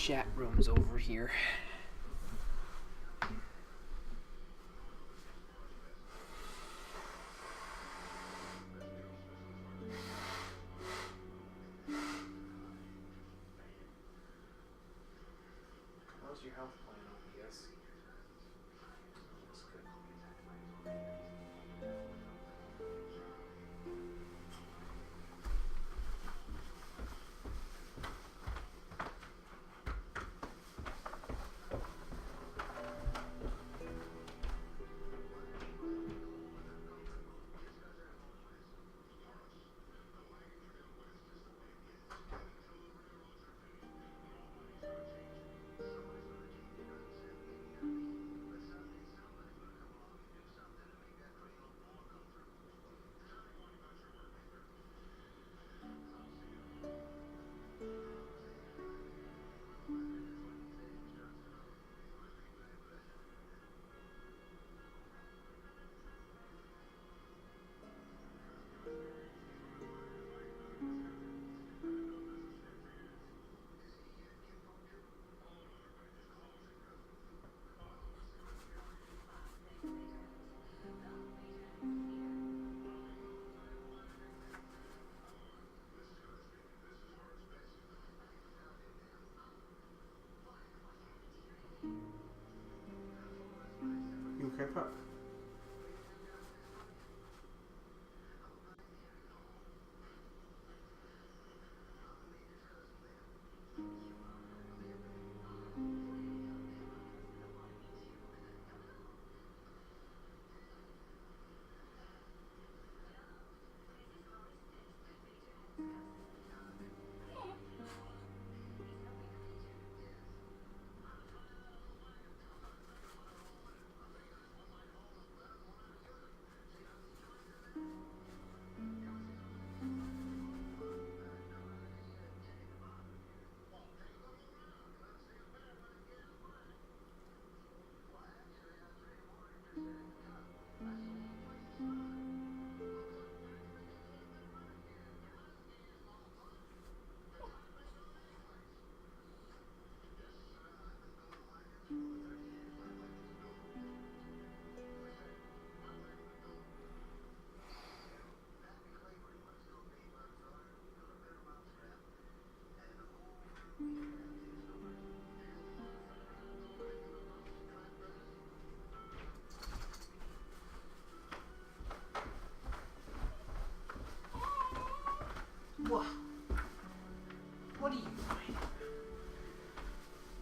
chat rooms over here. How's your health plan on DS? Looks good. You okay, Pup? What? What are you doing?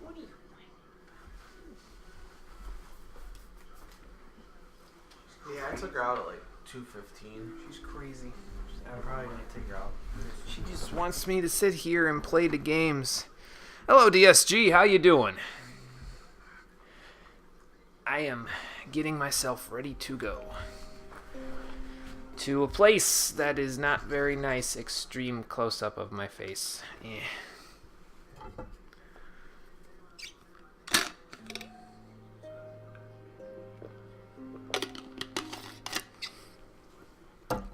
What are you doing? Yeah, I took her out at like 2:15. She's crazy. I'm probably gonna take her out. She just wants me to sit here and play the games. Hello, DSG. How you doing? I am getting myself ready to go to a place that is not very nice. Extreme close-up of my face.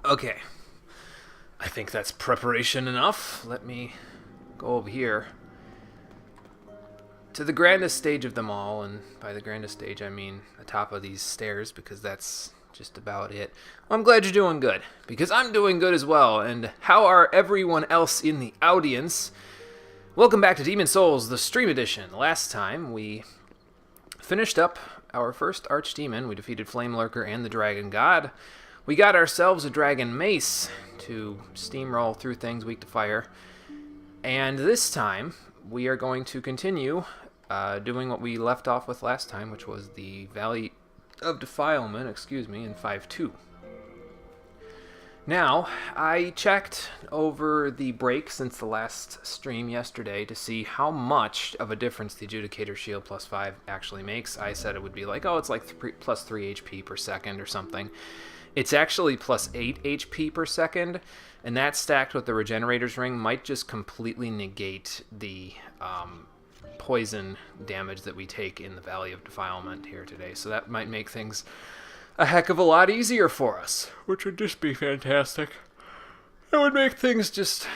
Okay. I think that's preparation enough. Let me go over here to the grandest stage of them all, and by the grandest stage I mean the top of these stairs, because that's just about it. Well, I'm glad you're doing good, because I'm doing good as well. And how are everyone else in the audience? Welcome back to Demon Souls, the stream edition. Last time we finished up our first archdemon. We defeated Flame Lurker and the Dragon God. We got ourselves a Dragon Mace to steamroll through things weak to fire. And this time, we are going to continue doing what we left off with last time, which was the Valley of Defilement, in 5.2. Now, I checked over the break since the last stream yesterday to see how much of a difference the Adjudicator Shield plus 5 actually makes. I said it would be like, oh, it's like plus 3 HP per second or something. It's actually plus 8 HP per second, and that stacked with the Regenerator's Ring might just completely negate the poison damage that we take in the Valley of Defilement here today. So that might make things a heck of a lot easier for us, which would just be fantastic. It would make things just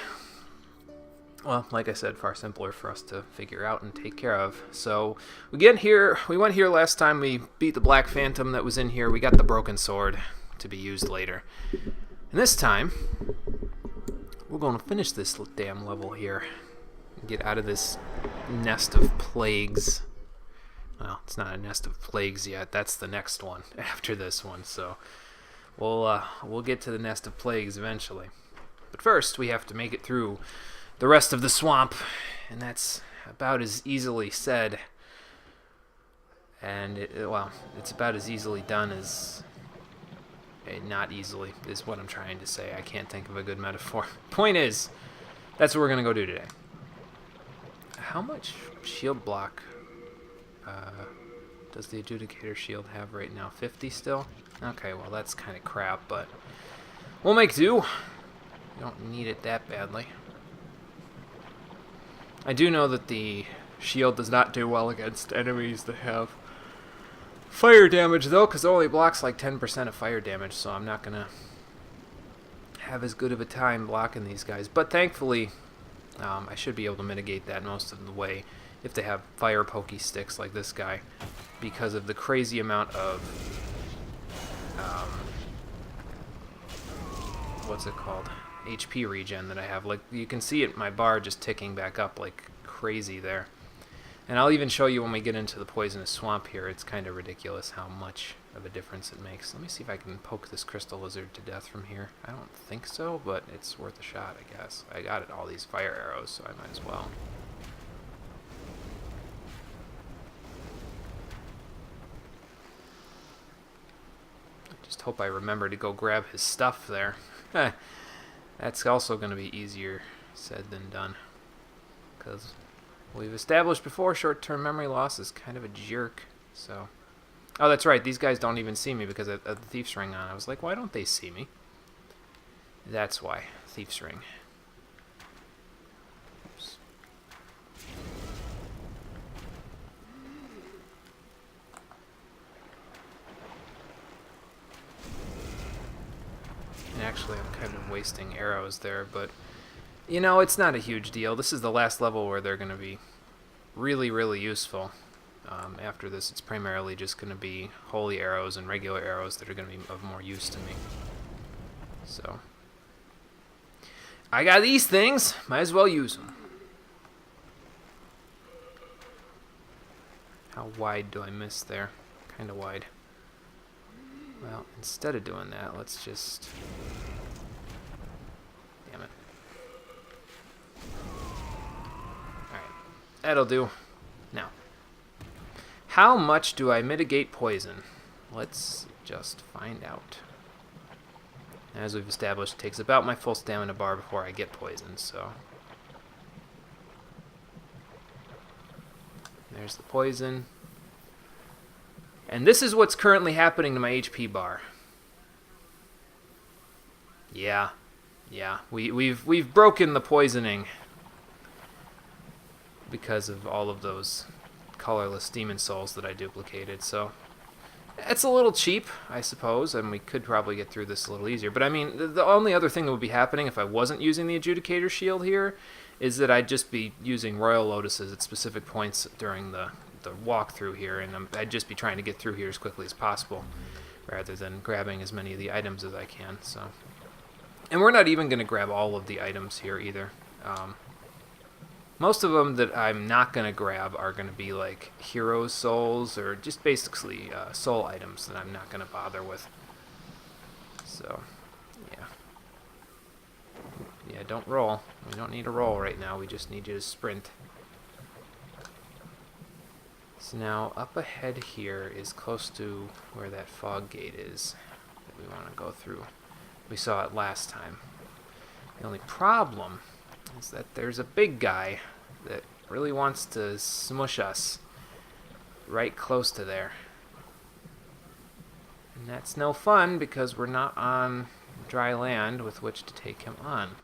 well, like I said, far simpler for us to figure out and take care of. So we went here last time, we beat the Black Phantom that was in here, we got the Broken Sword to be used later. And this time, we're going to finish this damn level here. Get out of this nest of plagues. Well, it's not a nest of plagues yet, that's the next one after this one, so we'll get to the nest of plagues eventually. But first, we have to make it through the rest of the swamp, and that's about as easily said, and it's about as easily done as not easily is what I'm trying to say. I can't think of a good metaphor. Point is, that's what we're gonna go do today. How much shield block does the Adjudicator shield have right now? 50 still? Okay, well that's kind of crap, but we'll make do. We don't need it that badly. I do know that the shield does not do well against enemies that have fire damage, though, because it only blocks like 10% of fire damage, so I'm not going to have as good of a time blocking these guys. But thankfully, I should be able to mitigate that most of the way if they have fire pokey sticks like this guy, because of the crazy amount of, what's it called? HP regen that I have. Like, you can see it, my bar just ticking back up like crazy there. And I'll even show you when we get into the poisonous swamp here. It's kind of ridiculous how much of a difference it makes. Let me see if I can poke this crystal lizard to death from here. I don't think so, but it's worth a shot, I guess. I got it, all these fire arrows, so I might as well. I just hope I remember to go grab his stuff there. That's also going to be easier said than done, because we've established before short-term memory loss is kind of a jerk. So, oh, that's right, these guys don't even see me because of the Thief's Ring on. I was like, why don't they see me? That's why. Thief's Ring. Oops. And actually, I'm kind of wasting arrows there, but you know, it's not a huge deal. This is the last level where they're going to be really, really useful. After this, it's primarily just going to be holy arrows and regular arrows that are going to be of more use to me. So, I got these things. Might as well use them. How wide do I miss there? Kind of wide. Well, instead of doing that, let's just... Damn it. Alright, that'll do. Now, how much do I mitigate poison? Let's just find out. As we've established, it takes about my full stamina bar before I get poisoned, so... There's the poison. And this is what's currently happening to my HP bar. Yeah. We've broken the poisoning because of all of those colorless demon souls that I duplicated. So it's a little cheap, I suppose, and we could probably get through this a little easier. But I mean, the only other thing that would be happening if I wasn't using the Adjudicator shield here is that I'd just be using Royal Lotuses at specific points during the walkthrough here, and I'd just be trying to get through here as quickly as possible rather than grabbing as many of the items as I can. So, and we're not even going to grab all of the items here either. Most of them that I'm not going to grab are going to be like hero souls or just basically soul items that I'm not going to bother with. So, yeah, don't roll. We don't need a roll right now. We just need you to sprint. So now, up ahead here is close to where that fog gate is that we want to go through. We saw it last time. The only problem is that there's a big guy that really wants to smush us right close to there. And that's no fun because we're not on dry land with which to take him on.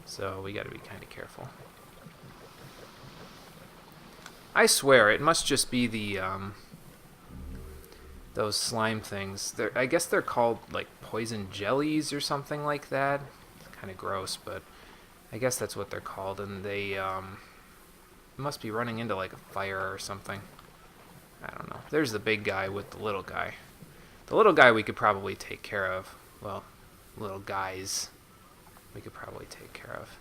So we got to be kind of careful. I swear, it must just be the, those slime things. I guess they're called, like, poison jellies or something like that. It's kind of gross, but I guess that's what they're called, and they must be running into like a fire or something. I don't know. There's the big guy with the little guy. The little guy we could probably take care of. Well, little guys we could probably take care of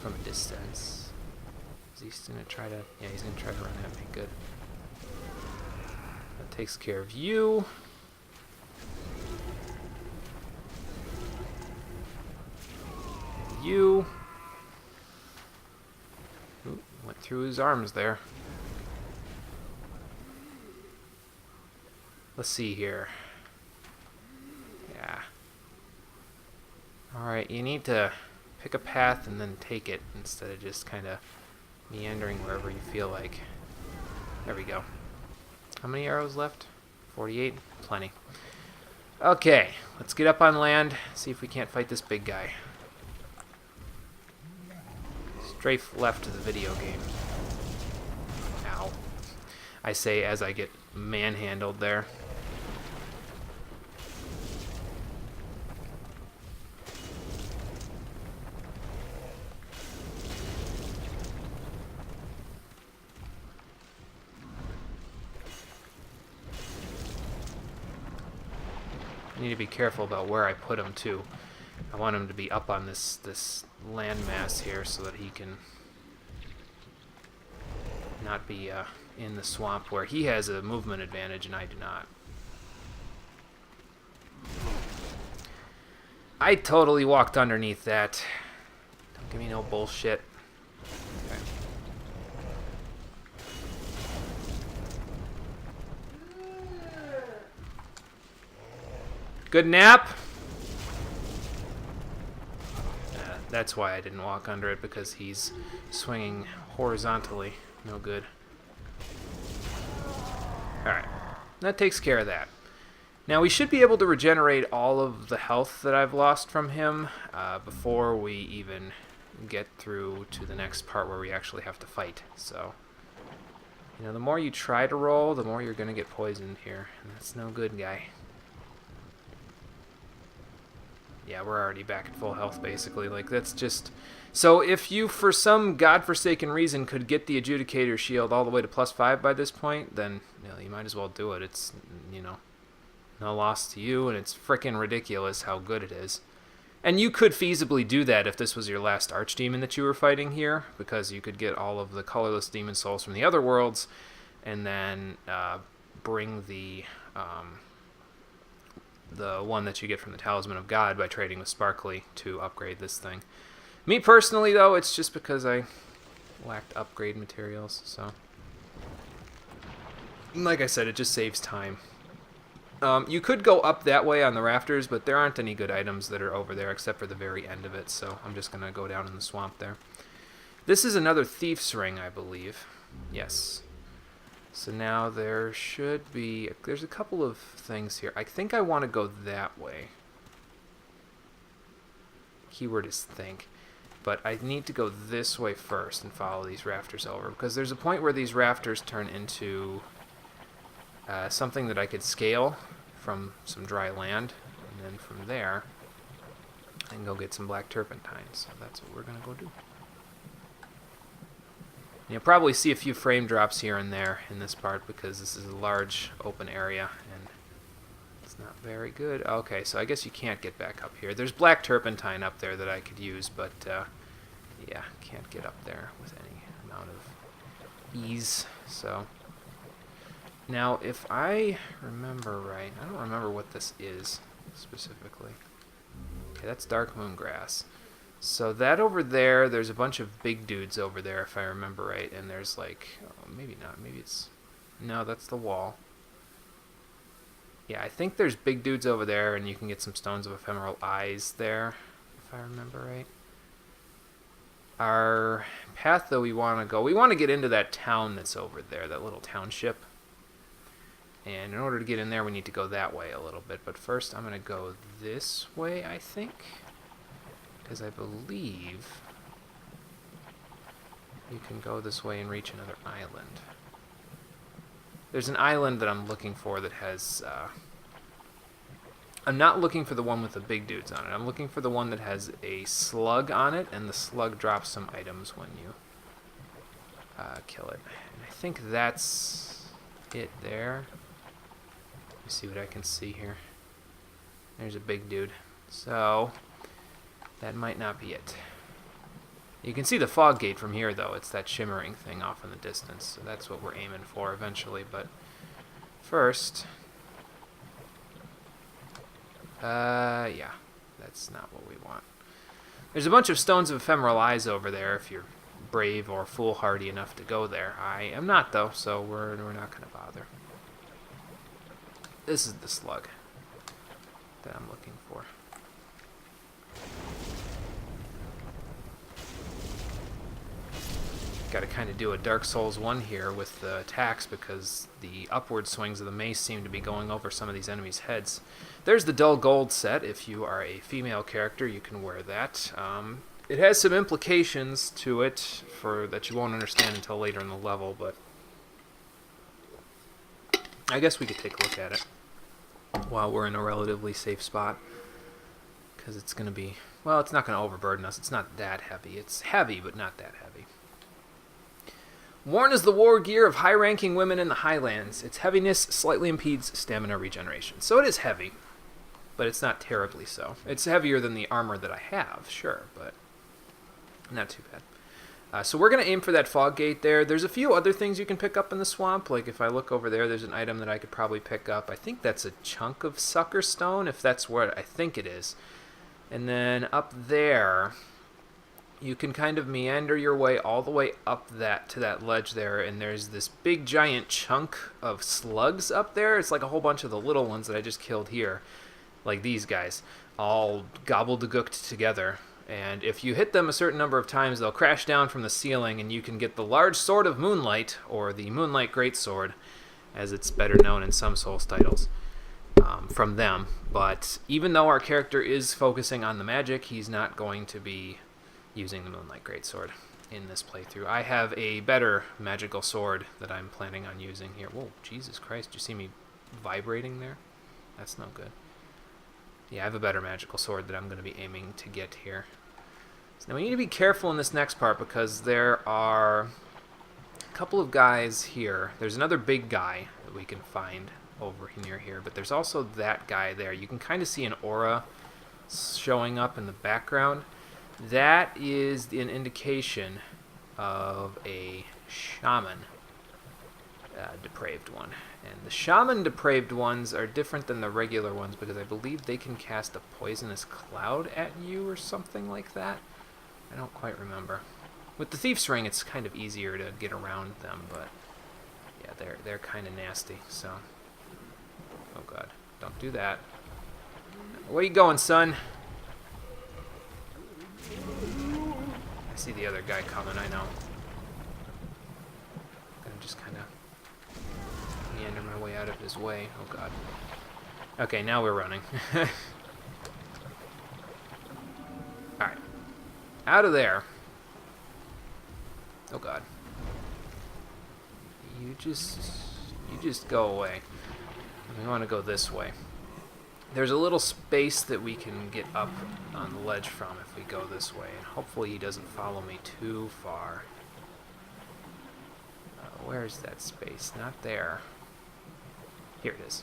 from a distance. Is he gonna try to... Yeah, he's gonna try to run at me. Good. That takes care of you. You. Ooh, went through his arms there. Let's see here. Yeah. Alright, you need to pick a path and then take it instead of just kind of meandering wherever you feel like. There we go. How many arrows left? 48? Plenty. Okay, let's get up on land, see if we can't fight this big guy. Strafe left to the video game. Ow. I say as I get manhandled there. I need to be careful about where I put him too. I want him to be up on this landmass here so that he can not be in the swamp where he has a movement advantage and I do not. I totally walked underneath that. Don't give me no bullshit. Okay. Good nap. That's why I didn't walk under it, because he's swinging horizontally. No good. Alright. That takes care of that. Now we should be able to regenerate all of the health that I've lost from him before we even get through to the next part where we actually have to fight. So, you know, the more you try to roll, the more you're going to get poisoned here. And that's no good, guy. Yeah, we're already back at full health, basically. Like, that's just... So, if you, for some godforsaken reason, could get the Adjudicator Shield all the way to +5 by this point, then, you know, you might as well do it. It's, you know, no loss to you, and it's frickin' ridiculous how good it is. And you could feasibly do that if this was your last Archdemon that you were fighting here, because you could get all of the colorless demon souls from the other worlds, and then bring the one that you get from the Talisman of God by trading with Sparkly to upgrade this thing. Me personally, though, it's just because I lacked upgrade materials, so... Like I said, it just saves time. You could go up that way on the rafters, but there aren't any good items that are over there except for the very end of it, so I'm just going to go down in the swamp there. This is another Thief's Ring, I believe. Yes. So now there should be... There's a couple of things here. I think I want to go that way. Keyword is think. But I need to go this way first and follow these rafters over, because there's a point where these rafters turn into something that I could scale from some dry land, and then from there I can go get some black turpentine. So that's what we're going to go do. You'll probably see a few frame drops here and there in this part because this is a large open area and it's not very good. Okay, so I guess you can't get back up here. There's black turpentine up there that I could use, but yeah, can't get up there with any amount of ease. So now, if I remember right, I don't remember what this is specifically. Okay, that's Dark Moon Grass. So that over there, there's a bunch of big dudes over there, if I remember right, and there's like, oh, maybe not, maybe it's, no, that's the wall. Yeah, I think there's big dudes over there, and you can get some Stones of Ephemeral Eyes there, if I remember right. Our path, though, we want to get into that town that's over there, that little township. And in order to get in there, we need to go that way a little bit. But first, I'm going to go this way, I think. Because I believe you can go this way and reach another island. There's an island that I'm looking for that has I'm not looking for the one with the big dudes on it. I'm looking for the one that has a slug on it, and the slug drops some items when you kill it. And I think that's it there. Let me see what I can see here. There's a big dude. So, that might not be it. You can see the fog gate from here, though. It's that shimmering thing off in the distance. So that's what we're aiming for eventually. But first... yeah. That's not what we want. There's a bunch of Stones of Ephemeral Eyes over there if you're brave or foolhardy enough to go there. I am not, though, so we're not going to bother. This is the slug that I'm looking for. Got to kind of do a Dark Souls 1 here with the attacks because the upward swings of the mace seem to be going over some of these enemies' heads. There's the dull gold set. If you are a female character, you can wear that. It has some implications to it that you won't understand until later in the level, but I guess we could take a look at it while we're in a relatively safe spot, because it's going to be, well, it's not going to overburden us. It's not that heavy. It's heavy, but not that heavy. Worn is the war gear of high-ranking women in the Highlands. Its heaviness slightly impedes stamina regeneration. So it is heavy, but it's not terribly so. It's heavier than the armor that I have, sure, but not too bad. So we're going to aim for that fog gate there. There's a few other things you can pick up in the swamp. Like if I look over there, there's an item that I could probably pick up. I think that's a chunk of sucker stone, if that's what I think it is. And then up there... you can kind of meander your way all the way up to that ledge there, and there's this big giant chunk of slugs up there. It's like a whole bunch of the little ones that I just killed here, like these guys, all gobbledygooked together. And if you hit them a certain number of times, they'll crash down from the ceiling, and you can get the Large Sword of Moonlight, or the Moonlight Greatsword, as it's better known in some Souls titles, from them. But even though our character is focusing on the magic, he's not going to be using the Moonlight Greatsword in this playthrough. I have a better magical sword that I'm planning on using here. Whoa, Jesus Christ, did you see me vibrating there? That's no good. Yeah, I have a better magical sword that I'm going to be aiming to get here. So now we need to be careful in this next part because there are a couple of guys here. There's another big guy that we can find over near here, but there's also that guy there. You can kind of see an aura showing up in the background. That is an indication of a shaman depraved one. And the shaman depraved ones are different than the regular ones because I believe they can cast a poisonous cloud at you or something like that. I don't quite remember. With the Thief's Ring, it's kind of easier to get around them, but yeah, they're kind of nasty, so... oh god, don't do that. Where you going, son? I see the other guy coming, I know. I'm gonna just kind of meander my way out of his way. Oh god. Okay, now we're running. Alright. Out of there. Oh god. You just go away. We want to go this way. There's a little space that we can get up on the ledge from if we go this way, and hopefully he doesn't follow me too far. Where's that space? Not there. Here it is.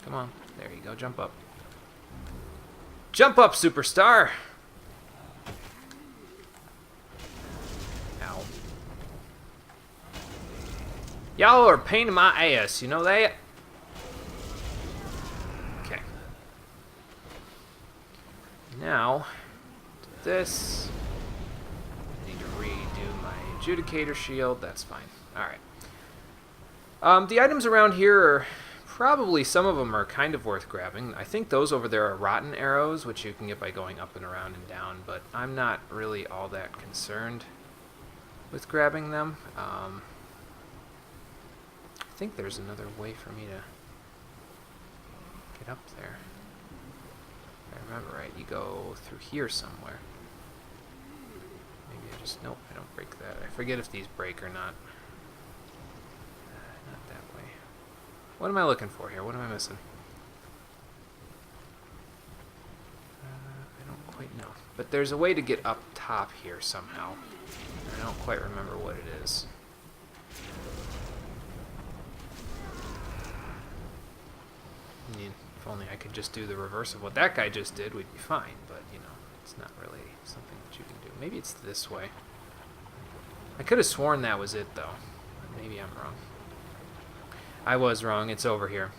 Come on. There you go. Jump up. Jump up, superstar! Ow. Y'all are a pain in my ass, you know that? Okay. Now, to this. I need to redo my Adjudicator Shield. That's fine. Alright. The items around here are probably, some of them are kind of worth grabbing. I think those over there are rotten arrows, which you can get by going up and around and down, but I'm not really all that concerned with grabbing them. I think there's another way for me to get up there. If I remember right, you go through here somewhere. Maybe I just, nope, I don't break that. I forget if these break or not. Not that way. What am I looking for here? What am I missing? quite know. But there's a way to get up top here somehow. I don't quite remember what it is. I mean, if only I could just do the reverse of what that guy just did, we'd be fine. But, you know, it's not really something that you can do. Maybe it's this way. I could have sworn that was it, though. Maybe I'm wrong. I was wrong. It's over here.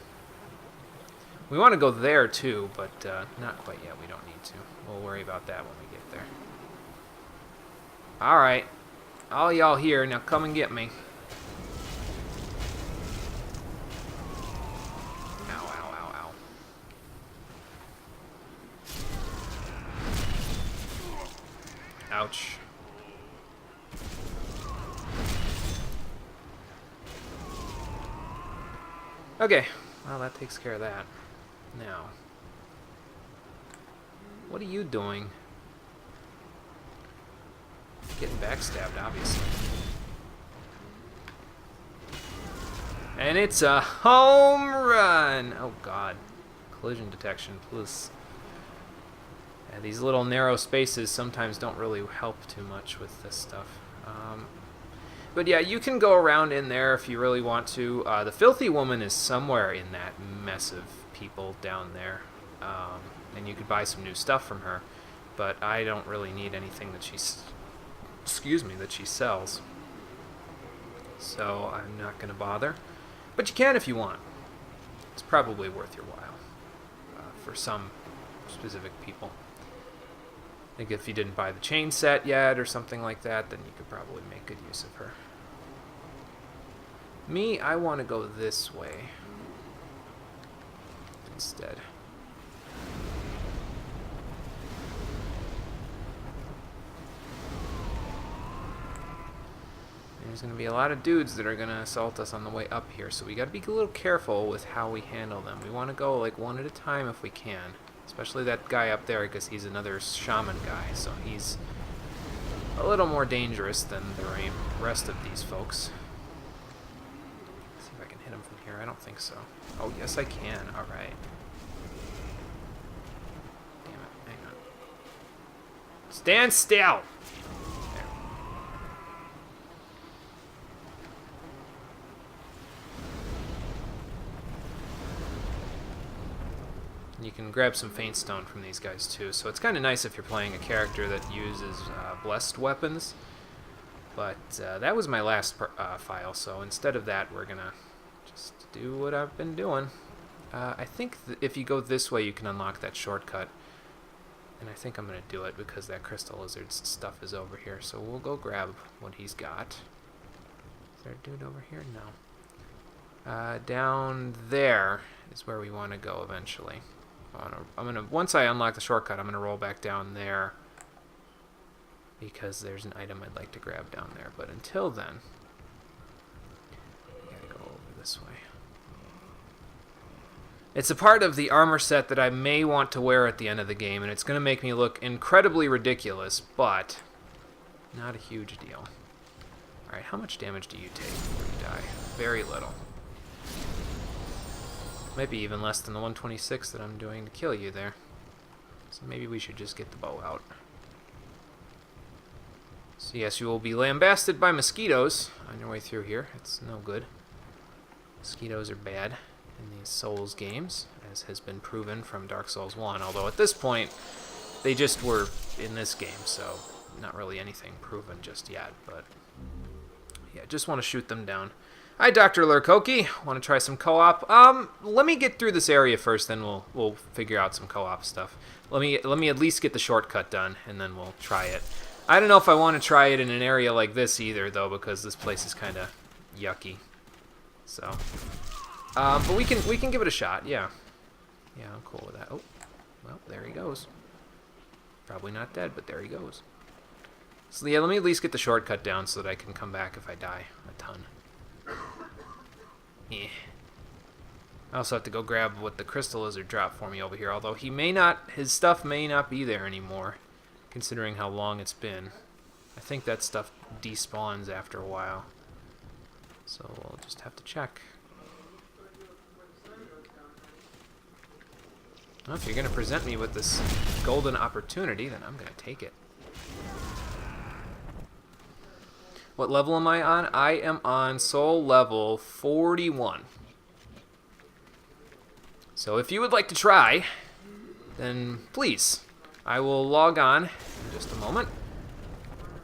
We want to go there, too, but not quite yet. We don't need to. We'll worry about that when we get there. Alright. All y'all here. Now come and get me. Ow, ow, ow, ow. Ouch. Okay. Well, that takes care of that. Now, what are you doing? Getting backstabbed, obviously. And it's a home run! Oh, God. Collision detection, please. Yeah, these little narrow spaces sometimes don't really help too much with this stuff. But yeah, you can go around in there if you really want to. The filthy woman is somewhere in that mess of people down there. And you could buy some new stuff from her. But I don't really need anything that that she sells. So I'm not going to bother. But you can if you want. It's probably worth your while. For some specific people. I think if you didn't buy the chain set yet or something like that, then you could probably make good use of her. Me, I want to go this way instead. There's going to be a lot of dudes that are going to assault us on the way up here, so we got to be a little careful with how we handle them. We want to go like one at a time if we can. Especially that guy up there, because he's another shaman guy, so he's a little more dangerous than the rest of these folks. Let's see if I can hit him from here. I don't think so. Oh, yes I can. Alright. Damn it. Hang on. Stand still! There. You can grab some Faint Stone from these guys too, so it's kind of nice if you're playing a character that uses blessed weapons. But that was my last file, so instead of that, we're gonna just do what I've been doing. I think if you go this way, you can unlock that shortcut, and I think I'm gonna do it because that Crystal Lizard's stuff is over here. So we'll go grab what he's got. Is there a dude over here? No. Down there is where we want to go eventually. Once I unlock the shortcut, I'm gonna roll back down there because there's an item I'd like to grab down there. But until then, I gotta go over this way. It's a part of the armor set that I may want to wear at the end of the game, and it's gonna make me look incredibly ridiculous, but not a huge deal. All right, how much damage do you take before you die? Very little. Might be even less than the 126 that I'm doing to kill you there. So maybe we should just get the bow out. So yes, you will be lambasted by mosquitoes on your way through here. It's no good. Mosquitoes are bad in these Souls games, as has been proven from Dark Souls 1. Although at this point, they just were in this game, so not really anything proven just yet. But yeah, just want to shoot them down. Hi, Dr. Lurkoki. Want to try some co-op? Let me get through this area first, then we'll figure out some co-op stuff. Let me at least get the shortcut done, and then we'll try it. I don't know if I want to try it in an area like this either, though, because this place is kind of yucky. So, but we can give it a shot. Yeah, I'm cool with that. Oh, well, there he goes. Probably not dead, but there he goes. So yeah, let me at least get the shortcut down so that I can come back if I die a ton. Yeah. I also have to go grab what the Crystal Lizard dropped for me over here, although his stuff may not be there anymore, considering how long it's been. I think that stuff despawns after a while. So we'll just have to check. Well, if you're going to present me with this golden opportunity, then I'm going to take it. What level am I on? I am on soul level 41. So if you would like to try, then please, I will log on in just a moment.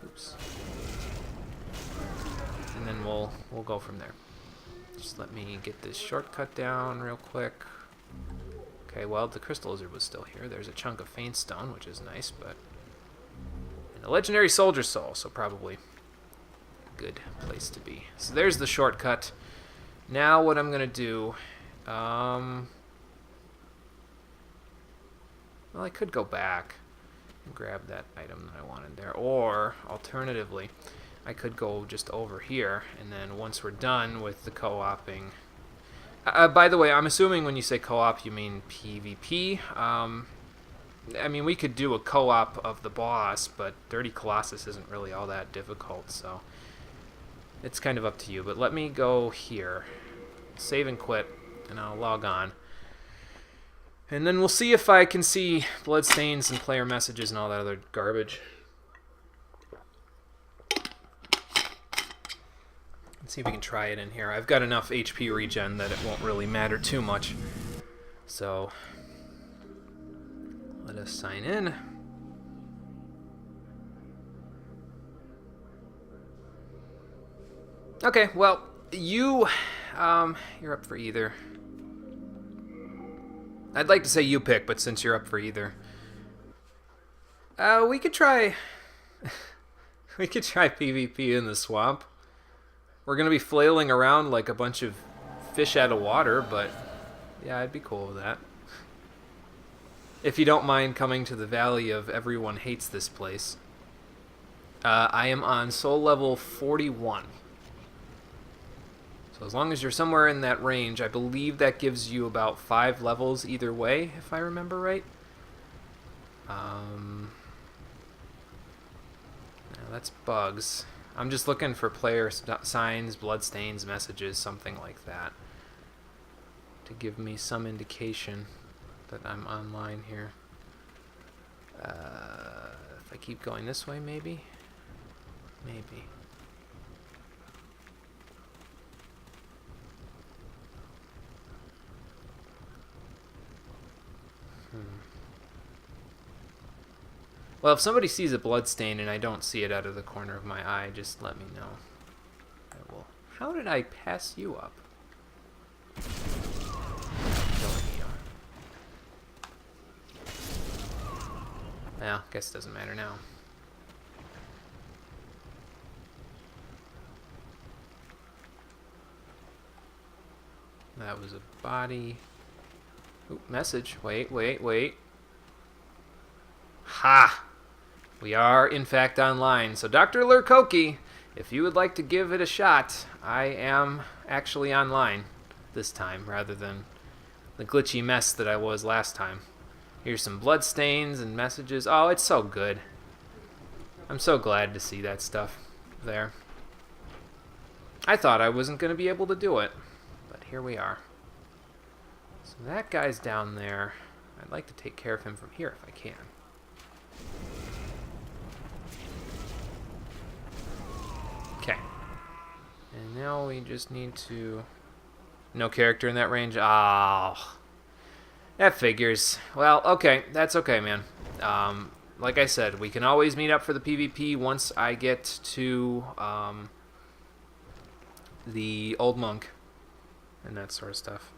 Oops. And then we'll go from there. Just let me get this shortcut down real quick. Okay, well, the crystal lizard was still here. There's a chunk of faint stone, which is nice, but... And a legendary soldier soul, so probably a good place to be. So there's the shortcut. Now what I'm going to do... Well, I could go back and grab that item that I wanted there. Or, alternatively, I could go just over here, and then once we're done with the co-oping... by the way, I'm assuming when you say co-op, you mean PvP. I mean, we could do a co-op of the boss, but Dirty Colossus isn't really all that difficult, so... It's kind of up to you, but let me go here. Save and quit, and I'll log on. And then we'll see if I can see bloodstains and player messages and all that other garbage. Let's see if we can try it in here. I've got enough HP regen that it won't really matter too much. So, let us sign in. Okay, well, you're up for either. I'd like to say you pick, but since you're up for either, we could try. We could try PvP in the swamp. We're gonna be flailing around like a bunch of fish out of water, but yeah, I'd be cool with that. If you don't mind coming to the Valley of Everyone Hates This Place. I am on soul level 41. So as long as you're somewhere in that range, I believe that gives you about 5 levels either way, if I remember right. Now that's bugs. I'm just looking for player signs, bloodstains, messages, something like that, to give me some indication that I'm online here. If I keep going this way, maybe? Maybe. Well, if somebody sees a bloodstain and I don't see it out of the corner of my eye, just let me know. I will. How did I pass you up? Well, guess it doesn't matter now. That was a body. Ooh, message. Wait. Ha! We are, in fact, online. So, Dr. Lurkoki, if you would like to give it a shot, I am actually online this time, rather than the glitchy mess that I was last time. Here's some bloodstains and messages. Oh, it's so good. I'm so glad to see that stuff there. I thought I wasn't going to be able to do it, but here we are. So that guy's down there. I'd like to take care of him from here if I can. Okay. And now we just need to... No character in that range? Oh. That figures. Well, okay. That's okay, man. Like I said, we can always meet up for the PvP once I get to the Old Monk and that sort of stuff.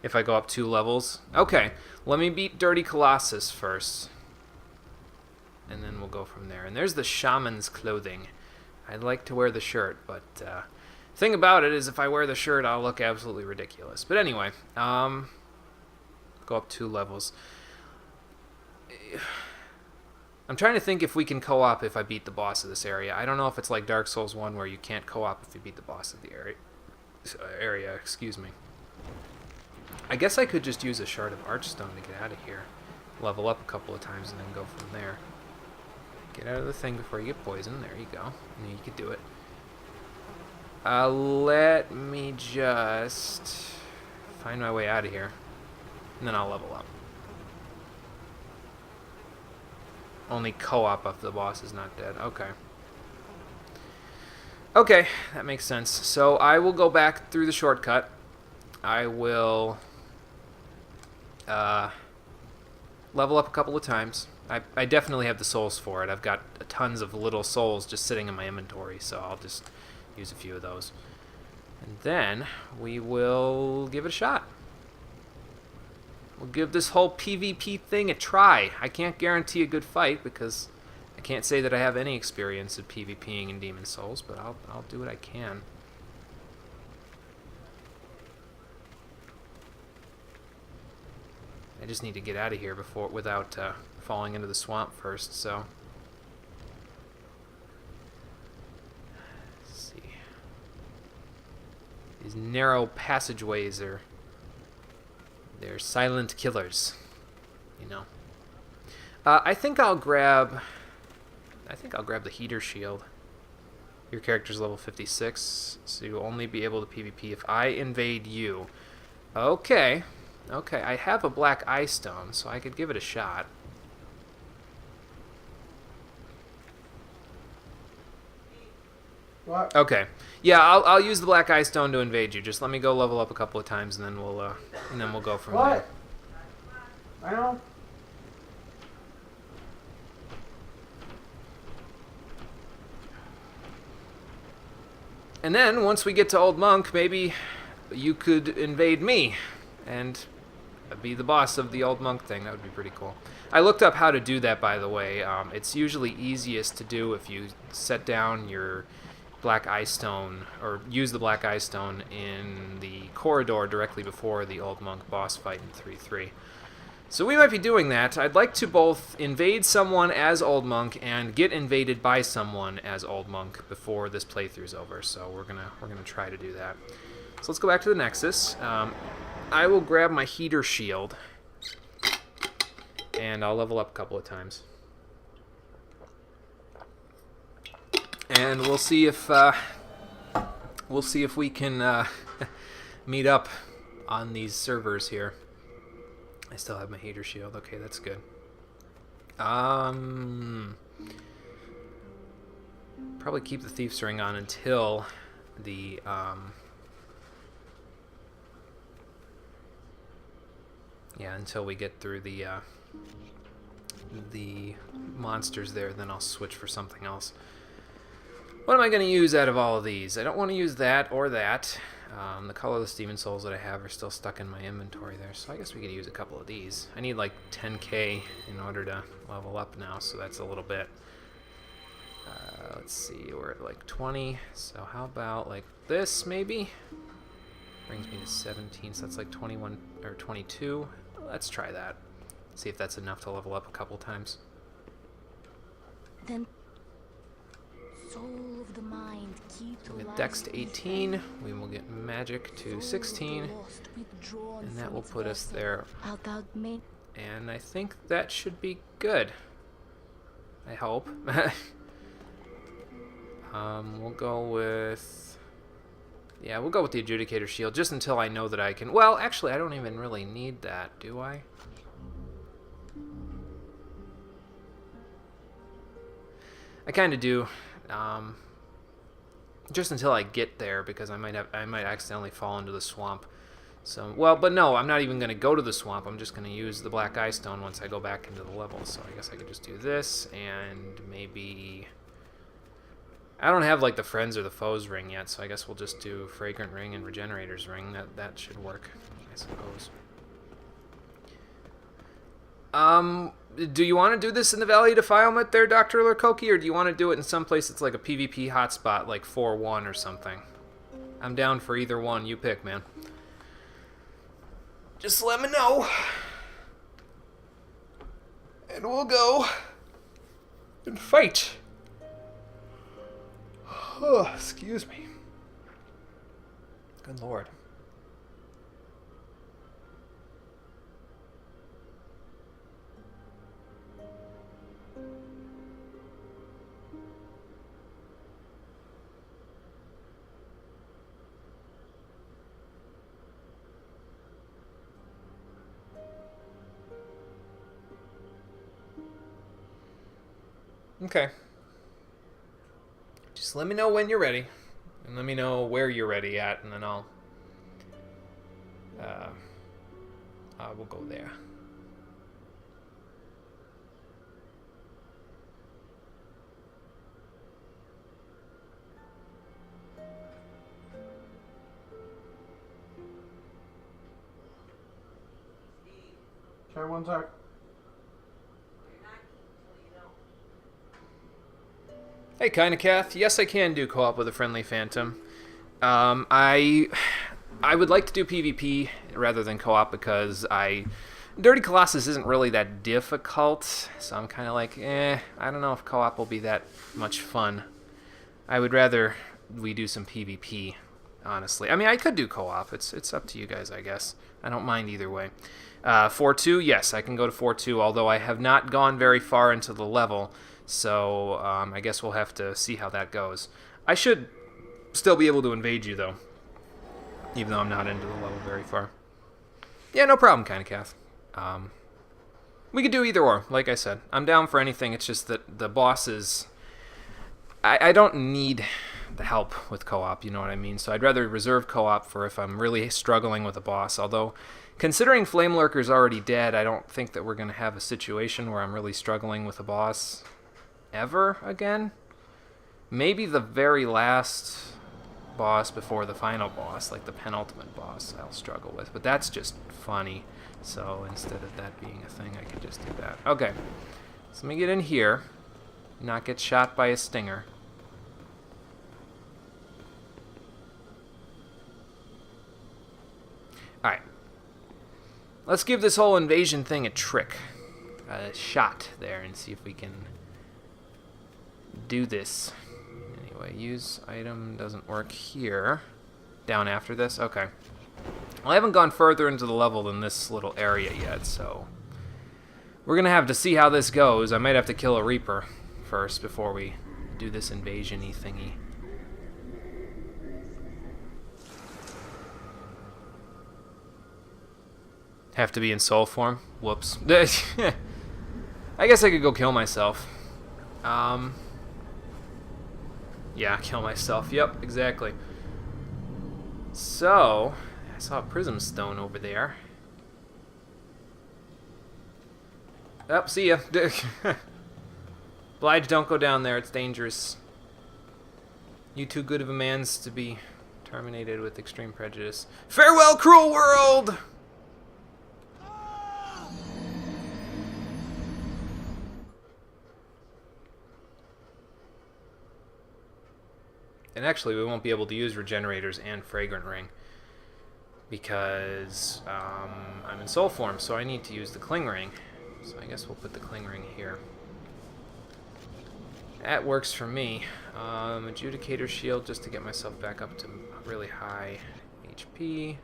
If I go up 2 levels. Okay. Let me beat Dirty Colossus first. And then we'll go from there. And there's the shaman's clothing. I'd like to wear the shirt, but thing about it is if I wear the shirt, I'll look absolutely ridiculous. But anyway, go up 2 levels. I'm trying to think if we can co-op if I beat the boss of this area. I don't know if it's like Dark Souls 1 where you can't co-op if you beat the boss of the area. Excuse me. I guess I could just use a shard of Archstone to get out of here. Level up a couple of times and then go from there. Get out of the thing before you get poisoned. There you go. And you could do it. Let me just find my way out of here. And then I'll level up. Only co-op if the boss is not dead. Okay. Okay, that makes sense. So I will go back through the shortcut. I will level up a couple of times. I definitely have the souls for it. I've got tons of little souls just sitting in my inventory, so I'll just use a few of those. And then we will give it a shot. We'll give this whole PvP thing a try. I can't guarantee a good fight because I can't say that I have any experience of PvPing in Demon Souls, but I'll do what I can. I just need to get out of here without falling into the swamp first, so. Let's see. These narrow passageways they're silent killers, you know. I think I'll grab the heater shield. Your character's level 56, so you'll only be able to PvP if I invade you. Okay. Okay, I have a black eye stone, so I could give it a shot. What? Okay. Yeah, I'll use the black eye stone to invade you. Just let me go level up a couple of times, and then we'll go from there. What? I know. And then once we get to Old Monk, maybe you could invade me and be the boss of the Old Monk thing. That would be pretty cool. I looked up how to do that, by the way. It's usually easiest to do if you set down your black eye stone, or use the black eye stone in the corridor directly before the Old Monk boss fight in 3-3. So we might be doing that. I'd like to both invade someone as Old Monk and get invaded by someone as Old Monk before this playthrough's over. So we're gonna try to do that. So let's go back to the Nexus. I will grab my heater shield, and I'll level up a couple of times. And we'll see if we can meet up on these servers here. I still have my heater shield. Okay, that's good. Probably keep the Thief's Ring on until the until we get through the monsters there. Then I'll switch for something else. What am I going to use out of all of these? I don't want to use that or that. The colorless demon souls that I have are still stuck in my inventory there, so I guess we could use a couple of these. I need like 10k in order to level up now, so that's a little bit. Let's see, we're at like 20, so how about like this maybe? Brings me to 17, so that's like 21 or 22. Let's try that. See if that's enough to level up a couple times. Then soul of the mind, keep to With Dex to 18, we will get Magic to 16, and that will put us there. And I think that should be good. I hope. We'll go with... Yeah, we'll go with the Adjudicator Shield, just until I know that I can... Well, actually, I don't even really need that, do I? I kind of do. Just until I get there, because I might accidentally fall into the swamp. So, well, but no, I'm not even going to go to the swamp. I'm just going to use the Black Eye Stone once I go back into the level. So I guess I could just do this, and maybe... I don't have, like, the Friends or the Foes ring yet, so I guess we'll just do Fragrant Ring and Regenerator's Ring. That should work, I suppose. Do you want to do this in the Valley of Defilement there, Dr. Lurkoki, or do you want to do it in some place that's like a PvP hotspot, like 4-1 or something? I'm down for either one. You pick, man. Just let me know. And we'll go and fight. Oh, excuse me. Good Lord. Okay. Just let me know when you're ready. And let me know where you're ready at, and then we'll go there. Try one sec. Hey, Kinda Kath. Yes, I can do co-op with a friendly phantom. I would like to do PvP rather than co-op because Dirty Colossus isn't really that difficult, so I'm kind of like, I don't know if co-op will be that much fun. I would rather we do some PvP, honestly. I mean, I could do co-op. It's up to you guys, I guess. I don't mind either way. 4-2, yes, I can go to 4-2, although I have not gone very far into the level, so I guess we'll have to see how that goes. I should still be able to invade you, though, even though I'm not into the level very far. Yeah, no problem, Kinda Kath. We could do either or, like I said. I'm down for anything, it's just that the bosses... I don't need the help with co-op, you know what I mean? So I'd rather reserve co-op for if I'm really struggling with a boss, although... Considering Flame Lurker's already dead, I don't think that we're going to have a situation where I'm really struggling with a boss ever again. Maybe the very last boss before the final boss, like the penultimate boss, I'll struggle with. But that's just funny. So instead of that being a thing, I could just do that. Okay, so let me get in here, not get shot by a stinger. Alright. Let's give this whole invasion thing a shot there, and see if we can do this. Anyway, use item doesn't work here. Down after this? Okay. Well, I haven't gone further into the level than this little area yet, so... We're gonna have to see how this goes. I might have to kill a Reaper first before we do this invasion-y thingy. Have to be in soul form? Whoops. I guess I could go kill myself. Yeah, kill myself. Yep, exactly. So, I saw a prism stone over there. Oh, see ya. Blige, don't go down there. It's dangerous. You too good of a man's to be terminated with extreme prejudice. Farewell, cruel world! And actually, we won't be able to use regenerators and fragrant ring because I'm in soul form, so I need to use the cling ring. So I guess we'll put the cling ring here. That works for me. Adjudicator shield just to get myself back up to really high HP.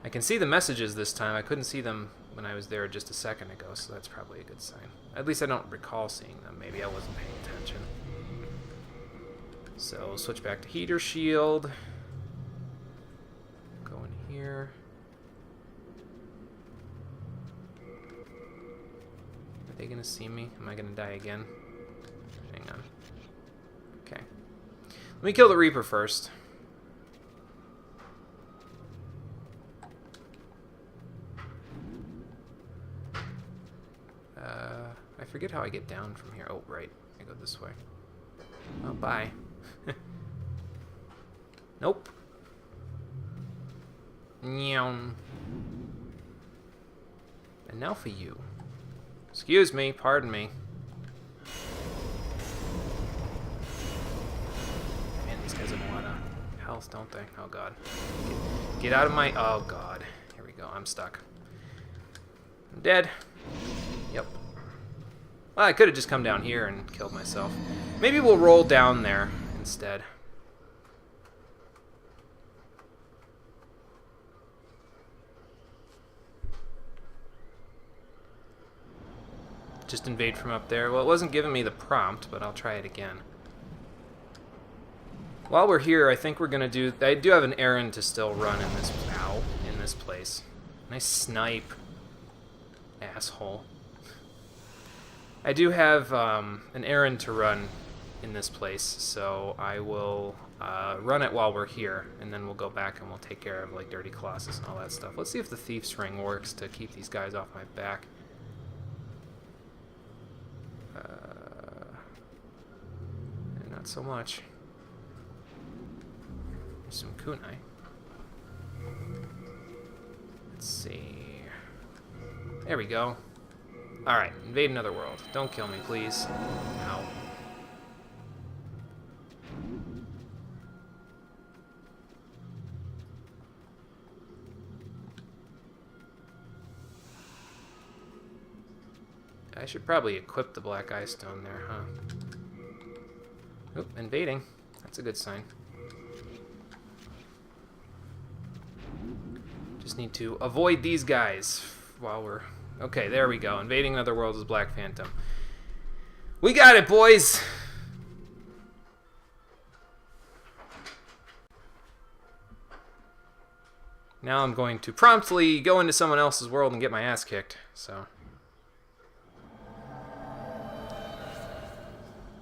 I can see the messages this time. I couldn't see them when I was there just a second ago, so that's probably a good sign. At least I don't recall seeing them. Maybe I wasn't paying attention. So we'll switch back to heater shield. Go in here. Are they gonna see me? Am I gonna die again? Hang on. Okay. Let me kill the Reaper first. I forget how I get down from here. Oh, right. I go this way. Oh, bye. Nope. Nyeom. And now for you. Excuse me, pardon me. Man, these guys have a lot of health, don't they? Oh god. Get out of my... Oh god. Here we go, I'm stuck. I'm dead. Yep. Well, I could have just come down here and killed myself. Maybe we'll roll down there instead. Just invade from up there. Well, it wasn't giving me the prompt, but I'll try it again. While we're here, I think we're gonna do... I do have an errand to still run in this... Ow. In this place. Nice snipe. Asshole. I do have an errand to run in this place, so I will run it while we're here, and then we'll go back and we'll take care of like Dirty Colossus and all that stuff. Let's see if the Thief's Ring works to keep these guys off my back. Not so much. There's some kunai. Let's see. There we go. Alright, invade another world. Don't kill me, please. Ow. I should probably equip the Black Eye Stone there, huh? Oop, invading. That's a good sign. Just need to avoid these guys while we're... Okay, there we go. Invading another world is Black Phantom. We got it, boys! Now I'm going to promptly go into someone else's world and get my ass kicked, so...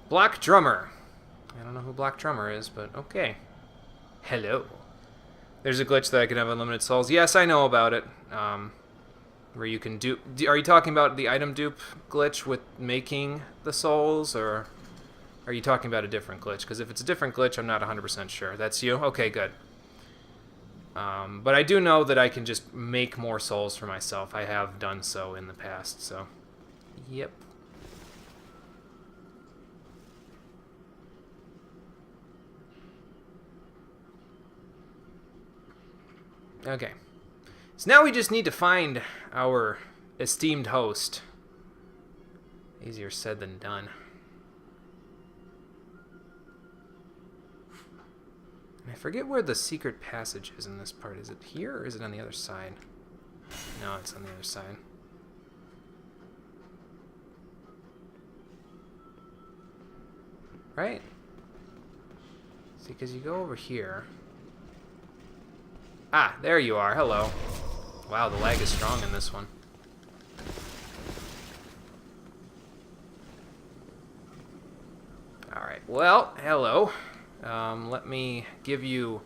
Black Drummer. I don't know who Black Drummer is, but okay. Hello. There's a glitch that I can have unlimited souls. Yes, I know about it. Where you can dupe... Are you talking about the item dupe glitch with making the souls, or are you talking about a different glitch? Because if it's a different glitch, I'm not 100% sure. That's you? Okay, good. But I do know that I can just make more souls for myself. I have done so in the past, so... Yep. Okay. So now we just need to find our esteemed host. Easier said than done. And I forget where the secret passage is in this part. Is it here or is it on the other side? No, it's on the other side. Right? See, because you go over here. Ah, there you are. Hello. Wow, the lag is strong in this one. Alright, well, hello. Let me give you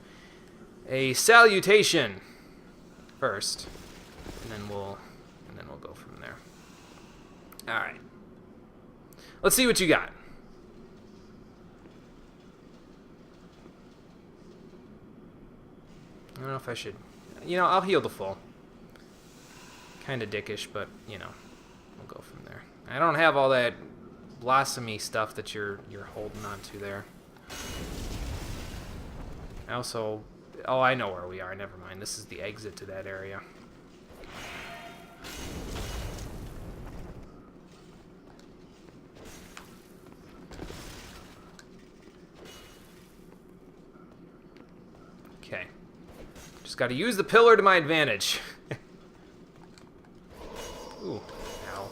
a salutation first, and then we'll go from there. Alright. Let's see what you got. I don't know if I should... You know, I'll heal the full. Kinda dickish, but, you know, we'll go from there. I don't have all that blossomy stuff that you're holding on to there. I also... Oh, I know where we are. Never mind. This is the exit to that area. Okay. Just got to use the pillar to my advantage. Ooh, ow.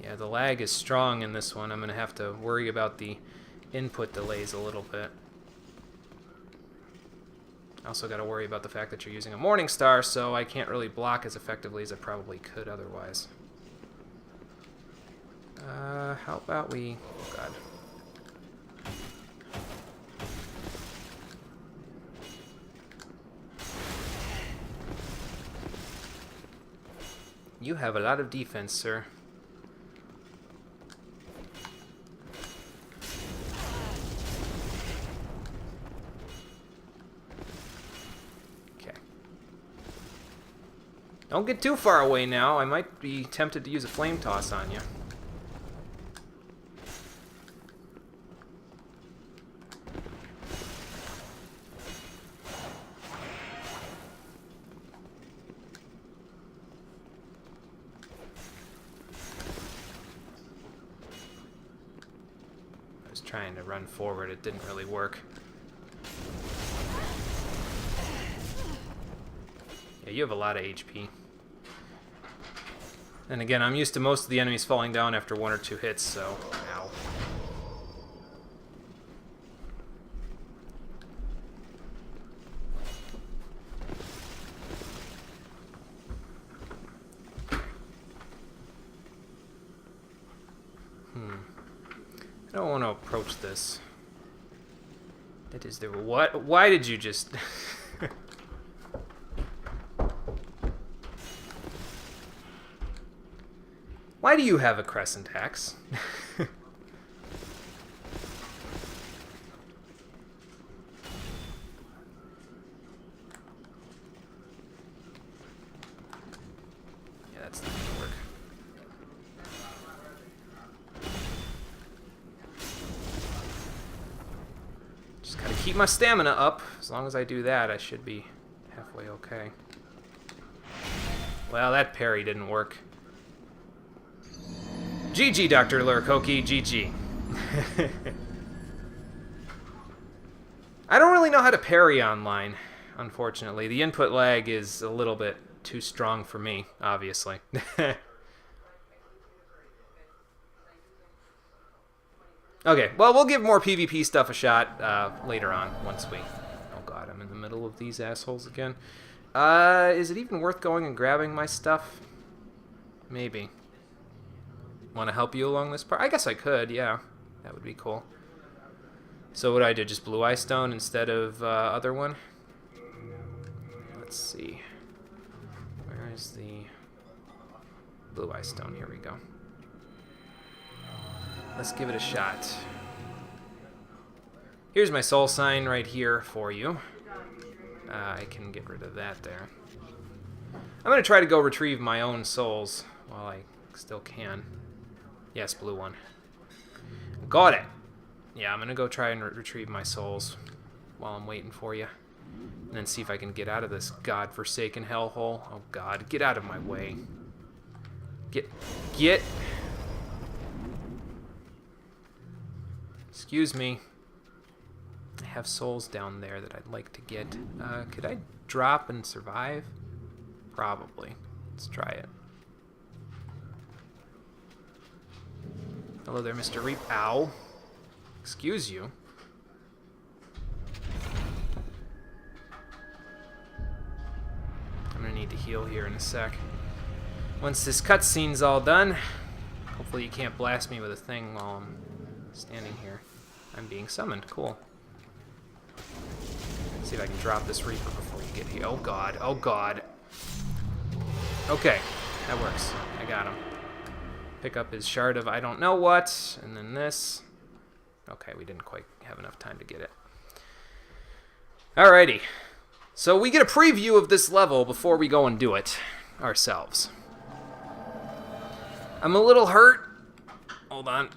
Yeah, the lag is strong in this one. I'm going to have to worry about the input delays a little bit. I also got to worry about the fact that you're using a Morning Star, so I can't really block as effectively as I probably could otherwise. How about we... Oh, God. You have a lot of defense, sir. Okay. Don't get too far away now. I might be tempted to use a flame toss on you. Trying to run forward, it didn't really work. Yeah, you have a lot of HP. And again, I'm used to most of the enemies falling down after 1 or 2 hits, so... Ow. I don't want to approach this. That is the... What? Why did you just... Why do you have a crescent axe? Yeah, that's not gonna work. Just gotta keep my stamina up. As long as I do that, I should be halfway okay. Well, that parry didn't work. GG, Dr. Lurkoki, GG. I don't really know how to parry online, unfortunately. The input lag is a little bit too strong for me, obviously. Okay, well, we'll give more PvP stuff a shot later on, once we... Oh god, I'm in the middle of these assholes again. Is it even worth going and grabbing my stuff? Maybe. Want to help you along this part? I guess I could, yeah. That would be cool. So what I did, just Blue Eye Stone instead of other one? Let's see. Where is the Blue Eye Stone? Here we go. Let's give it a shot. Here's my soul sign right here for you. I can get rid of that there. I'm going to try to go retrieve my own souls while I still can. Yes, blue one. Got it. Yeah, I'm going to go try and retrieve my souls while I'm waiting for you. And then see if I can get out of this godforsaken hellhole. Oh god, get out of my way. Get. Excuse me. I have souls down there that I'd like to get. Could I drop and survive? Probably. Let's try it. Hello there, Mr. Reap. Ow. Excuse you. I'm gonna need to heal here in a sec. Once this cutscene's all done, hopefully you can't blast me with a thing while I'm standing here. I'm being summoned. Cool. Let's see if I can drop this Reaper before you get here. Oh god. Oh god. Okay. That works. I got him. Pick up his shard of I don't know what, and then this. Okay, we didn't quite have enough time to get it. Alrighty. So we get a preview of this level before we go and do it ourselves. I'm a little hurt. Hold on.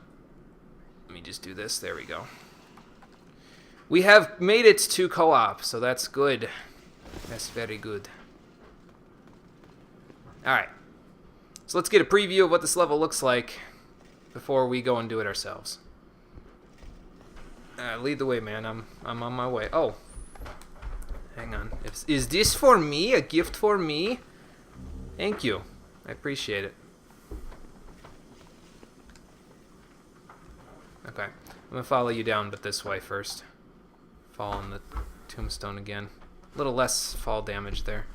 Let me just do this. There we go. We have made it to co-op, so that's good. That's very good. Alright. So let's get a preview of what this level looks like before we go and do it ourselves. Lead the way, man. I'm on my way. Oh. Hang on. Is this for me? A gift for me? Thank you. I appreciate it. Okay. I'm going to follow you down, but this way first. Fall on the tombstone again. A little less fall damage there.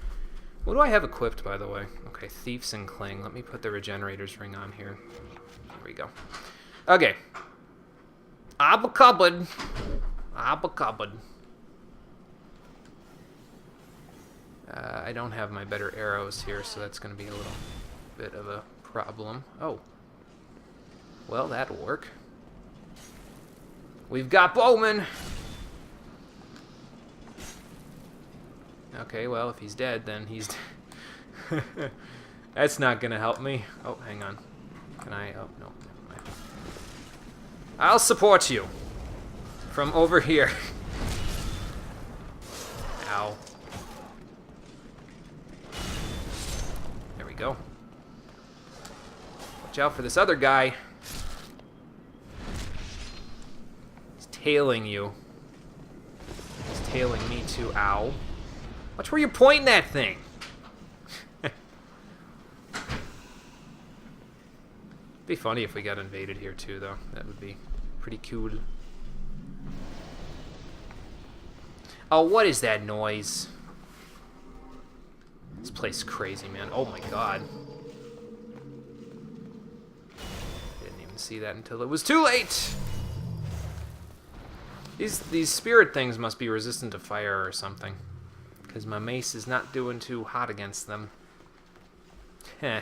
What do I have equipped, by the way? Okay, Thieves and Cling. Let me put the Regenerator's Ring on here. There we go. Okay. Abacabud. Abacabud. I don't have my better arrows here, so that's going to be a little bit of a problem. Oh. Well, that'll work. We've got Bowman! Okay, well, if he's dead, then he's... That's not gonna help me. Oh, hang on. Can I... Oh, no. Never mind. I'll support you. From over here. Ow. There we go. Watch out for this other guy. He's tailing you. He's tailing me too. Ow. Watch where you're pointing that thing. Be funny if we got invaded here too, though. That would be pretty cool. Oh, what is that noise? This place is crazy, man. Oh my god. Didn't even didn't see that until it was too late. These spirit things must be resistant to fire or something, because my mace is not doing too hot against them. Heh.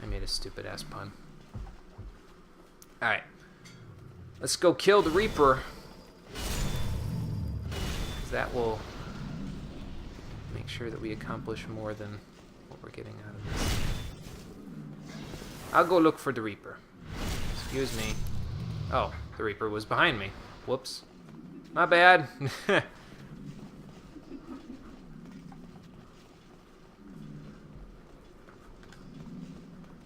I made a stupid ass pun. Alright. Let's go kill the Reaper. That will make sure that we accomplish more than what we're getting out of this. I'll go look for the Reaper. Excuse me. Oh, the Reaper was behind me. Whoops. My bad.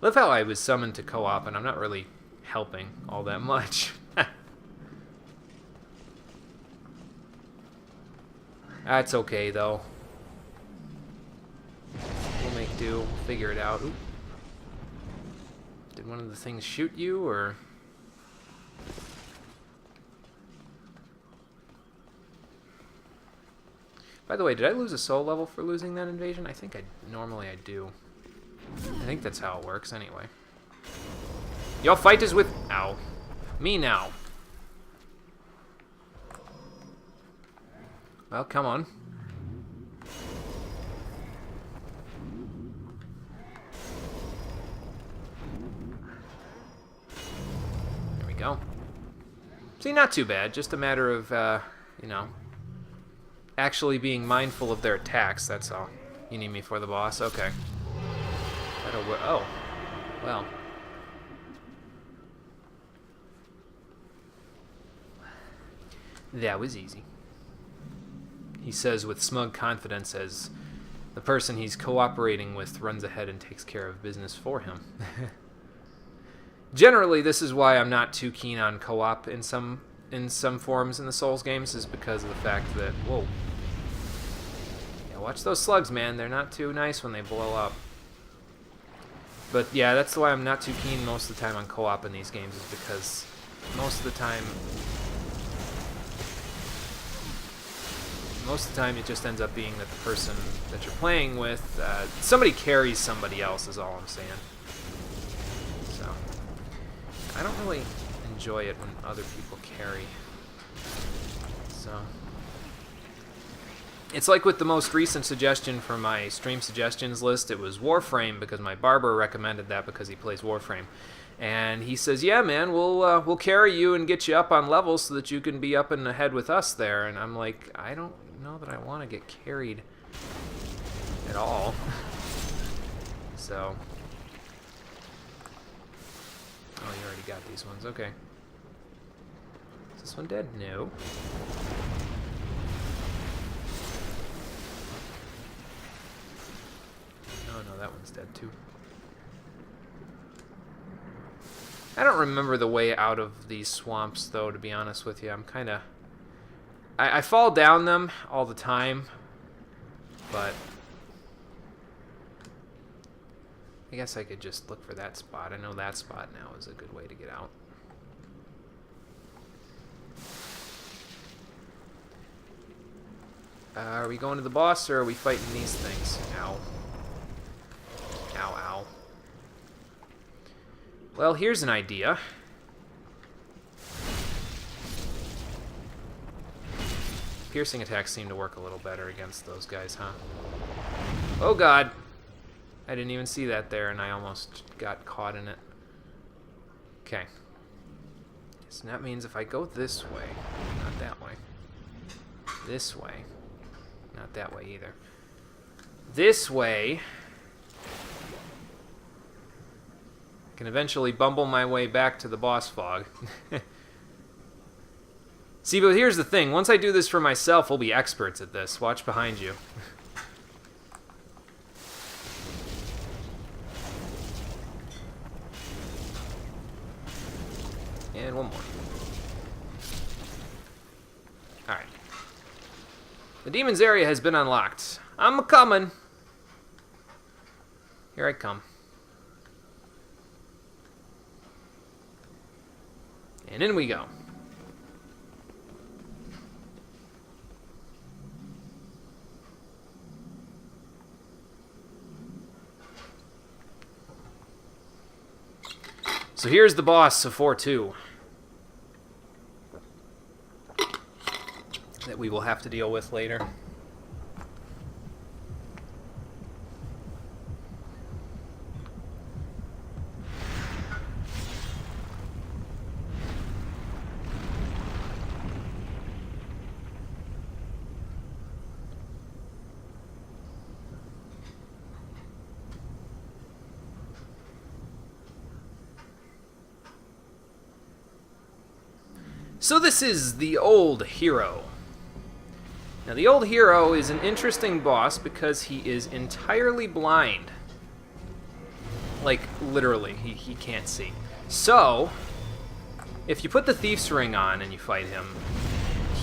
Love how I was summoned to co-op and I'm not really helping all that much. That's okay, though. We'll make do. We'll figure it out. Oop. Did one of the things shoot you, or...? By the way, did I lose a soul level for losing that invasion? I think normally I do. I think that's how it works, anyway. Your fight is with... Ow. Me now. Well, come on. There we go. See, not too bad. Just a matter of, you know, actually being mindful of their attacks, that's all. You need me for the boss? Okay. That'll work. Oh. Well. That was easy. He says with smug confidence as the person he's cooperating with runs ahead and takes care of business for him. Generally, this is why I'm not too keen on co-op in some forms in the Souls games, is because of the fact that, whoa. Yeah, watch those slugs, man. They're not too nice when they blow up. But yeah, that's why I'm not too keen most of the time on co-op in these games, is because most of the time it just ends up being that the person that you're playing with, somebody carries somebody else, is all I'm saying. So, I don't really enjoy it when other people carry. So, it's like with the most recent suggestion for my stream suggestions list, it was Warframe, because my barber recommended that because he plays Warframe. And he says, yeah, man, we'll carry you and get you up on levels so that you can be up and ahead with us there. And I'm like, I don't know that I want to get carried at all. So. Oh, you already got these ones. Okay. Is this one dead? No. Oh, no, that one's dead too. I don't remember the way out of these swamps, though, to be honest with you. I'm kind of... I fall down them all the time, but... I guess I could just look for that spot. I know that spot now is a good way to get out. Are we going to the boss, or are we fighting these things? Ow. Ow, ow. Well, here's an idea. Piercing attacks seem to work a little better against those guys, huh? Oh god! I didn't even see that there, and I almost got caught in it. Okay. So that means if I go this way, not that way, this way, not that way either, this way, I can eventually bumble my way back to the boss fog. See, but here's the thing. Once I do this for myself, we'll be experts at this. Watch behind you. And one more. Alright. The demon's area has been unlocked. I'm a-coming. Here I come. And in we go. So here's the boss of 4-2 that we will have to deal with later. So this is the Old Hero. Now the Old Hero is an interesting boss because he is entirely blind. Like, literally, he can't see. So, if you put the Thief's Ring on and you fight him,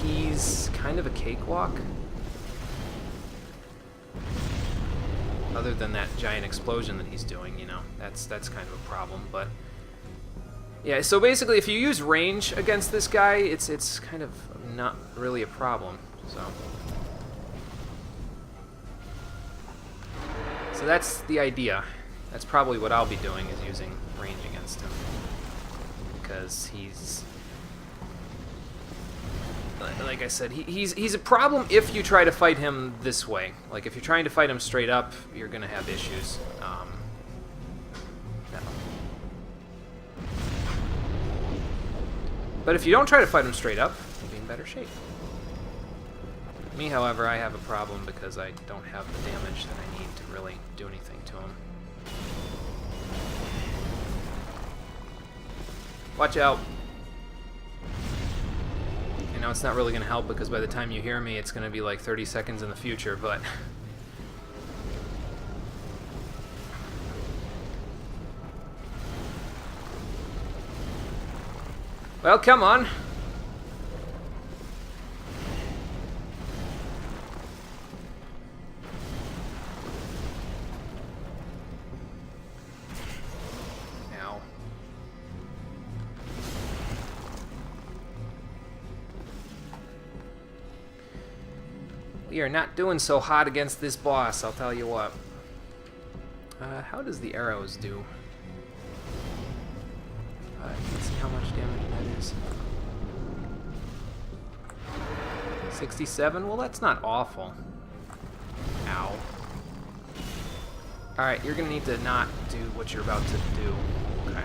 he's kind of a cakewalk. Other than that giant explosion that he's doing, you know, that's kind of a problem, but... Yeah, so basically, if you use range against this guy, it's kind of not really a problem. So that's the idea. That's probably what I'll be doing, is using range against him, because he's, like I said, he's a problem if you try to fight him this way. Like if you're trying to fight him straight up, you're gonna have issues. But if you don't try to fight him straight up, you'll be in better shape. Me, however, I have a problem because I don't have the damage that I need to really do anything to him. Watch out. You know, it's not really going to help because by the time you hear me, it's going to be like 30 seconds in the future, but... Well, come on. Ow. We are not doing so hot against this boss, I'll tell you what. How does the arrows do? Let's see how much damage that is. 67? Well, that's not awful. Ow. Alright, you're gonna need to not do what you're about to do. Okay.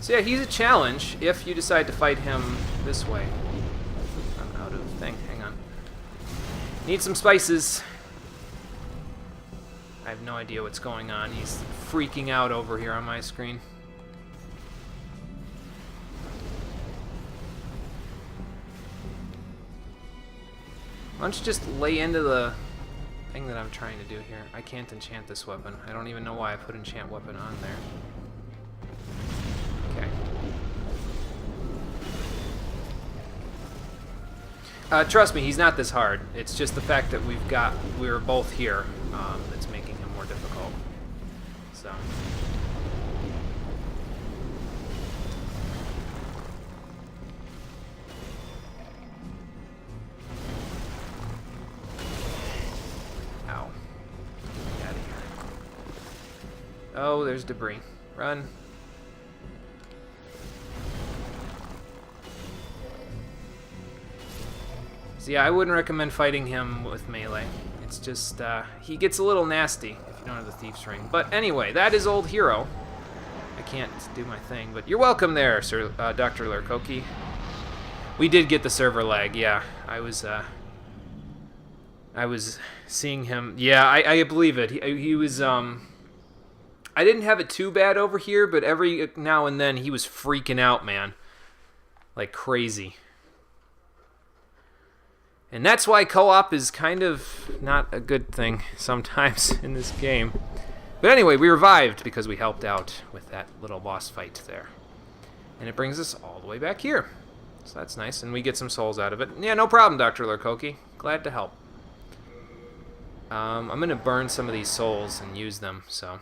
So yeah, he's a challenge if you decide to fight him this way. I'm out of thing. Hang on. Need some spices. I have no idea what's going on. He's freaking out over here on my screen. Why don't you just lay into the thing that I'm trying to do here? I can't enchant this weapon. I don't even know why I put enchant weapon on there. Okay. Trust me, he's not this hard. It's just the fact that we're both here that's making him more difficult. So. Ow. Get out of here. Oh, there's debris. Run. So yeah, I wouldn't recommend fighting him with melee. It's just, he gets a little nasty if you don't have the Thief's Ring. But anyway, that is Old Hero. I can't do my thing, but you're welcome there, Sir Dr. Lurkoki. We did get the server lag, yeah. I was seeing him. Yeah, I believe it. He was, I didn't have it too bad over here, but every now and then he was freaking out, man. Like crazy. And that's why co-op is kind of not a good thing sometimes in this game. But anyway, we revived because we helped out with that little boss fight there. And it brings us all the way back here. So that's nice, and we get some souls out of it. Yeah, no problem, Dr. Lurkoki. Glad to help. I'm going to burn some of these souls and use them, so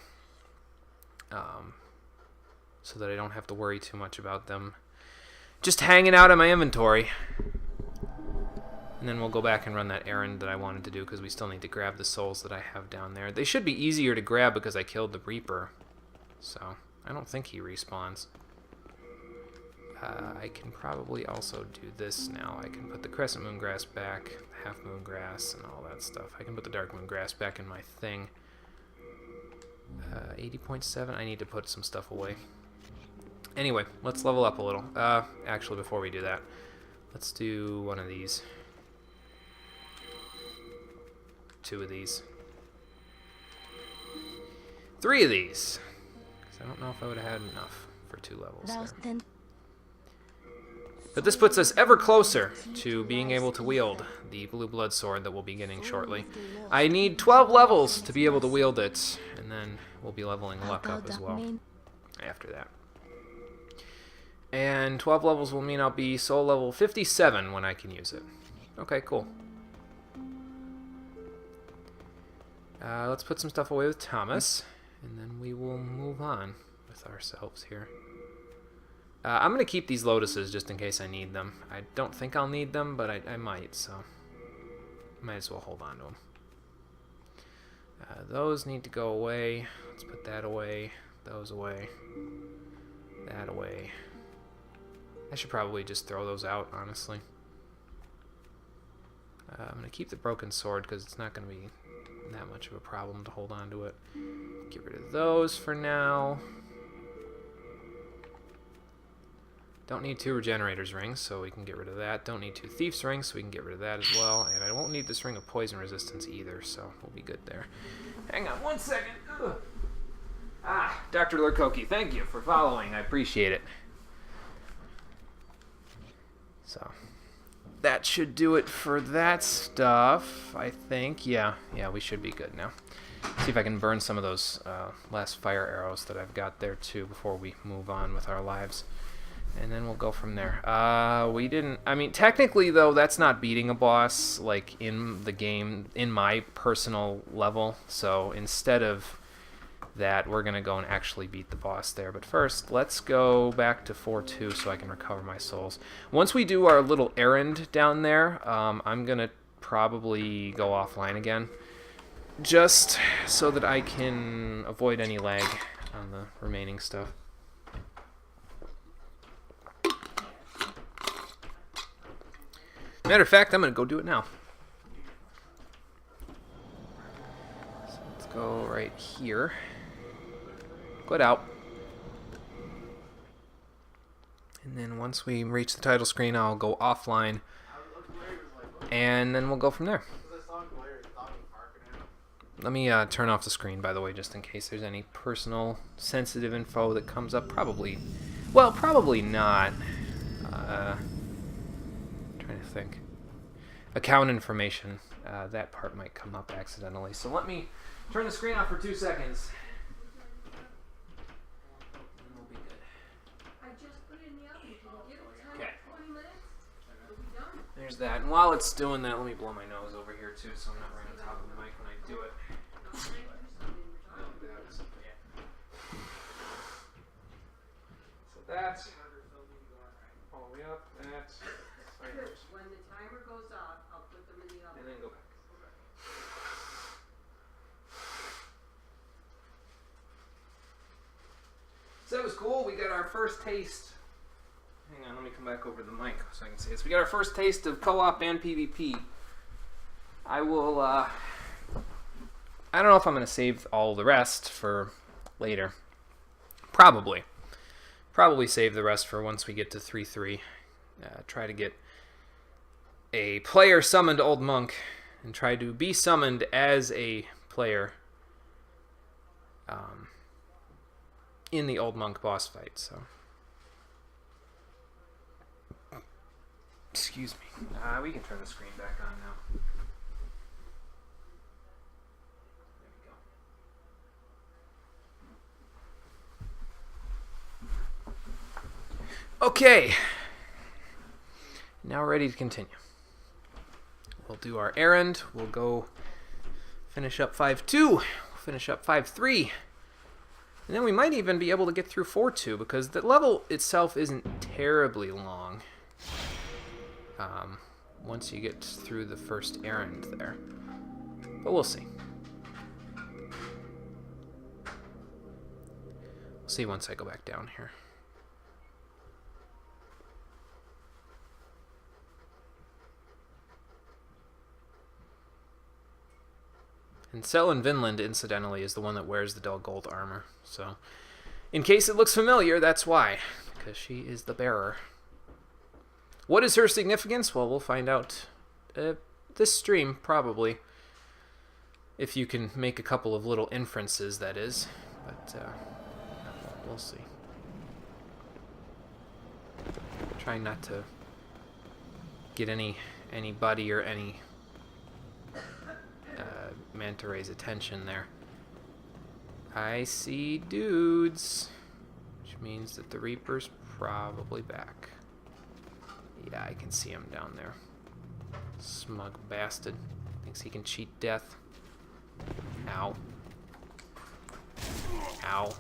that I don't have to worry too much about them just hanging out in my inventory. And then we'll go back and run that errand that I wanted to do because we still need to grab the souls that I have down there. They should be easier to grab because I killed the Reaper. So, I don't think he respawns. I can probably also do this now. I can put the Crescent Moon Grass back, Half Moon Grass, and all that stuff. I can put the Dark Moon Grass back in my thing. 80.7, I need to put some stuff away. Anyway, let's level up a little. Actually, before we do that, let's do one of these. 2 of these. 3 of these. Because I don't know if I would have had enough for 2 levels there. But this puts us ever closer to being able to wield the Blue Blood Sword that we'll be getting shortly. I need 12 levels to be able to wield it, and then we'll be leveling luck up as well after that. And 12 levels will mean I'll be soul level 57 when I can use it. Okay, cool. Let's put some stuff away with Thomas, and then we will move on with ourselves here. I'm going to keep these lotuses just in case I need them. I don't think I'll need them, but I might, so might as well hold on to them. Those need to go away. Let's put that away, those away, that away. I should probably just throw those out, honestly. I'm going to keep the broken sword because it's not going to be that much of a problem to hold on to it. Get rid of those for now. Don't need 2 Regenerators rings, so we can get rid of that. Don't need 2 Thief's rings, so we can get rid of that as well. And I won't need this ring of poison resistance either, so we'll be good there. Hang on 1 second. Ugh. Dr. Lurkoki, thank you for following. I appreciate it. So, that should do it for that stuff, I think. Yeah, we should be good now. See if I can burn some of those last fire arrows that I've got there, too, before we move on with our lives. And then we'll go from there. We didn't... I mean, technically, though, that's not beating a boss, like, in the game, in my personal level. So, instead of that, we're going to go and actually beat the boss there. But first, let's go back to 4-2 so I can recover my souls. Once we do our little errand down there, I'm going to probably go offline again. Just so that I can avoid any lag on the remaining stuff. Matter of fact, I'm going to go do it now. So let's go right here. Quit out. And then once we reach the title screen, I'll go offline. And then we'll go from there. Let me turn off the screen, by the way, just in case there's any personal, sensitive info that comes up. Probably not. Trying to think. Account information. That part might come up accidentally. So let me turn the screen off for 2 seconds. And we'll be good. I just put it in the oven. Can you give it 10 Okay. 20 minutes? It'll be done. There's that. And while it's doing that, let me blow my nose over here too, so I'm not right on top of the mic when I do it. So that's all the way up. That's When the timer goes off, I'll put them in the oven. and then go back. So that was cool. We got our first taste. Hang on, let me come back over the mic so I can see this. We got our first taste of co-op and PvP. I will, I don't know if I'm going to save all the rest for later. Probably save the rest for once we get to 3-3. Try to get a player summoned Old Monk and try to be summoned as a player in the Old Monk boss fight. So, excuse me. We can turn the screen back on now. Okay, now we're ready to continue. We'll do our errand. We'll go finish up 5-2. We'll finish up 5-3. And then we might even be able to get through 4-2 because the level itself isn't terribly long. Once you get through the first errand there. But we'll see. We'll see once I go back down here. And Selin Vinland, incidentally, is the one that wears the dull gold armor. So, in case it looks familiar, that's why. Because she is the bearer. What is her significance? Well, we'll find out this stream, probably. If you can make a couple of little inferences, that is. But, we'll see. Trying not to get anybody or any manta ray's attention there. I see dudes, which means that the Reaper's probably back. Yeah, I can see him down there. Smug bastard. Thinks he can cheat death. Ow. Ow.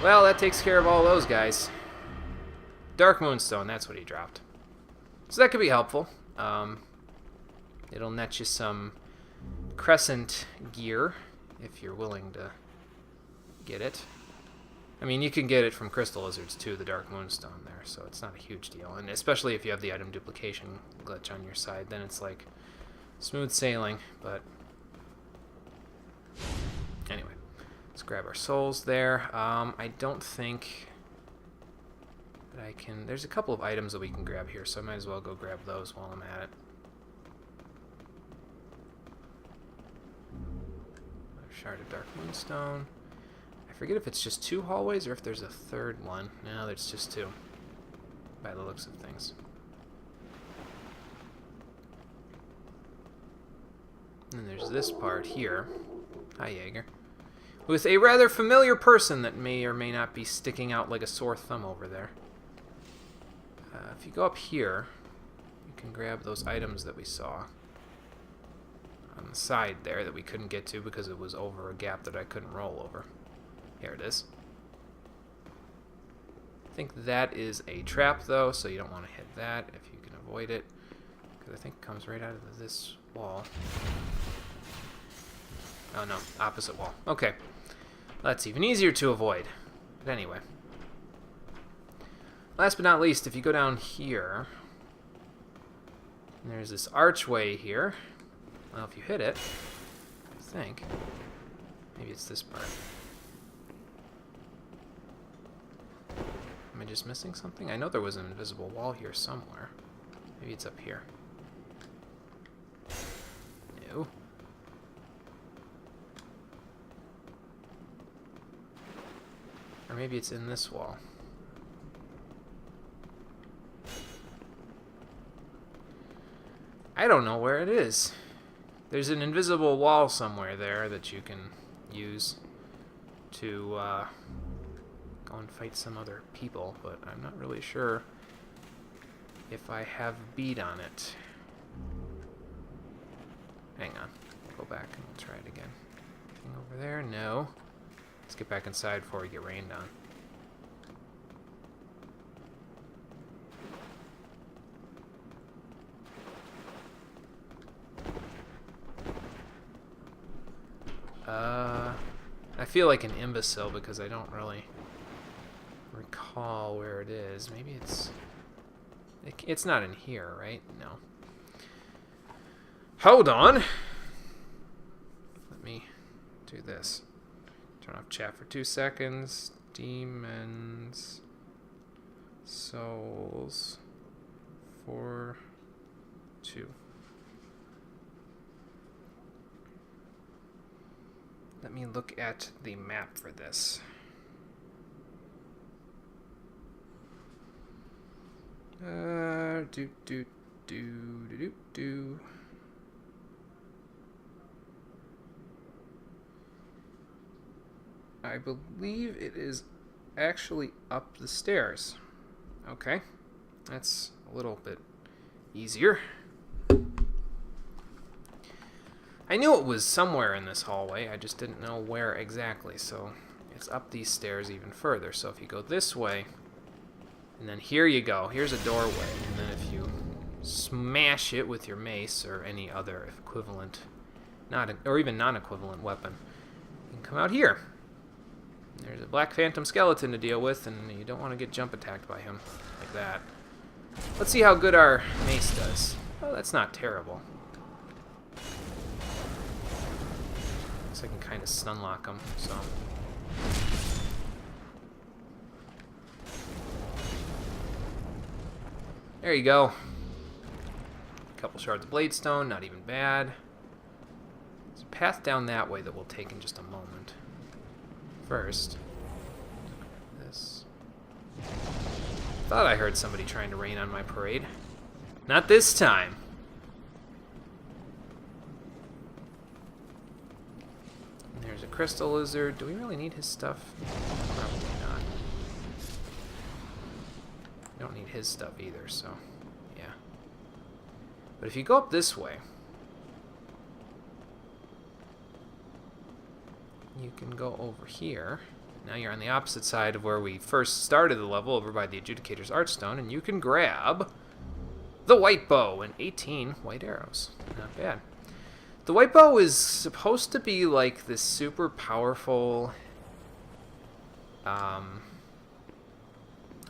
Well, that takes care of all those guys. Dark Moonstone, that's what he dropped. So that could be helpful. It'll net you some Crescent gear, if you're willing to get it. I mean, you can get it from Crystal Lizards too, the Dark Moonstone there, so it's not a huge deal. And especially if you have the item duplication glitch on your side, then it's like smooth sailing, but anyway. Let's grab our souls there. I don't think that I can... There's a couple of items that we can grab here, so I might as well go grab those while I'm at it. Another Shard of Dark Moonstone. I forget if it's just 2 hallways or if there's a third one. No, there's just 2, by the looks of things. And then there's this part here. Hi, Jaeger. With a rather familiar person that may or may not be sticking out like a sore thumb over there. If you go up here, you can grab those items that we saw on the side there that we couldn't get to because it was over a gap that I couldn't roll over. Here it is. I think that is a trap, though, so you don't want to hit that if you can avoid it, because I think it comes right out of this wall. Oh, no. Opposite wall. Okay. That's even easier to avoid. But anyway. Last but not least, if you go down here, there's this archway here. Well, if you hit it, I think. Maybe it's this part. Am I just missing something? I know there was an invisible wall here somewhere. Maybe it's up here. No. Or maybe it's in this wall. I don't know where it is. There's an invisible wall somewhere there that you can use to go and fight some other people, but I'm not really sure if I have beat on it. Hang on. Go back and we'll try it again. Anything over there? No. Let's get back inside before we get rained on. I feel like an imbecile because I don't really recall where it is. Maybe it's not in here, right? No. Hold on. Let me do this. Turn off chat for 2 seconds. Demons. Souls. 4, 2. Let me look at the map for this. I believe it is actually up the stairs. Okay, that's a little bit easier. I knew it was somewhere in this hallway, I just didn't know where exactly, so it's up these stairs even further. So if you go this way, and then here you go, here's a doorway, and then if you smash it with your mace or any other equivalent, or even non-equivalent weapon, you can come out here. There's a Black Phantom skeleton to deal with, and you don't want to get jump attacked by him like that. Let's see how good our mace does. Oh, that's not terrible. I can kind of stun lock them, so. There you go. A couple shards of Bladestone, not even bad. There's a path down that way that we'll take in just a moment. First, this. Thought I heard somebody trying to rain on my parade. Not this time. There's a crystal lizard. Do we really need his stuff? Probably not. We don't need his stuff either, so yeah. But if you go up this way, you can go over here. Now you're on the opposite side of where we first started the level, over by the Adjudicator's Archstone, and you can grab the white bow and 18 white arrows. Not bad. The white bow is supposed to be like this super powerful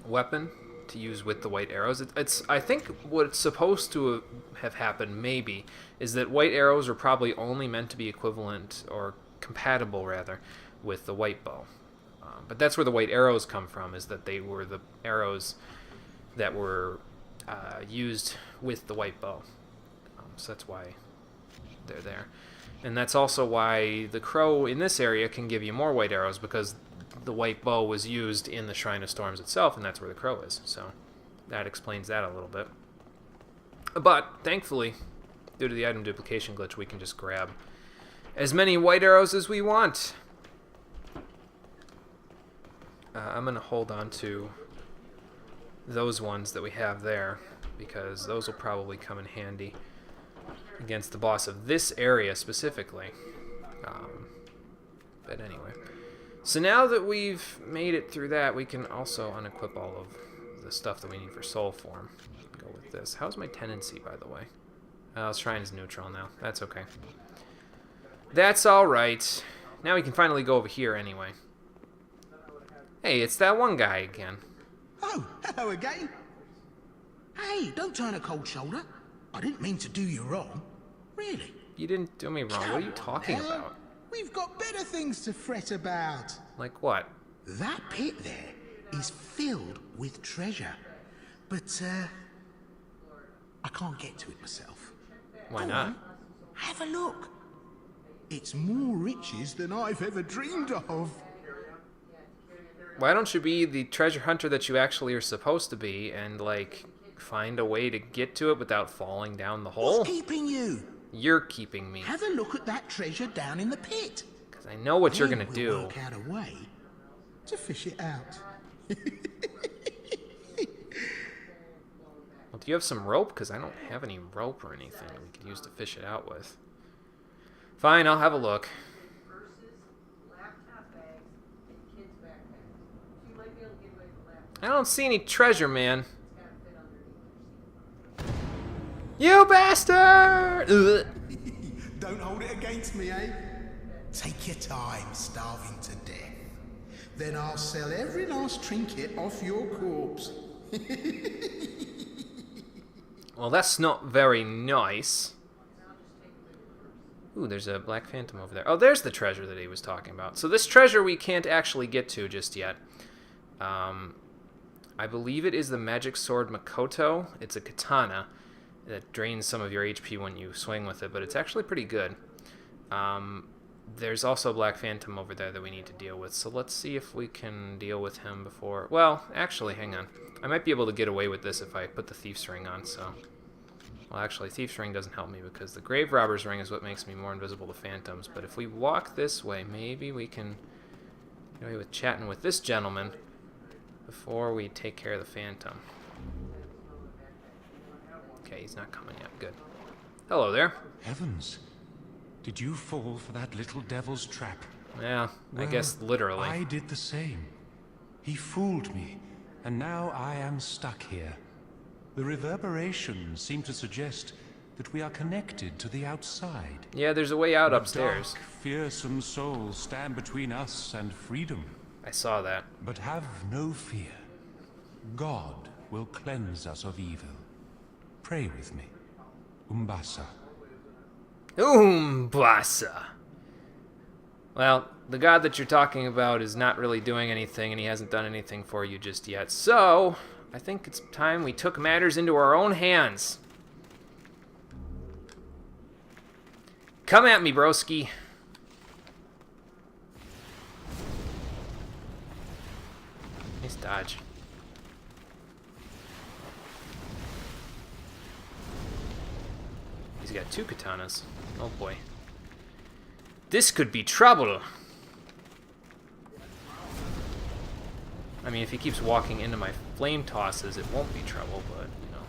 weapon to use with the white arrows. I think what's supposed to have happened, maybe, is that white arrows are probably only meant to be equivalent, or compatible rather, with the white bow. But that's where the white arrows come from, is that they were the arrows that were used with the white bow. So that's why they're there. And that's also why the crow in this area can give you more white arrows, because the white bow was used in the Shrine of Storms itself, and that's where the crow is. So that explains that a little bit. But thankfully, due to the item duplication glitch, we can just grab as many white arrows as we want. I'm going to hold on to those ones that we have there, because those will probably come in handy against the boss of this area specifically. But anyway. So now that we've made it through that, we can also unequip all of the stuff that we need for soul form. Go with this. How's my tendency, by the way? Shrine is neutral now. That's okay. That's alright. Now we can finally go over here anyway. Hey, it's that one guy again. Oh, hello again. Hey, don't turn a cold shoulder. I didn't mean to do you wrong. Really. You didn't do me wrong. What are you talking about? We've got better things to fret about. Like what? That pit there is filled with treasure. But, I can't get to it myself. Why Go not? on, have a look. It's more riches than I've ever dreamed of. Why don't you be the treasure hunter that you actually are supposed to be and, like, find a way to get to it without falling down the hole? What's keeping you? You're keeping me. Have a look at that treasure down in the pit. Because I know what you're Then going to we'll do. work out a way to fish it out. Well, do you have some rope? Because I don't have any rope or anything we could use to fish it out with. Fine, I'll have a look. Purses, laptop bags, and kids' backpacks. So you might be able to get away with the laptop. I don't see any treasure, man. It's gotta fit underneath your seat. You bastard! Ugh. Don't hold it against me, eh? Take your time starving to death. Then I'll sell every last trinket off your corpse. Well, that's not very nice. Ooh, there's a Black Phantom over there. Oh, there's the treasure that he was talking about. So this treasure we can't actually get to just yet. I believe it is the magic sword Makoto. It's a katana that drains some of your HP when you swing with it, but it's actually pretty good. There's also a Black Phantom over there that we need to deal with, so let's see if we can deal with him before... Well, actually, hang on. I might be able to get away with this if I put the Thief's Ring on, so... Well, actually, Thief's Ring doesn't help me because the Grave Robber's Ring is what makes me more invisible to phantoms, but if we walk this way, maybe we can get away with chatting with this gentleman before we take care of the phantom. Okay, he's not coming yet. Good. Hello there. Heavens. Did you fall for that little devil's trap? Yeah, I guess Well, literally. I did the same. He fooled me, and now I am stuck here. The reverberations seem to suggest that we are connected to the outside. Yeah, there's a way out The upstairs. dark, fearsome souls stand between us and freedom. I saw that. But have no fear. God will cleanse us of evil. Pray with me. Umbasa. Umbasa. Well, the god that you're talking about is not really doing anything, and he hasn't done anything for you just yet. So, I think it's time we took matters into our own hands. Come at me, broski. Nice dodge. He's got 2 katanas. Oh boy. This could be trouble. I mean, if he keeps walking into my flame tosses, it won't be trouble, but, you know.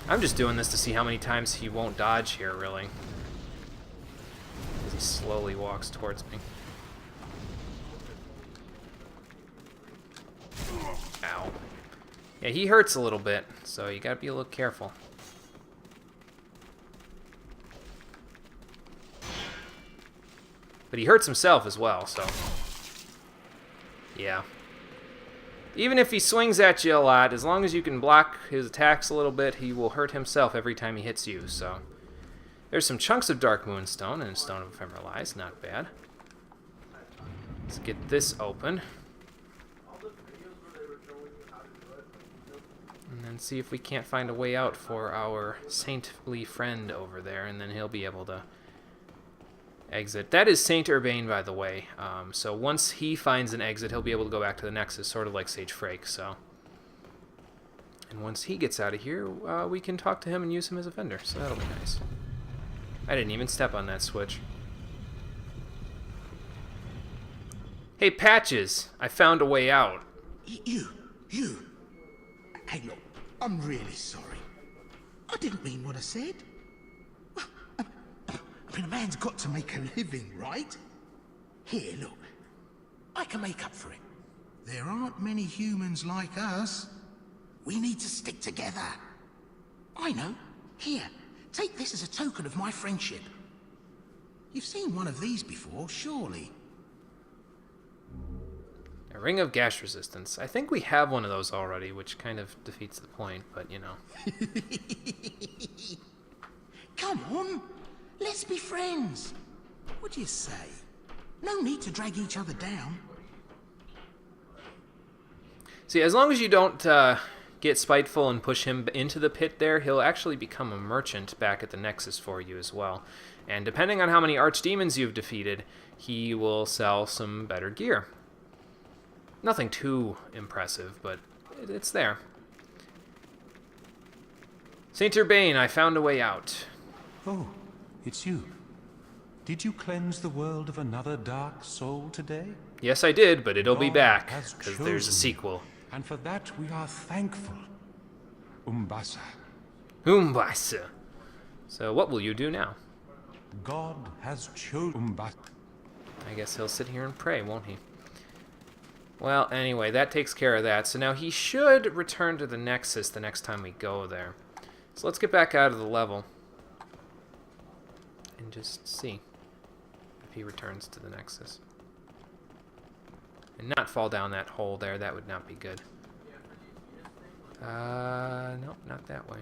I'm just doing this to see how many times he won't dodge here, really. As he slowly walks towards me. Ow. Yeah, he hurts a little bit, so you gotta be a little careful. But he hurts himself as well, so... yeah. Even if he swings at you a lot, as long as you can block his attacks a little bit, he will hurt himself every time he hits you, so... there's some chunks of Dark Moonstone and Stone of Ephemeral Eyes, not bad. Let's get this open. And then see if we can't find a way out for our saintly friend over there, and then he'll be able to exit. That is Saint Urbane, by the way. So once he finds an exit, he'll be able to go back to the Nexus, sort of like Sage Frake, so... and once he gets out of here, we can talk to him and use him as a vendor, so that'll be nice. I didn't even step on that switch. Hey, Patches! I found a way out. You. Hey, look, I'm really sorry. I didn't mean what I said. I mean, a man's got to make a living, right? Here, look. I can make up for it. There aren't many humans like us. We need to stick together. I know. Here, take this as a token of my friendship. You've seen one of these before, surely. A Ring of Gash Resistance. I think we have one of those already, which kind of defeats the point, but you know. Come on, let's be friends. What do you say? No need to drag each other down. See, as long as you don't get spiteful and push him into the pit there, he'll actually become a merchant back at the Nexus for you as well. And depending on how many archdemons you've defeated, he will sell some better gear. Nothing too impressive, but it's there. Saint Urbane, I found a way out. Oh, it's you. Did you cleanse the world of another dark soul today? Yes, I did, but it'll be God back, has because there's a chosen, sequel. and for that we are thankful. Umbasa. Umbasa. So what will you do now? God has chosen Umbasa. I guess he'll sit here and pray, won't he? Well, anyway, that takes care of that. So now he should return to the Nexus the next time we go there. So let's get back out of the level and just see if he returns to the Nexus. And not fall down that hole there. That would not be good. Nope, not that way.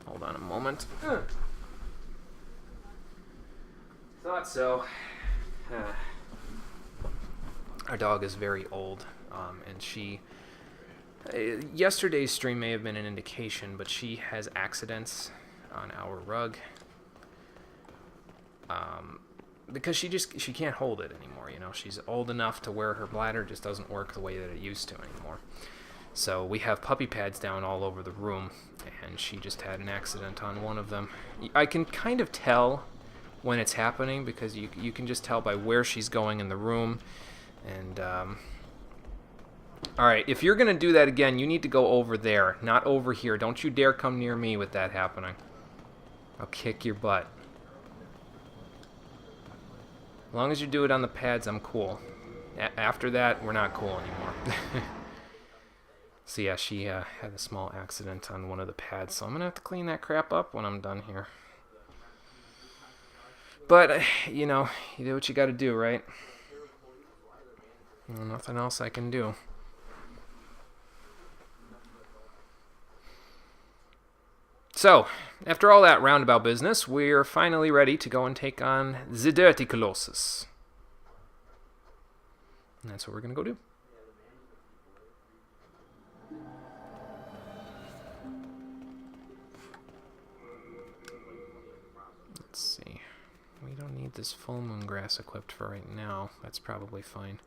Hold on a moment. Thought so. Our dog is very old, and she... yesterday's stream may have been an indication, but she has accidents on our rug. Because she can't hold it anymore, you know. She's old enough to where her bladder just doesn't work the way that it used to anymore. So we have puppy pads down all over the room, and she just had an accident on one of them. I can kind of tell when it's happening, because you can just tell by where she's going in the room. And, alright, if you're going to do that again, you need to go over there, not over here. Don't you dare come near me with that happening. I'll kick your butt. As long as you do it on the pads, I'm cool. After that, we're not cool anymore. So yeah, she had a small accident on one of the pads, so I'm gonna have to clean that crap up when I'm done here. But, you know, you do what you gotta do, right? Well, nothing else I can do. So, after all that roundabout business, we're finally ready to go and take on the Dirty Colossus. And that's what we're gonna go do. Let's see. We don't need this full moon grass equipped for right now. That's probably fine.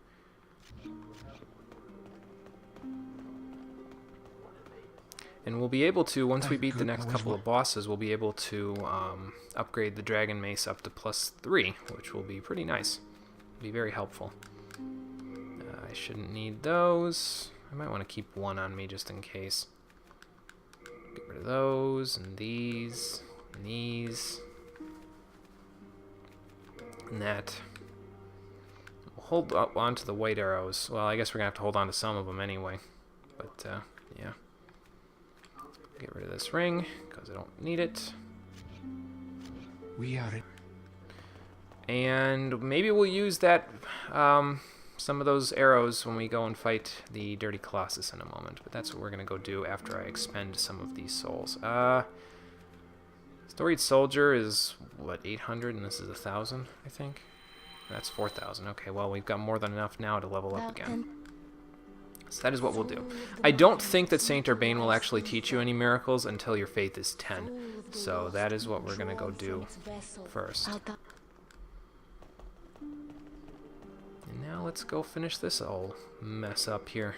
And we'll be able to, once we beat the next couple of bosses, we'll be able to upgrade the Dragon Mace up to +3, which will be pretty nice. Be very helpful. I shouldn't need those. I might want to keep one on me just in case. Get rid of those, and these, and these. And that. We'll hold up onto the white arrows. Well, I guess we're going to have to hold on to some of them anyway. But, yeah. Get rid of this ring, because I don't need it. We are in. And maybe we'll use that, some of those arrows when we go and fight the Dirty Colossus in a moment. But that's what we're going to go do after I expend some of these souls. Storied Soldier is, what, 800, and this is 1,000, I think? That's 4,000. Okay, well, we've got more than enough now to level up again. So that is what we'll do. I don't think that Saint Urbane will actually teach you any miracles until your faith is 10. So that is what we're going to go do first. And now let's go finish this old mess up here.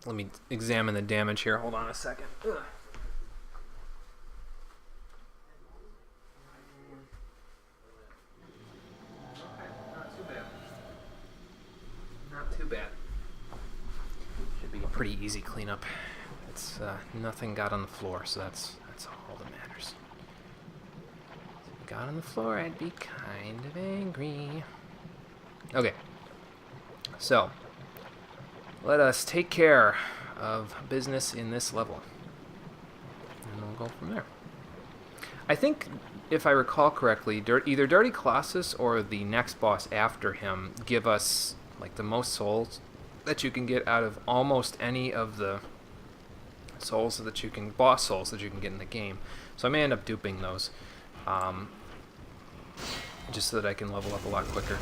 Let me examine the damage here. Hold on a second. Ugh. Pretty easy cleanup. It's nothing got on the floor, so that's all that matters. If it got on the floor, I'd be kind of angry. Okay, so let us take care of business in this level, and we'll go from there. I think, if I recall correctly, either Dirty Colossus or the next boss after him give us like the most souls that you can get out of almost any of the souls that you can, boss souls that you can get in the game. So I may end up duping those, just so that I can level up a lot quicker.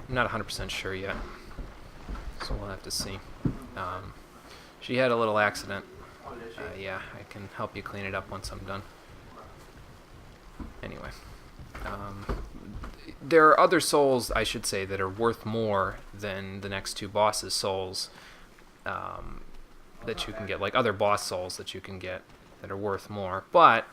I'm not 100% sure yet, so we'll have to see. She had a little accident. Yeah, I can help you clean it up once I'm done. Anyway. There are other souls, I should say, that are worth more than the next two bosses' souls that you can get, like other boss souls that you can get that are worth more. But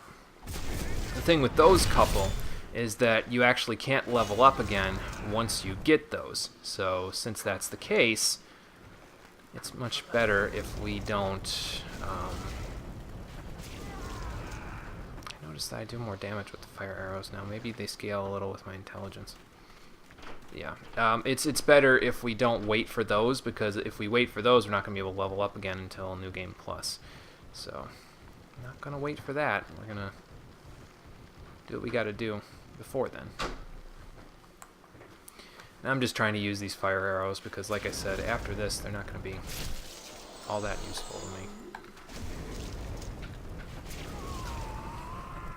the thing with those couple is that you actually can't level up again once you get those. So since that's the case, it's much better if we don't... Notice that I do more damage with the fire arrows now. Maybe they scale a little with my intelligence. Yeah, it's better if we don't wait for those, because if we wait for those, we're not going to be able to level up again until New Game Plus. So, I'm not going to wait for that. We're going to do what we got to do before then. And I'm just trying to use these fire arrows because, like I said, after this, they're not going to be all that useful to me.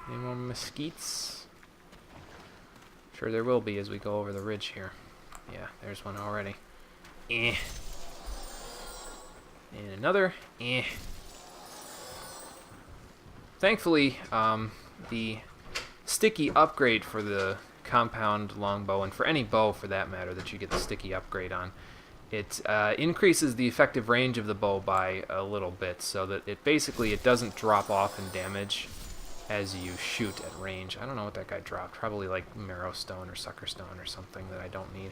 Any more mesquites? Sure there will be as we go over the ridge here. Yeah, there's one already. Eh. And another. Eh. Thankfully, the sticky upgrade for the compound longbow, and for any bow for that matter that you get the sticky upgrade on, it increases the effective range of the bow by a little bit, so that it basically doesn't drop off in damage as you shoot at range. I don't know what that guy dropped. Probably like Marrow Stone or Sucker Stone or something that I don't need.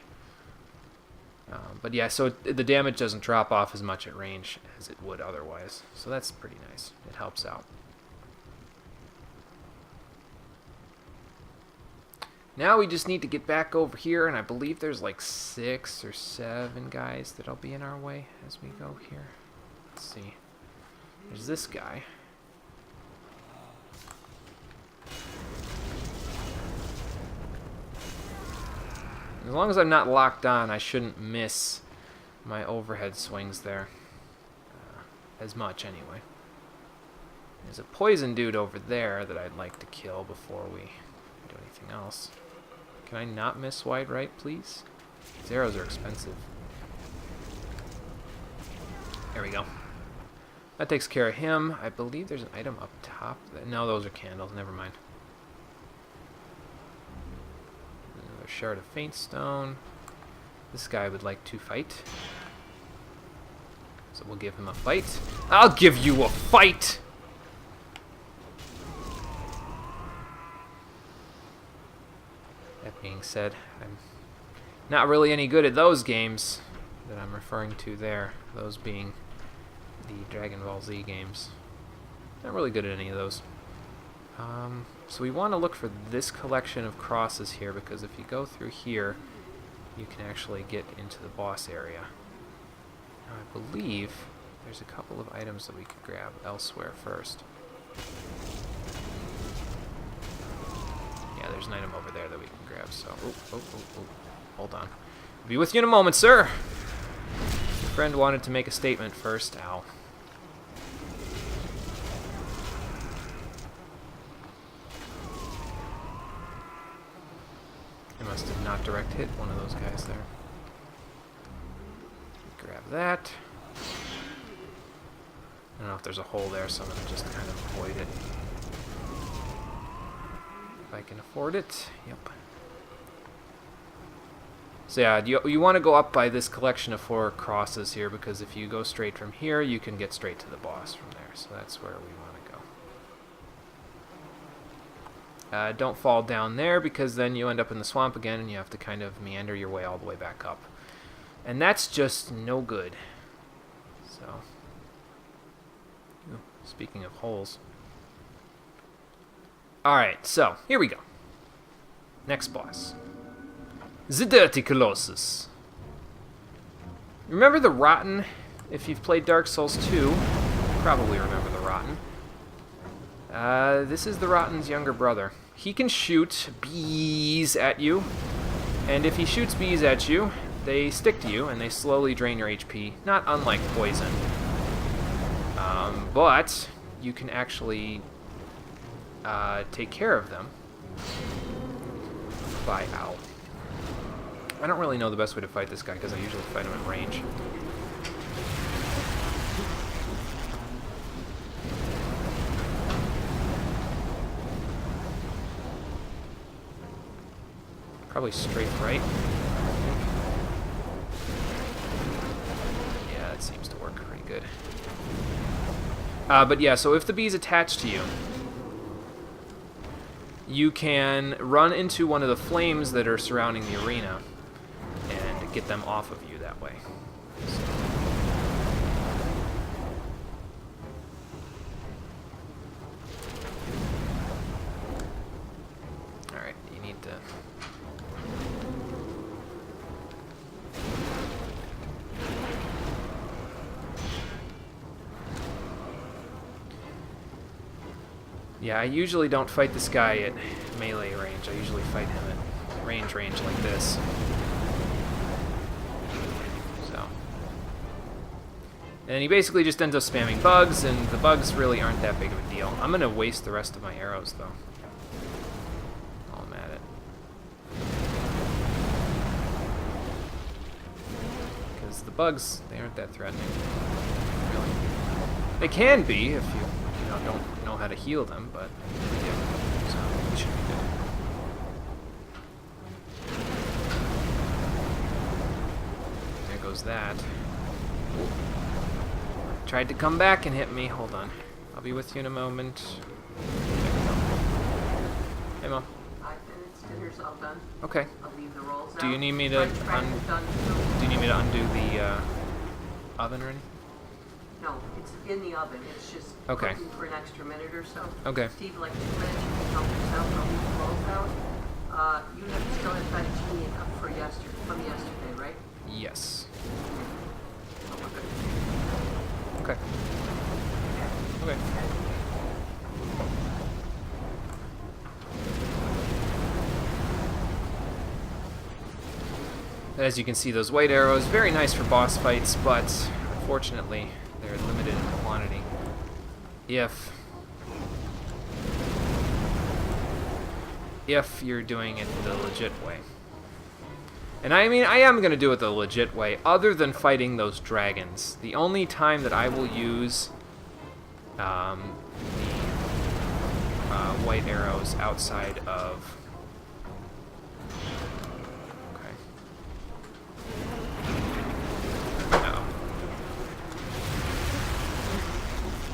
But yeah, so the damage doesn't drop off as much at range as it would otherwise. So that's pretty nice. It helps out. Now we just need to get back over here, and I believe there's like 6 or 7 guys that'll be in our way as we go here. Let's see. There's this guy. As long as I'm not locked on, I shouldn't miss my overhead swings there. As much, anyway. There's a poison dude over there that I'd like to kill before we do anything else. Can I not miss wide right, please? These arrows are expensive. There we go. That takes care of him. I believe there's an item up top. No, those are candles. Never mind. Another shard of faint stone. This guy would like to fight. So we'll give him a fight. I'll give you a fight! That being said, I'm not really any good at those games that I'm referring to there. Those being the Dragon Ball Z games. Not really good at any of those. So we want to look for this collection of crosses here, because if you go through here, you can actually get into the boss area. Now I believe there's a couple of items that we could grab elsewhere first. Yeah, there's an item over there that we can grab, so... Oh. Hold on. I'll be with you in a moment, sir! Your friend wanted to make a statement first. Ow. I must have not direct hit one of those guys there. Grab that. I don't know if there's a hole there, so I'm going to just kind of avoid it. If I can afford it. Yep. So yeah, you want to go up by this collection of 4 crosses here, because if you go straight from here, you can get straight to the boss from there. So that's where we want to go. Don't fall down there, because then you end up in the swamp again, and you have to kind of meander your way all the way back up. And that's just no good. So, speaking of holes. Alright, so, here we go. Next boss. The Dirty Colossus. Remember the Rotten? If you've played Dark Souls 2, you probably remember the Rotten. This is the Rotten's younger brother. He can shoot bees at you, and if he shoots bees at you, they stick to you and they slowly drain your HP, not unlike poison. But you can actually take care of them by ow. I don't really know the best way to fight this guy because I usually fight him at range. Probably straight right. Yeah, that seems to work pretty good. But yeah, so if the bee's attached to you, you can run into one of the flames that are surrounding the arena and get them off of you that way. Alright, you need to... Yeah, I usually don't fight this guy at melee range. I usually fight him at range like this. So. And he basically just ends up spamming bugs, and the bugs really aren't that big of a deal. I'm going to waste the rest of my arrows, though. While I'm at it. Because the bugs, they aren't that threatening. Really. They can be if you don't know how to heal them, but we do, so we should be good. There goes that. Tried to come back and hit me. Hold on. I'll be with you in a moment. There we go. Hey, Mom. 5 minutes, dinner's all done. Okay. I'll leave the rolls out. Do you need me to French fries are done too. Do you need me to undo the oven or anything? No, it's in the oven. It's just Okay. cooking for an extra minute or so. Okay. Steve, like 2 minutes, you can help yourself. I'll leave the rolls out. You still have fettuccine from yesterday, right? Yes. Oh, we're good. Okay. Okay. As you can see, those white arrows, very nice for boss fights, but unfortunately, they're limited in quantity. If you're doing it the legit way. And I mean, I am going to do it the legit way, other than fighting those dragons. The only time that I will use the white arrows outside of... Okay. No.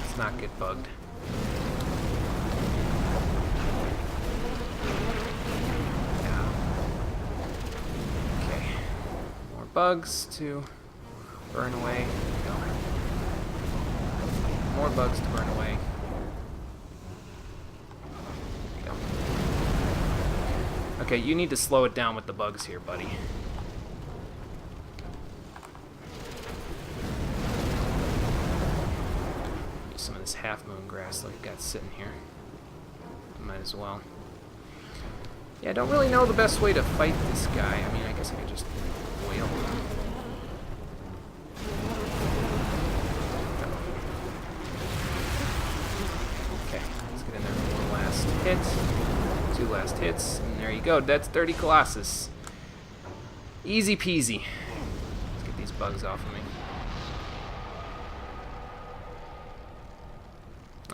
Let's not get bugged. Bugs to burn away. Go. More bugs to burn away. Go. Okay, you need to slow it down with the bugs here, buddy. Use some of this half-moon grass that we've got sitting here. Might as well. Yeah, I don't really know the best way to fight this guy. I mean, I guess I could just whale him. Okay, let's get in there for one last hit. 2 last hits, and there you go. That's Dirty Colossus. Easy peasy. Let's get these bugs off of me.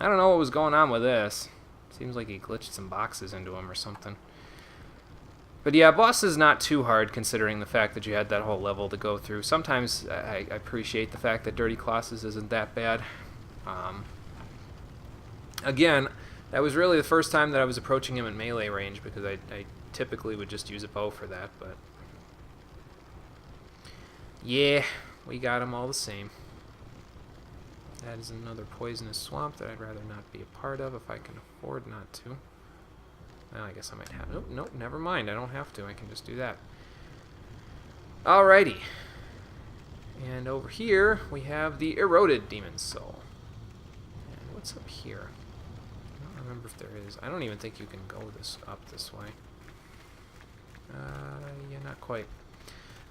I don't know what was going on with this. Seems like he glitched some boxes into him or something. But yeah, boss is not too hard considering the fact that you had that whole level to go through. Sometimes I appreciate the fact that Dirty Colossus isn't that bad. Again, that was really the first time that I was approaching him at melee range because I typically would just use a bow for that, but... Yeah, we got him all the same. That is another poisonous swamp that I'd rather not be a part of if I can afford not to. Well, I guess I might have... Nope, never mind. I don't have to. I can just do that. Alrighty. And over here, we have the Eroded Demon's Soul. And what's up here? I don't remember if there is. I don't even think you can go up this way. Yeah, not quite.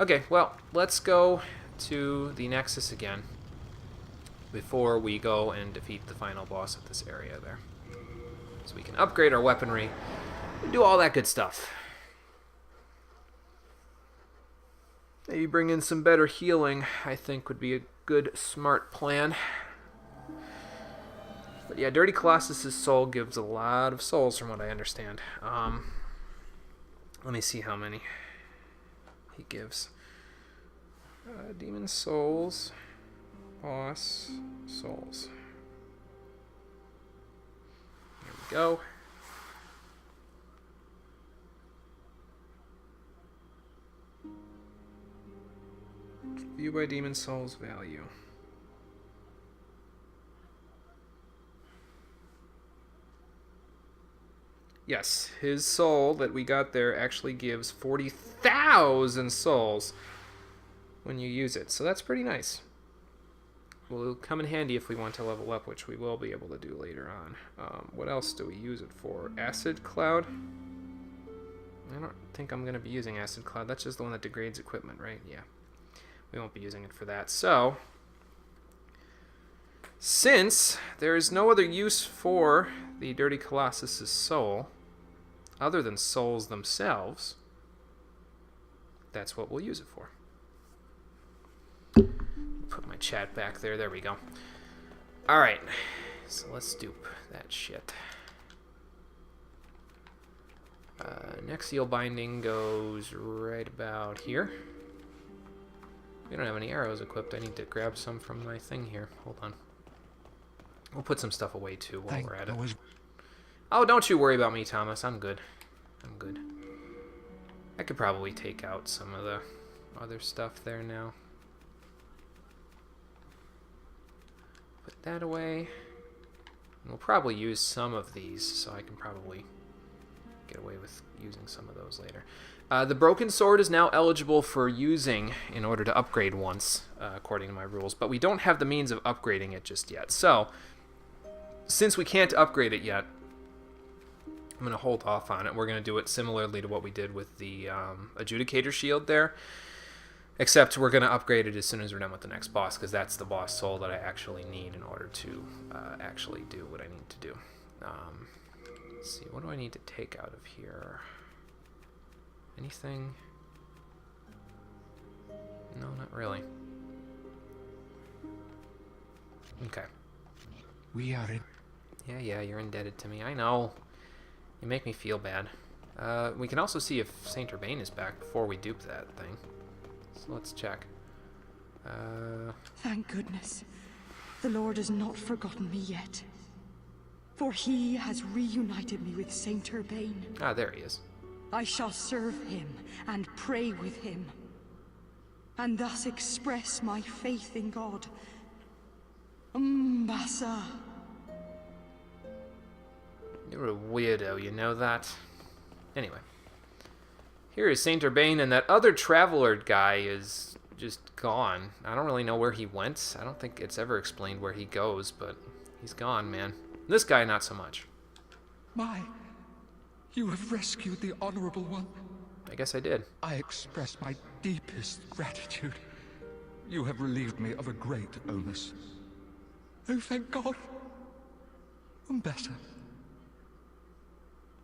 Okay, well, let's go to the Nexus again before we go and defeat the final boss of this area there. So we can upgrade our weaponry and do all that good stuff. Maybe bring in some better healing, I think would be a good, smart plan. But yeah, Dirty Colossus' soul gives a lot of souls from what I understand. Let me see how many he gives. Demon souls, boss souls. Here we go. View by demon souls value. Yes, his soul that we got there actually gives 40,000 souls when you use it. So that's pretty nice. Will come in handy if we want to level up, which we will be able to do later on. What else do we use it for? Acid Cloud? I don't think I'm going to be using Acid Cloud. That's just the one that degrades equipment, right? Yeah. We won't be using it for that. So, since there is no other use for the Dirty Colossus' soul, other than souls themselves, that's what we'll use it for. Put my chat back there. There we go. Alright. So let's dupe that shit. Nexial Binding goes right about here. We don't have any arrows equipped. I need to grab some from my thing here. Hold on. We'll put some stuff away too while we're at it. Oh, don't you worry about me, Thomas. I'm good. I'm good. I could probably take out some of the other stuff there now. Put that away. And we'll probably use some of these, so I can probably get away with using some of those later. The broken sword is now eligible for using in order to upgrade once, according to my rules, but we don't have the means of upgrading it just yet. So, since we can't upgrade it yet, I'm going to hold off on it. We're going to do it similarly to what we did with the Adjudicator Shield there, except we're going to upgrade it as soon as we're done with the next boss, because that's the boss soul that I actually need in order to actually do what I need to do. Let's see, what do I need to take out of here? Anything? No, not really. Okay. We are in. Yeah, you're indebted to me. I know. You make me feel bad. We can also see if Saint Urbane is back before we dupe that thing. So let's check. Thank goodness. The Lord has not forgotten me yet. For he has reunited me with Saint Urbane. Ah, there he is. I shall serve him and pray with him, and thus express my faith in God. Umbasa. You're a weirdo, you know that? Anyway. Here is Saint Urbane, and that other traveler guy is just gone. I don't really know where he went. I don't think it's ever explained where he goes, but he's gone, man. This guy, not so much. You have rescued the Honorable One. I guess I did. I express my deepest gratitude. You have relieved me of a great onus. Oh, thank God. Better.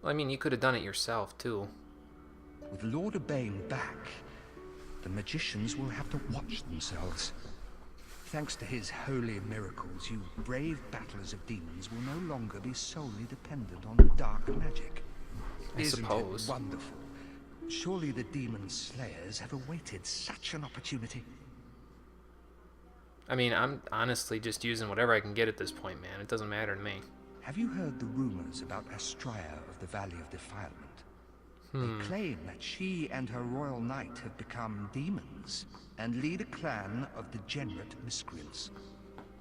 Well, I mean, you could have done it yourself, too. With Lord Urbane back, the magicians will have to watch themselves. Thanks to his holy miracles, you brave battlers of demons will no longer be solely dependent on dark magic. I Isn't suppose. it wonderful? Surely the demon slayers have awaited such an opportunity. I mean, I'm honestly just using whatever I can get at this point, man. It doesn't matter to me. Have you heard the rumors about Astraea of the Valley of Defilement? They claim that she and her royal knight have become demons and lead a clan of degenerate miscreants.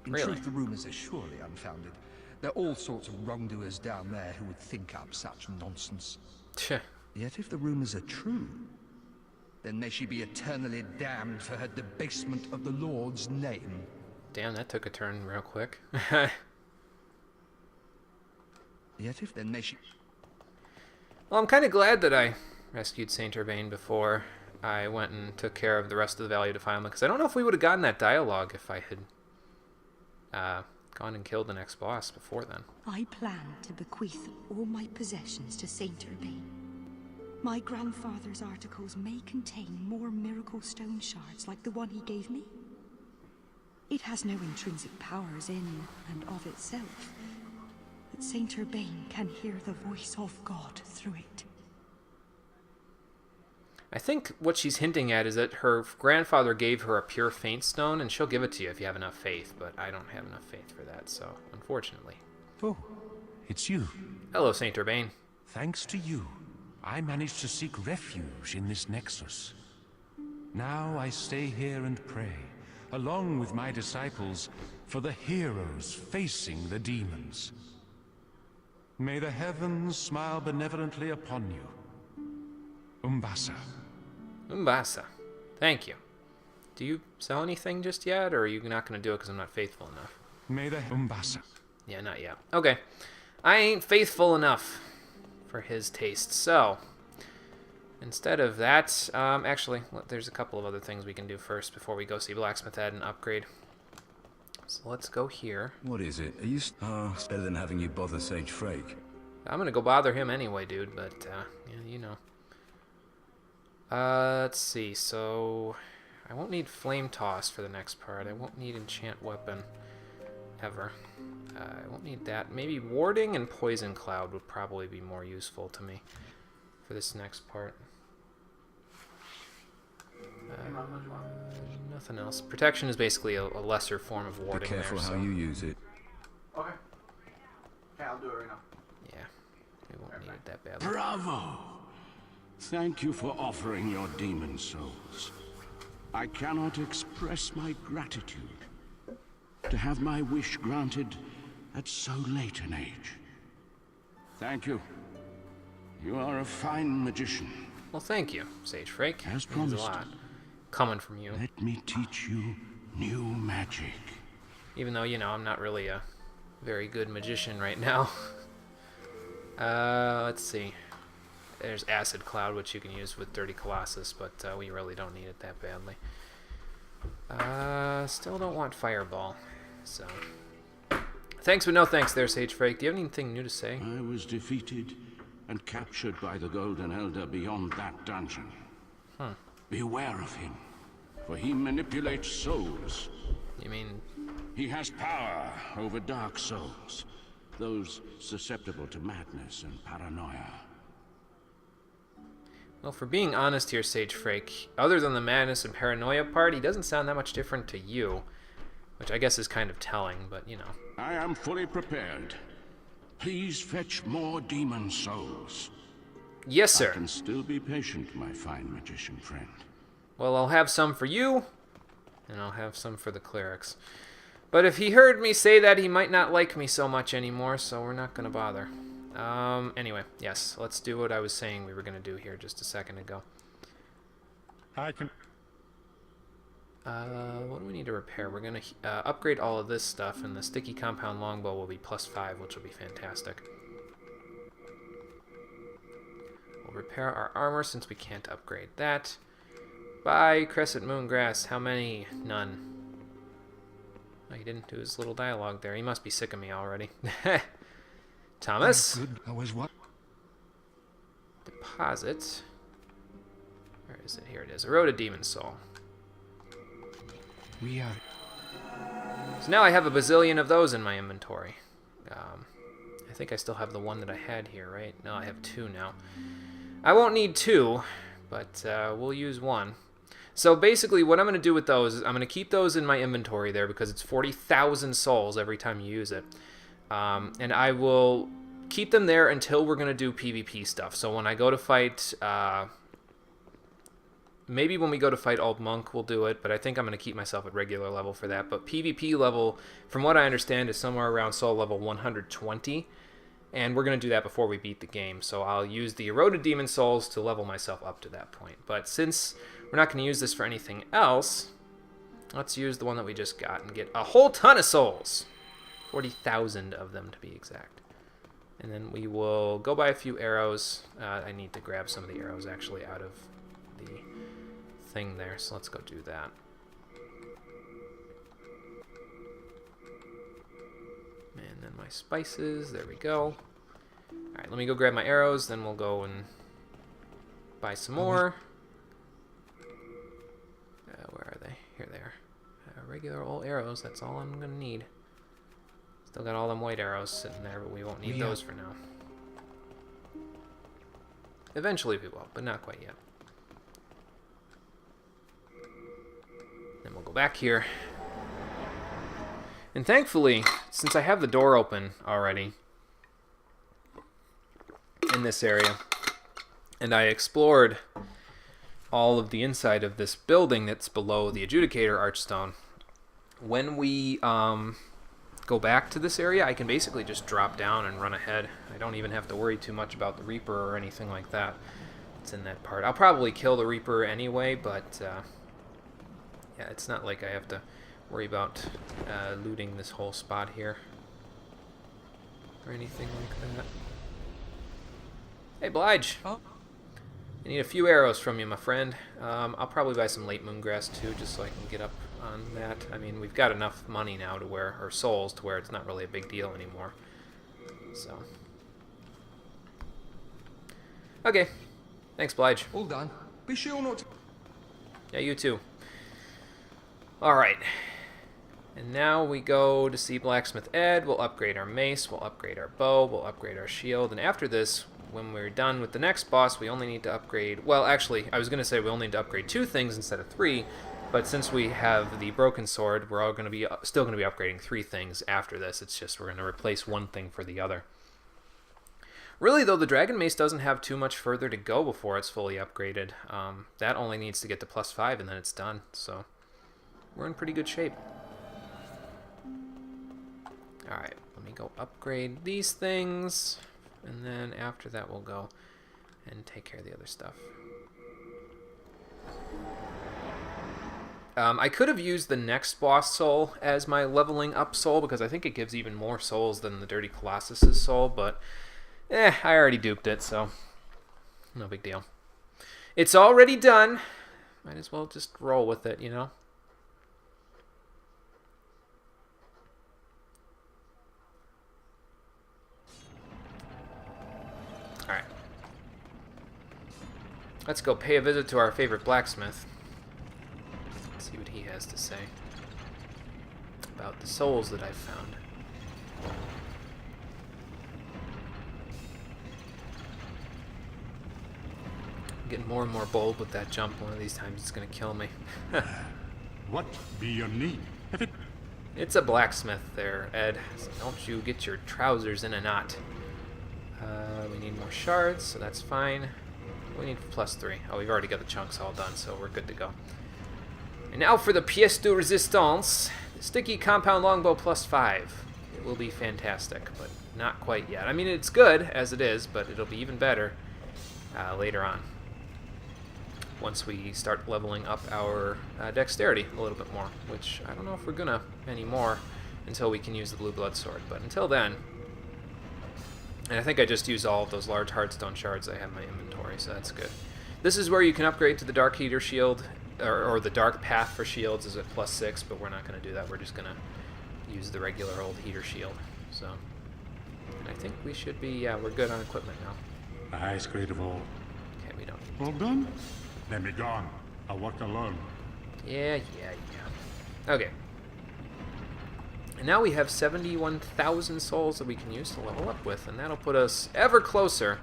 In Really? truth, the rumors are surely unfounded. There are all sorts of wrongdoers down there who would think up such nonsense. Tch. Yet if the rumors are true, then may she be eternally damned for her debasement of the Lord's name. Damn, that took a turn real quick. Yet if then may she... Well, I'm kind of glad that I rescued Saint Urbane before I went and took care of the rest of the Valley of Defilement, because I don't know if we would have gotten that dialogue if I had gone and killed the next boss before then. I plan to bequeath all my possessions to Saint Urbane. My grandfather's articles may contain more miracle stone shards like the one he gave me. It has no intrinsic powers in and of itself, but Saint Urbane can hear the voice of God through it. I think what she's hinting at is that her grandfather gave her a pure faint stone, and she'll give it to you if you have enough faith, but I don't have enough faith for that, so unfortunately. Oh, it's you. Hello, Saint Urbane. Thanks to you, I managed to seek refuge in this nexus. Now I stay here and pray, along with my disciples, for the heroes facing the demons. May the heavens smile benevolently upon you. Umbasa. Umbasa. Thank you. Do you sell anything just yet, or are you not going to do it because I'm not faithful enough? May the Umbasa. Yeah, not yet. Okay. I ain't faithful enough for his taste, so instead of that, actually, there's a couple of other things we can do first before we go see Blacksmith Ed and upgrade. So let's go here. What is it? Are you... it's better than having you bother Sage Frake. I'm going to go bother him anyway, dude, but, yeah, you know. Let's see, so I won't need Flame Toss for the next part. I won't need Enchant Weapon, ever. I won't need that. Maybe Warding and Poison Cloud would probably be more useful to me for this next part. Nothing else. Protection is basically a lesser form of warding. Be careful there, how so. you use it. Okay. Okay, I'll do it right now. Yeah. it that badly. Bravo! Thank you for offering your demon souls. I cannot express my gratitude to have my wish granted at so late an age. Thank you. You are a fine magician. Well, thank you, Sage Frake. As It means a promised. lot coming from you. Let me teach you new magic. Even though, you know, I'm not really a very good magician right now. Let's see. There's Acid Cloud, which you can use with Dirty Colossus, but we really don't need it that badly. Still don't want Fireball, so... Thanks, but no thanks there, Sage Frake. Do you have anything new to say? I was defeated and captured by the Golden Elder beyond that dungeon. Beware of him, for he manipulates souls. You mean... He has power over dark souls, those susceptible to madness and paranoia. Well, for being honest here, Sage Frake, other than the madness and paranoia part, he doesn't sound that much different to you. Which I guess is kind of telling, but you know. I am fully prepared. Please fetch more demon souls. Yes, sir. I can still be patient, my fine magician friend. Well, I'll have some for you, and I'll have some for the clerics. But if he heard me say that, he might not like me so much anymore, so we're not going to bother. Anyway, yes, let's do what I was saying we were going to do here just a second ago. I can... What do we need to repair? We're going to upgrade all of this stuff, and the sticky compound longbow will be +5, which will be fantastic. We'll repair our armor since we can't upgrade that. Bye, Crescent Moongrass. How many? None. Oh, he didn't do his little dialogue there. He must be sick of me already. Thomas? Good. I was what? Deposit. Where is it? Here it is. Eroded Demon Soul. We are... So now I have a bazillion of those in my inventory. I think I still have the one that I had here, right? No, I have 2 now. I won't need 2, but we'll use 1. So basically what I'm going to do with those is I'm going to keep those in my inventory there because it's 40,000 souls every time you use it. And I will keep them there until we're going to do PvP stuff. So when I go to fight... maybe when we go to fight Old Monk, we'll do it, but I think I'm going to keep myself at regular level for that. But PvP level, from what I understand, is somewhere around soul level 120, and we're going to do that before we beat the game. So I'll use the Eroded Demon Souls to level myself up to that point. But since we're not going to use this for anything else, let's use the one that we just got and get a whole ton of souls. 40,000 of them, to be exact. And then we will go buy a few arrows. I need to grab some of the arrows, actually, out of the thing there, so let's go do that. And then my spices, there we go. Alright, let me go grab my arrows, then we'll go and buy some more. Where are they? Here they are. Regular old arrows, that's all I'm gonna need. Still got all them white arrows sitting there, but we won't need those for now. Eventually we will, but not quite yet. Then we'll go back here. And thankfully, since I have the door open already in this area, and I explored all of the inside of this building that's below the Adjudicator Archstone, when we go back to this area, I can basically just drop down and run ahead. I don't even have to worry too much about the Reaper or anything like that. It's in that part. I'll probably kill the Reaper anyway, but... yeah, it's not like I have to worry about looting this whole spot here or anything like that. Hey, Blige! I need a few arrows from you, my friend. I'll probably buy some late moongrass too, just so I can get up on that. I mean, we've got enough money now to where, or souls, to where it's not really a big deal anymore. So. Okay. Thanks, Blige. All done. Be sure not to... Yeah, you too. Alright, and now we go to see Blacksmith Ed. We'll upgrade our mace, we'll upgrade our bow, we'll upgrade our shield, and after this, when we're done with the next boss, we only need to upgrade... Well, actually, I was going to say we only need to upgrade 2 things instead of 3, but since we have the Broken Sword, we're all going to be still going to be upgrading 3 things after this. It's just we're going to replace one thing for the other. Really, though, the Dragon Mace doesn't have too much further to go before it's fully upgraded. That only needs to get to +5 and then it's done. So we're in pretty good shape. Alright, let me go upgrade these things. And then after that, we'll go and take care of the other stuff. I could have used the next boss soul as my leveling up soul, because I think it gives even more souls than the Dirty Colossus' soul, but I already duped it, so no big deal. It's already done. Might as well just roll with it, you know? Alright. Let's go pay a visit to our favorite blacksmith. See what he has to say about the souls that I've found. I'm getting more and more bold with that jump. One of these times it's going to kill me. What be your need? It's a blacksmith there, Ed. So don't you get your trousers in a knot. We need more shards, so that's fine. We need +3. Oh, we've already got the chunks all done, so we're good to go. And now for the pièce de résistance, the sticky compound longbow +5. It will be fantastic, but not quite yet. I mean, it's good as it is, but it'll be even better later on. Once we start leveling up our dexterity a little bit more, which I don't know if we're gonna anymore until we can use the blue blood sword. But until then, and I think I just used all of those large hardstone shards I have in my inventory, so that's good. This is where you can upgrade to the Dark Heater shield, or the Dark Path for shields is at +6, but we're not going to do that. We're just going to use the regular old heater shield. So, and I think we should be, yeah, we're good on equipment now. Highest grade of all. Okay, we don't. All done? Then be gone. I'll work alone. Yeah. Okay. And now we have 71,000 souls that we can use to level up with, and that'll put us ever closer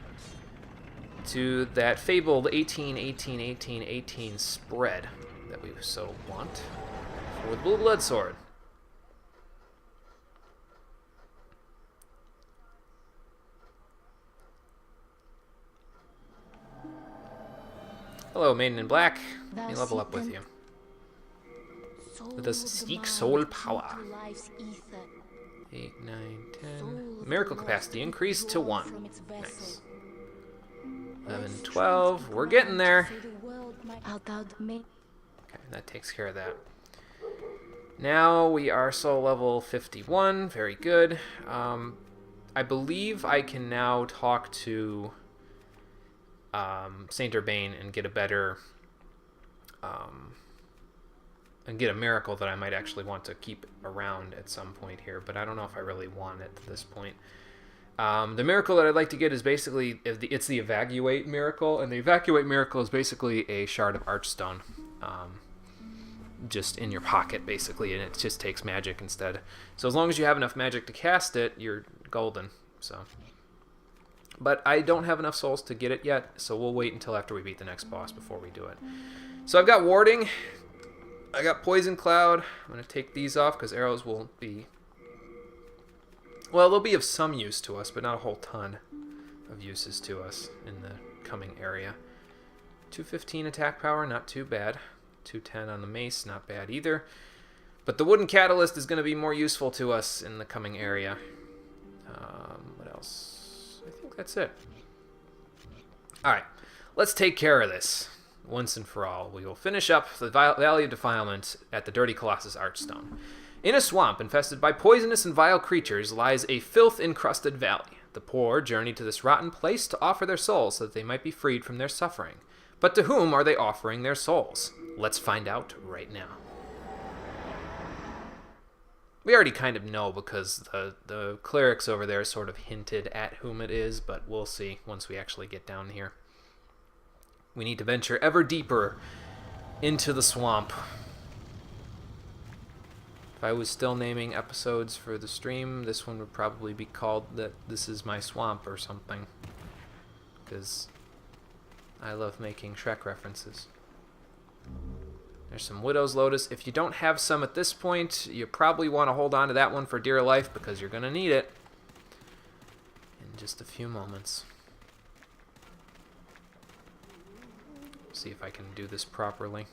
to that fabled 18 spread that we so want for the blue blood sword. Hello, Maiden in Black. Let me level up with you. Let us seek soul power. 8, 9, 10. Miracle capacity increased to 1. Nice. 11, 12. We're getting there. Okay, that takes care of that. Now we are soul level 51. Very good. I believe I can now talk to Saint Urbane and get a better and get a miracle that I might actually want to keep around at some point here, but I don't know if I really want it at this point. The miracle that I'd like to get is basically, it's the Evacuate miracle, and the Evacuate miracle is basically a shard of Archstone, just in your pocket, basically, and it just takes magic instead. So as long as you have enough magic to cast it, you're golden. So, but I don't have enough souls to get it yet, so we'll wait until after we beat the next boss before we do it. So I've got Warding, I got Poison Cloud. I'm going to take these off because arrows will be... well, they'll be of some use to us, but not a whole ton of uses to us in the coming area. 215 attack power, not too bad. 210 on the mace, not bad either. But the wooden catalyst is going to be more useful to us in the coming area. What else? I think that's it. Alright, let's take care of this once and for all. We will finish up the Valley of Defilement at the Dirty Colossus Archstone. In a swamp infested by poisonous and vile creatures lies a filth-encrusted valley. The poor journey to this rotten place to offer their souls so that they might be freed from their suffering. But to whom are they offering their souls? Let's find out right now. We already kind of know because the clerics over there sort of hinted at whom it is, but we'll see once we actually get down here. We need to venture ever deeper into the swamp. If I was still naming episodes for the stream, this one would probably be called that This Is My Swamp or something. Because I love making Shrek references. There's some Widow's Lotus. If you don't have some at this point, you probably want to hold on to that one for dear life because you're going to need it. just a few moments. See if I can do this properly.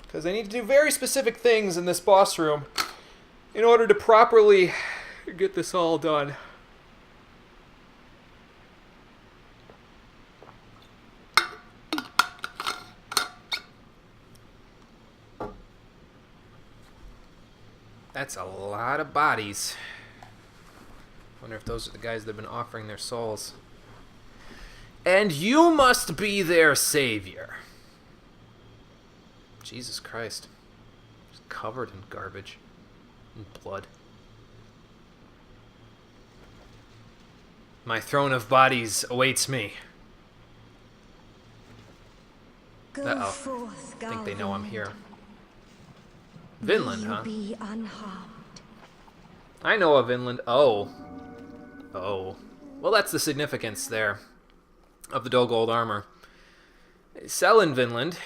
Because I need to do very specific things in this boss room in order to properly get this all done. That's a lot of bodies. Wonder if those are the guys that have been offering their souls. And you must be their savior. Jesus Christ. Just covered in garbage and blood. My throne of bodies awaits me. Go Uh-oh. forth, I think they know I'm here. May Vinland, you huh? be unharmed. I know of Vinland. Oh. Oh. Well, that's the significance there of the dull gold armor. Selin Vinland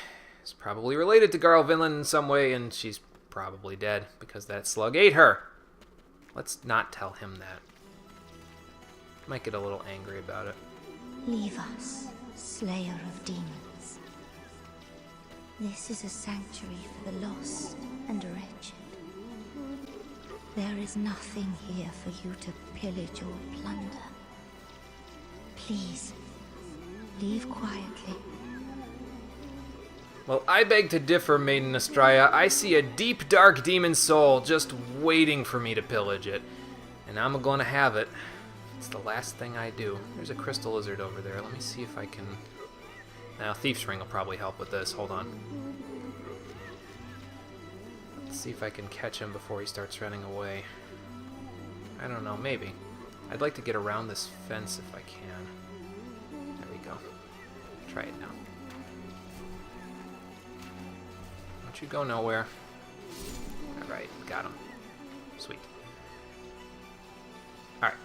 is probably related to Garl Vinland in some way, and she's probably dead because that slug ate her. Let's not tell him that. Might get a little angry about it. Leave us, Slayer of Demons. This is a sanctuary for the lost and wretched. There is nothing here for you to pillage or plunder. Please, leave quietly. Well, I beg to differ, Maiden Estrella. I see a deep, dark demon soul just waiting for me to pillage it. And I'm gonna have it. It's the last thing I do. There's a crystal lizard over there. Let me see if I can... Now, Thief's Ring will probably help with this. Hold on. Let's see if I can catch him before he starts running away. I don't know, maybe. I'd like to get around this fence if I can. There we go. Try it now. Don't you go nowhere. Alright, got him. Sweet. Alright.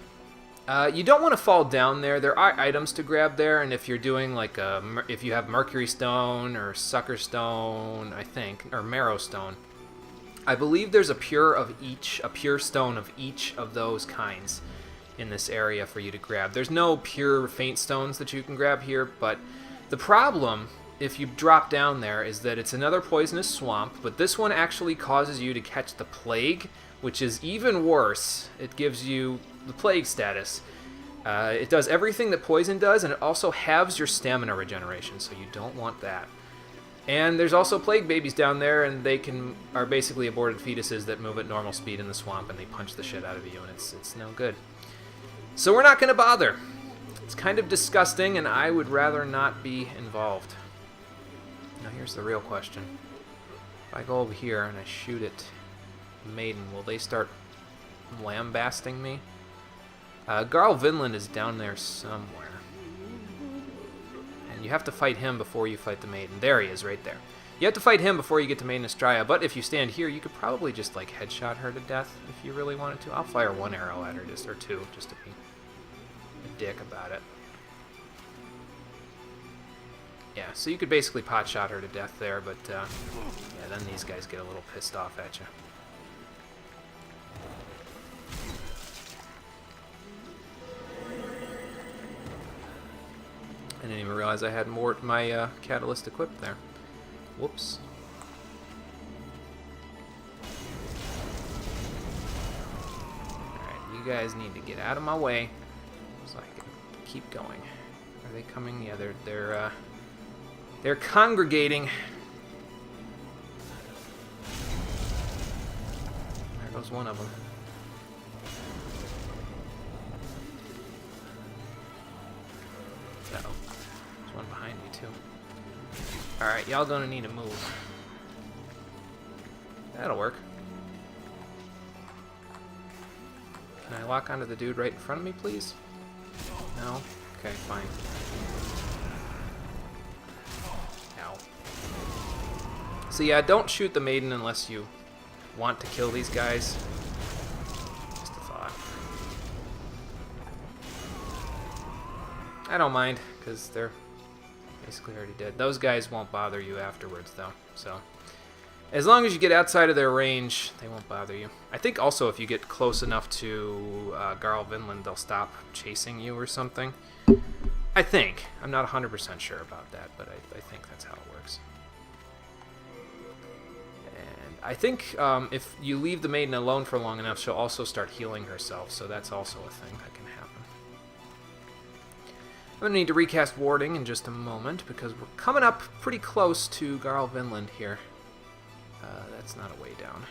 You don't want to fall down there. There are items to grab there, and if you're doing like if you have Mercury Stone or Sucker Stone, I think, or Marrow Stone, I believe there's a pure stone of each of those kinds in this area for you to grab. There's no pure faint stones that you can grab here, but the problem, if you drop down there, is that it's another poisonous swamp, but this one actually causes you to catch the plague, which is even worse. It gives you the plague status. It does everything that poison does, and it also halves your stamina regeneration, so you don't want that. And there's also plague babies down there, and they are basically aborted fetuses that move at normal speed in the swamp, and they punch the shit out of you, and it's no good. So we're not going to bother. It's kind of disgusting, and I would rather not be involved. Now here's the real question. If I go over here and I shoot at Maiden, will they start lambasting me? Garl Vinland is down there somewhere. And you have to fight him before you fight the Maiden. There he is, right there. You have to fight him before you get to Maiden Estrella, but if you stand here, you could probably just, like, headshot her to death if you really wanted to. I'll fire one arrow at her, or two, just to be a dick about it. Yeah, so you could basically pot-shot her to death there, but, yeah, then these guys get a little pissed off at you. I didn't even realize I had my catalyst equipped there. Whoops. Alright, you guys need to get out of my way so I can keep going. Are they coming? Yeah, they're congregating. There goes one of them. Uh-oh. There's one behind me, too. Alright, y'all gonna need to move. That'll work. Can I lock onto the dude right in front of me, please? No? Okay, fine. Ow. So yeah, don't shoot the Maiden unless you want to kill these guys. Just a thought. I don't mind, because they're basically already dead. Those guys won't bother you afterwards, though, so As long as you get outside of their range, they won't bother you. I think also if you get close enough to Garl Vinland, they'll stop chasing you or something. I think. I'm not 100% sure about that, but I think that's how it works. And I think if you leave the maiden alone for long enough, she'll also start healing herself, so that's also a thing that can happen. I'm going to need to recast warding in just a moment, because we're coming up pretty close to Garl Vinland here. That's not a way down.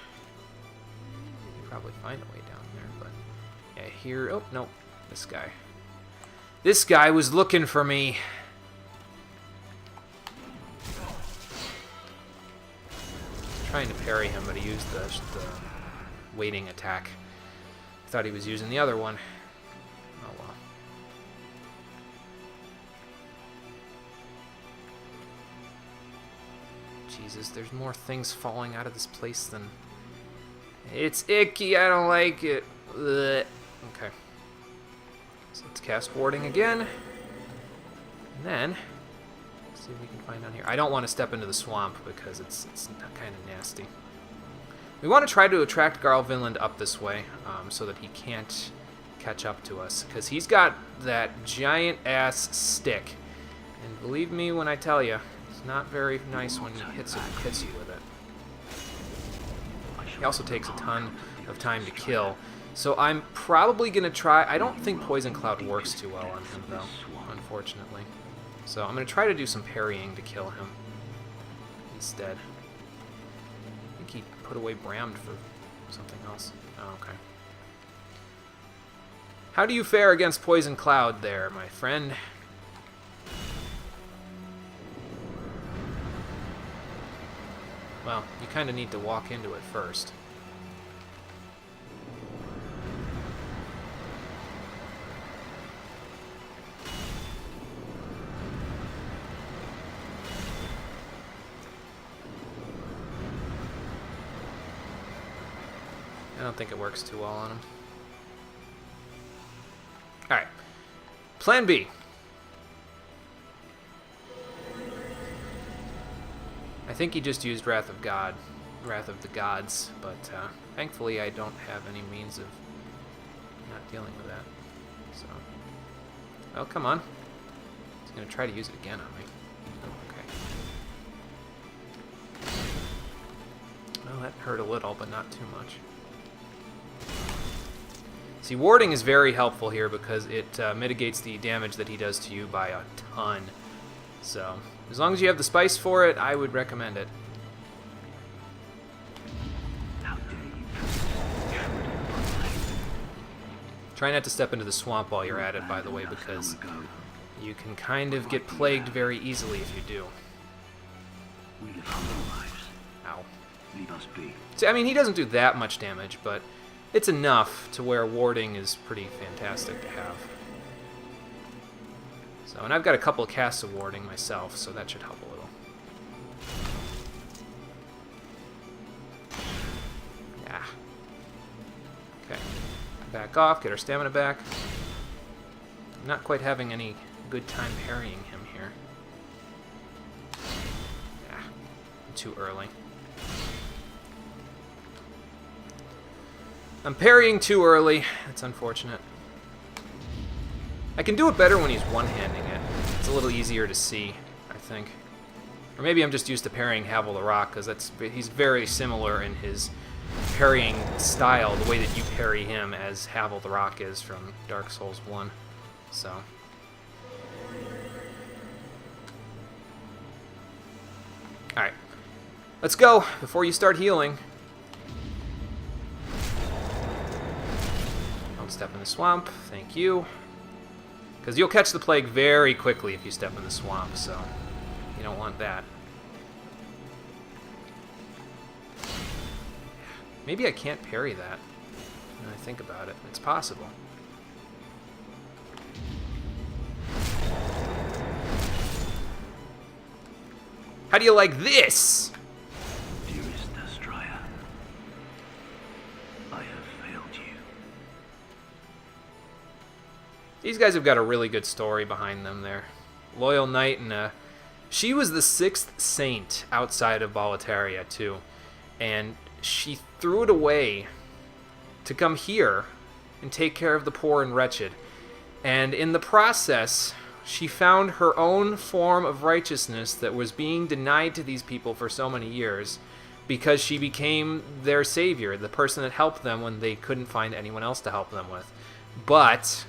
You can probably find a way down there, but... Yeah, here... Oh, no. This guy. This guy was looking for me. Trying to parry him, but he used the waiting attack. I thought he was using the other one. Oh well. Jesus, there's more things falling out of this place than... It's icky, I don't like it. Ugh. Okay. So let's cast warding again. And then, let's see if we can find down here. I don't want to step into the swamp because it's kind of nasty. We want to try to attract Garl Vinland up this way so that he can't catch up to us. Because he's got that giant-ass stick. And believe me when I tell you, it's not very nice when he hits you with it. He also takes a ton of time to kill. So I'm probably going to try... I don't think Poison Cloud works too well on him, though, unfortunately. So I'm going to try to do some parrying to kill him instead. I think he put away Brammed for something else. Oh, okay. How do you fare against Poison Cloud there, my friend? Well, you kind of need to walk into it first. I don't think it works too well on him. Alright. Plan B. I think he just used Wrath of the Gods, but thankfully I don't have any means of not dealing with that. So, oh, come on. He's going to try to use it again on me. Okay. Well, that hurt a little, but not too much. See, warding is very helpful here because it mitigates the damage that he does to you by a ton. So, as long as you have the spice for it, I would recommend it. Try not to step into the swamp while you're at it, by the way, because you can kind of get plagued very easily if you do. Ow. See, I mean, he doesn't do that much damage, but it's enough to where warding is pretty fantastic to have. So, and I've got a couple of casts of warding myself, so that should help a little. Yeah. Okay. Back off, get our stamina back. I'm not quite having any good time parrying him here. Yeah. Too early. I'm parrying too early. That's unfortunate. I can do it better when he's one-handing it. It's a little easier to see, I think. Or maybe I'm just used to parrying Havel the Rock, because he's very similar in his parrying style, the way that you parry him, as Havel the Rock is from Dark Souls 1. So. Alright. Let's go, before you start healing. Don't step in the swamp. Thank you. Because you'll catch the plague very quickly if you step in the swamp, so you don't want that. Maybe I can't parry that. When I think about it, it's possible. How do you like this? Dearest Astraea, I have failed you. These guys have got a really good story behind them there. Loyal Knight, and she was the 6th saint outside of Boletaria, too. and she threw it away to come here and take care of the poor and wretched. And in the process, she found her own form of righteousness that was being denied to these people for so many years, because she became their savior, the person that helped them when they couldn't find anyone else to help them with. But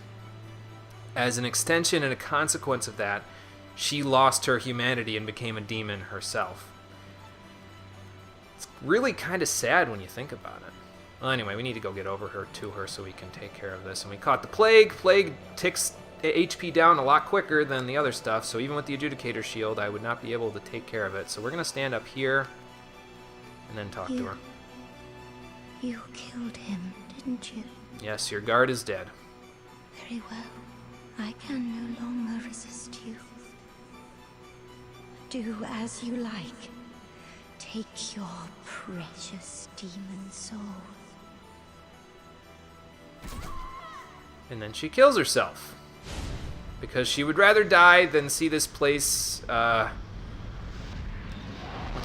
as an extension and a consequence of that, she lost her humanity and became a demon herself. It's really kind of sad when you think about it. Well, anyway, we need to go get over her to her so we can take care of this. And we caught the plague. Plague ticks HP down a lot quicker than the other stuff, so even with the Adjudicator shield, I would not be able to take care of it. So we're going to stand up here and then talk to her. You killed him, didn't you? Yes, your guard is dead. Very well. I can no longer resist you. Do as you like. Take your precious demon soul. And then she kills herself. Because she would rather die than see this place, what's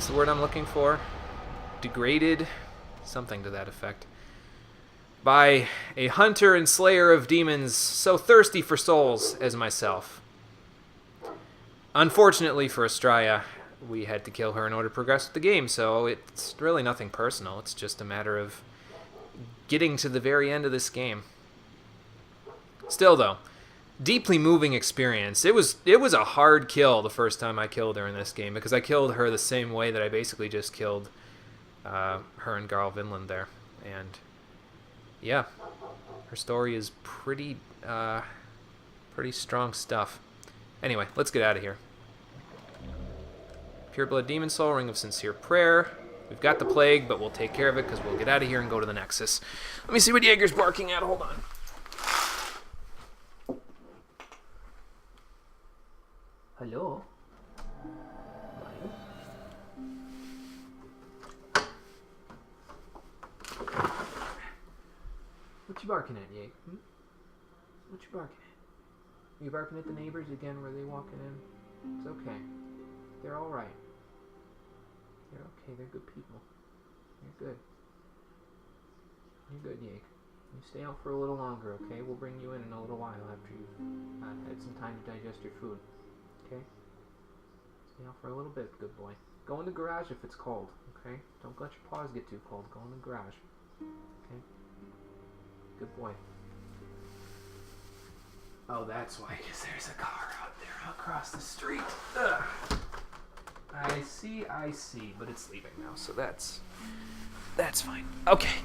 the word I'm looking for? Degraded? Something to that effect. By a hunter and slayer of demons so thirsty for souls as myself. Unfortunately for Estrella, we had to kill her in order to progress with the game, so it's really nothing personal. It's just a matter of getting to the very end of this game. Still, though, deeply moving experience. It was a hard kill the first time I killed her in this game, because I killed her the same way that I basically just killed her and Garl Vinland there. And yeah, her story is pretty strong stuff. Anyway, let's get out of here. Pure Blood Demon Soul, Ring of Sincere Prayer. We've got the plague, but we'll take care of it because we'll get out of here and go to the Nexus. Let me see what Jaeger's barking at. Hold on. Hello? What you barking at, Jaeger? What you barking at? You barking at the neighbors again? Were they walking in? It's okay. They're all right. They're okay. They're good people. You're good. You're good, Yake. You stay out for a little longer, okay? We'll bring you in a little while after you've had some time to digest your food. Okay? Stay out for a little bit, good boy. Go in the garage if it's cold, okay? Don't let your paws get too cold. Go in the garage. Okay? Good boy. Oh, that's why, because there's a car out there across the street. Ugh. I see, but it's leaving now, so that's fine. Okay,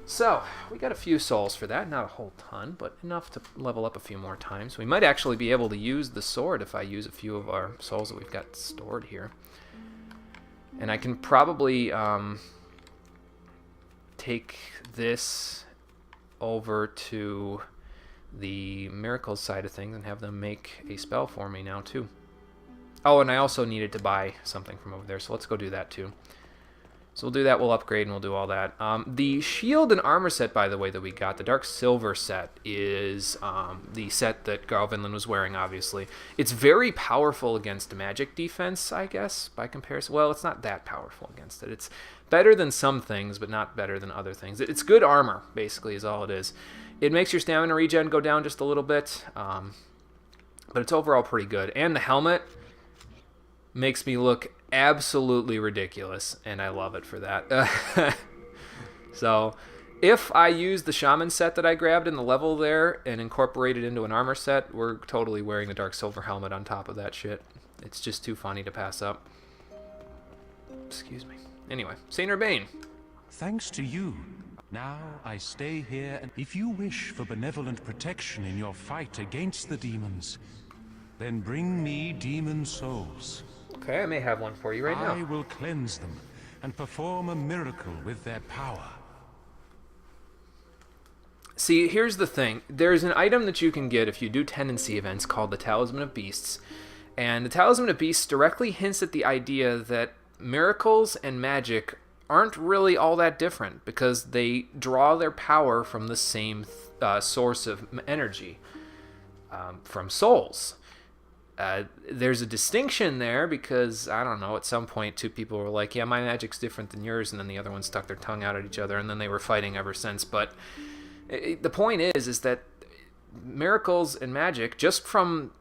so we got a few souls for that, not a whole ton, but enough to level up a few more times. We might actually be able to use the sword if I use a few of our souls that we've got stored here. And I can probably take this over to the miracles side of things and have them make a spell for me now too. Oh, and I also needed to buy something from over there, so let's go do that too. So we'll do that, we'll upgrade, and we'll do all that. The shield and armor set, by the way, that we got, the Dark Silver set, is the set that Garl Vinland was wearing, obviously. It's very powerful against magic defense, I guess, by comparison. Well, it's not that powerful against it. It's better than some things, but not better than other things. It's good armor, basically, is all it is. It makes your stamina regen go down just a little bit, but it's overall pretty good. And the helmet makes me look absolutely ridiculous, and I love it for that. So, if I use the shaman set that I grabbed in the level there and incorporate it into an armor set, we're totally wearing the Dark Silver helmet on top of that shit. It's just too funny to pass up. Excuse me. Anyway, Saint Urbane. Thanks to you. Now I stay here, and if you wish for benevolent protection in your fight against the demons, then bring me demon souls. Okay, I may have one for you right now. I will cleanse them and perform a miracle with their power. See, here's the thing. There's an item that you can get if you do tendency events called the Talisman of Beasts. And the Talisman of Beasts directly hints at the idea that miracles and magic aren't really all that different because they draw their power from the same source of energy, from souls. There's a distinction there because, I don't know, at some point two people were like, yeah, my magic's different than yours, and then the other one stuck their tongue out at each other, and then they were fighting ever since. But the point is that miracles and magic, just from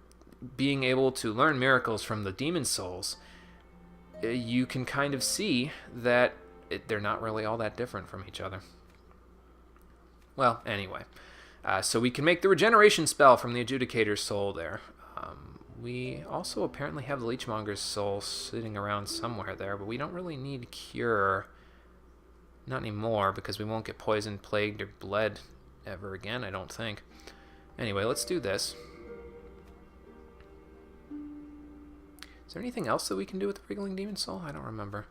being able to learn miracles from the demon souls, you can kind of see that they're not really all that different from each other. Well, anyway, so we can make the regeneration spell from the Adjudicator's soul there. We also apparently have the Leechmonger's soul sitting around somewhere there, but we don't really need Cure. Not anymore, because we won't get poisoned, plagued, or bled ever again, I don't think. Anyway, let's do this. Is there anything else that we can do with the Wriggling Demon Soul? I don't remember.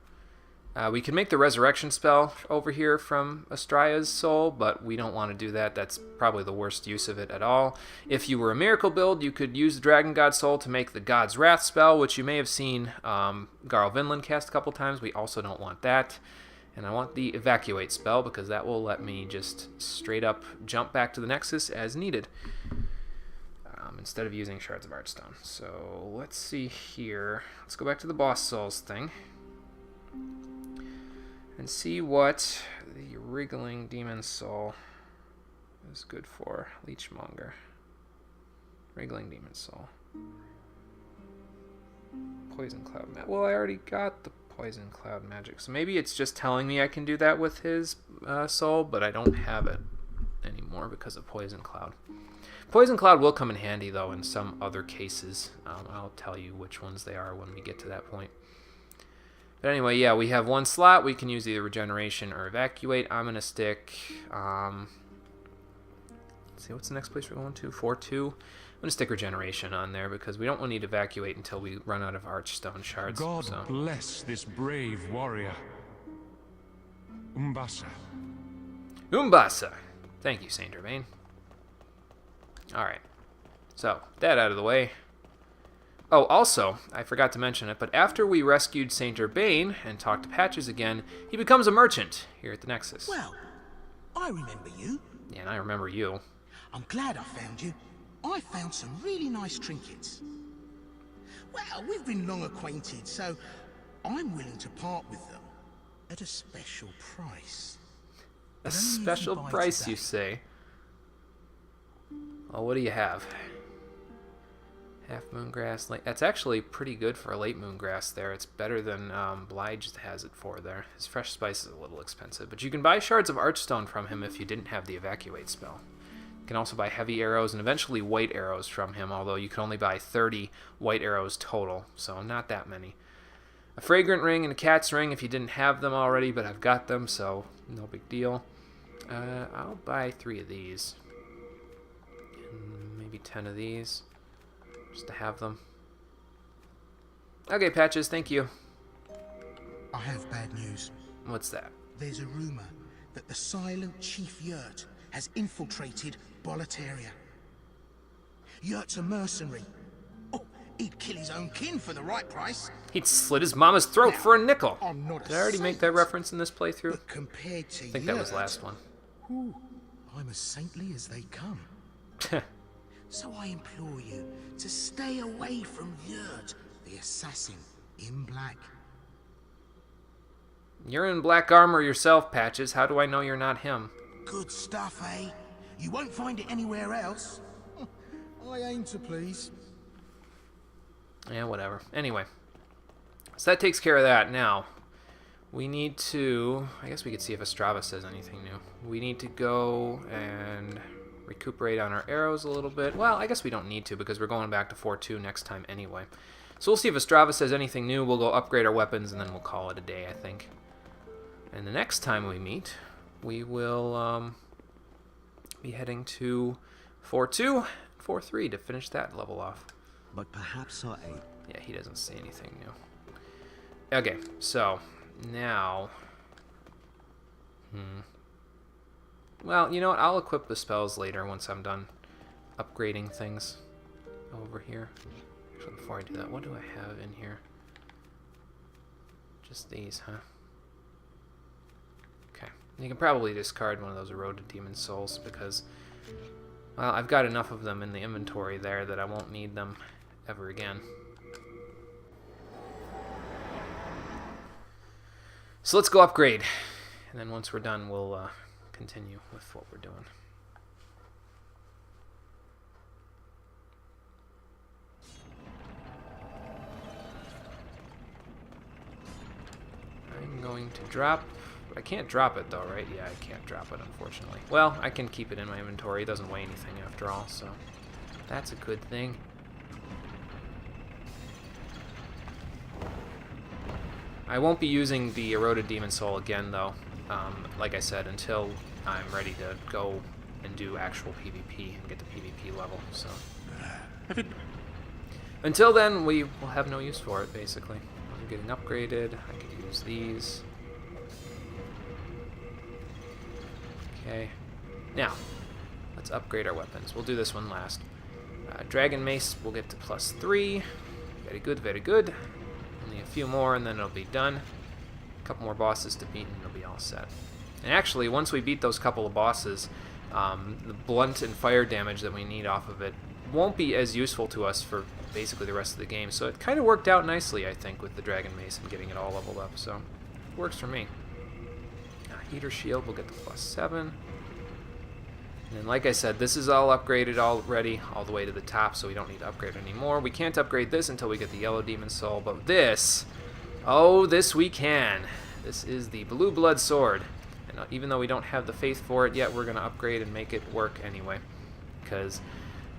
We can make the resurrection spell over here from Astraya's soul, but we don't want to do that. That's probably the worst use of it at all. If you were a miracle build, you could use the Dragon God soul to make the God's Wrath spell, which you may have seen Garl Vinland cast a couple times. We also don't want that. And I want the evacuate spell because that will let me just straight up jump back to the Nexus as needed, instead of using Shards of Archstone. So let's see here. Let's go back to the Boss Souls thing and see what the Wriggling Demon Soul is good for. Leechmonger. Wriggling Demon Soul. Poison Cloud Magic. Well, I already got the Poison Cloud Magic, so maybe it's just telling me I can do that with his soul, but I don't have it anymore because of Poison Cloud. Poison Cloud will come in handy, though, in some other cases. I'll tell you which ones they are when we get to that point. But anyway, yeah, we have one slot. We can use either Regeneration or Evacuate. I'm going to stick... let's see, what's the next place we're going to? 4-2. I'm going to stick Regeneration on there because we don't want to need Evacuate until we run out of Archstone shards. God bless this brave warrior. Umbasa. Umbasa. Thank you, Saint Germain. Alright. So, that out of the way. Oh, also, I forgot to mention it, but after we rescued Saint Urbane and talked to Patches again, he becomes a merchant here at the Nexus. Well, I remember you. Yeah, and I remember you. I'm glad I found you. I found some really nice trinkets. Well, we've been long acquainted, so I'm willing to part with them at a special price. A special price, you say? Well, what do you have? Half Moongrass. That's actually pretty good for a late Moongrass there. It's better than Blige has it for there. His Fresh Spice is a little expensive, but you can buy Shards of Archstone from him if you didn't have the Evacuate spell. You can also buy Heavy Arrows and eventually White Arrows from him, although you can only buy 30 White Arrows total, so not that many. A Fragrant Ring and a Cat's Ring if you didn't have them already, but I've got them, so no big deal. I'll buy 3 of these. And maybe 10 of these. Just to have them. Okay, Patches, thank you. I have bad news. What's that? There's a rumor that the silent Chief Yurt has infiltrated Boletaria. Yurt's a mercenary. Oh, he'd kill his own kin for the right price. He'd slit his mama's throat for a nickel. I'm not Did I already make that reference in this playthrough? But compared to I think that was last one. Ooh, I'm as saintly as they come. So I implore you to stay away from Yurt, the assassin in black. You're in black armor yourself, Patches. How do I know you're not him? Good stuff, eh? You won't find it anywhere else. I aim to please. Yeah, whatever. Anyway, so that takes care of that. Now, we need to... I guess we could see if Astrava says anything new. We need to go and recuperate on our arrows a little bit. Well, I guess we don't need to because we're going back to 4-2 next time anyway. So we'll see if Astrava says anything new. We'll go upgrade our weapons and then we'll call it a day, I think. And the next time we meet, we will be heading to 4-2, 4-3 to finish that level off. But perhaps our aim... Yeah, he doesn't say anything new. Okay, so now... Well, you know what? I'll equip the spells later once I'm done upgrading things over here. Actually, before I do that, what do I have in here? Just these, huh? Okay. You can probably discard one of those Eroded Demon Souls because, well, I've got enough of them in the inventory there that I won't need them ever again. So let's go upgrade, and then once we're done, we'll continue with what we're doing. I'm going to drop... I can't drop it though, right? Yeah, I can't drop it, unfortunately. Well, I can keep it in my inventory. It doesn't weigh anything after all, so that's a good thing. I won't be using the Eroded Demon Soul again, though, like I said, until I'm ready to go and do actual PvP and get to PvP level, so... Until then, we will have no use for it, basically. I'm getting upgraded. I can use these. Okay. Now, let's upgrade our weapons. We'll do this one last. Dragon Mace will get to +3. Very good, very good. Only a few more and then it'll be done. A couple more bosses to beat and it'll be all set. And actually, once we beat those couple of bosses, the blunt and fire damage that we need off of it won't be as useful to us for basically the rest of the game. So it kind of worked out nicely, I think, with the Dragon Mace and getting it all leveled up. So it works for me. Heater Shield will get to +7. And then, like I said, this is all upgraded already, all the way to the top, so we don't need to upgrade anymore. We can't upgrade this until we get the Yellow Demon Soul, but this, oh, this we can. This is the Blue Blood Sword. And even though we don't have the faith for it yet, we're going to upgrade and make it work anyway. Because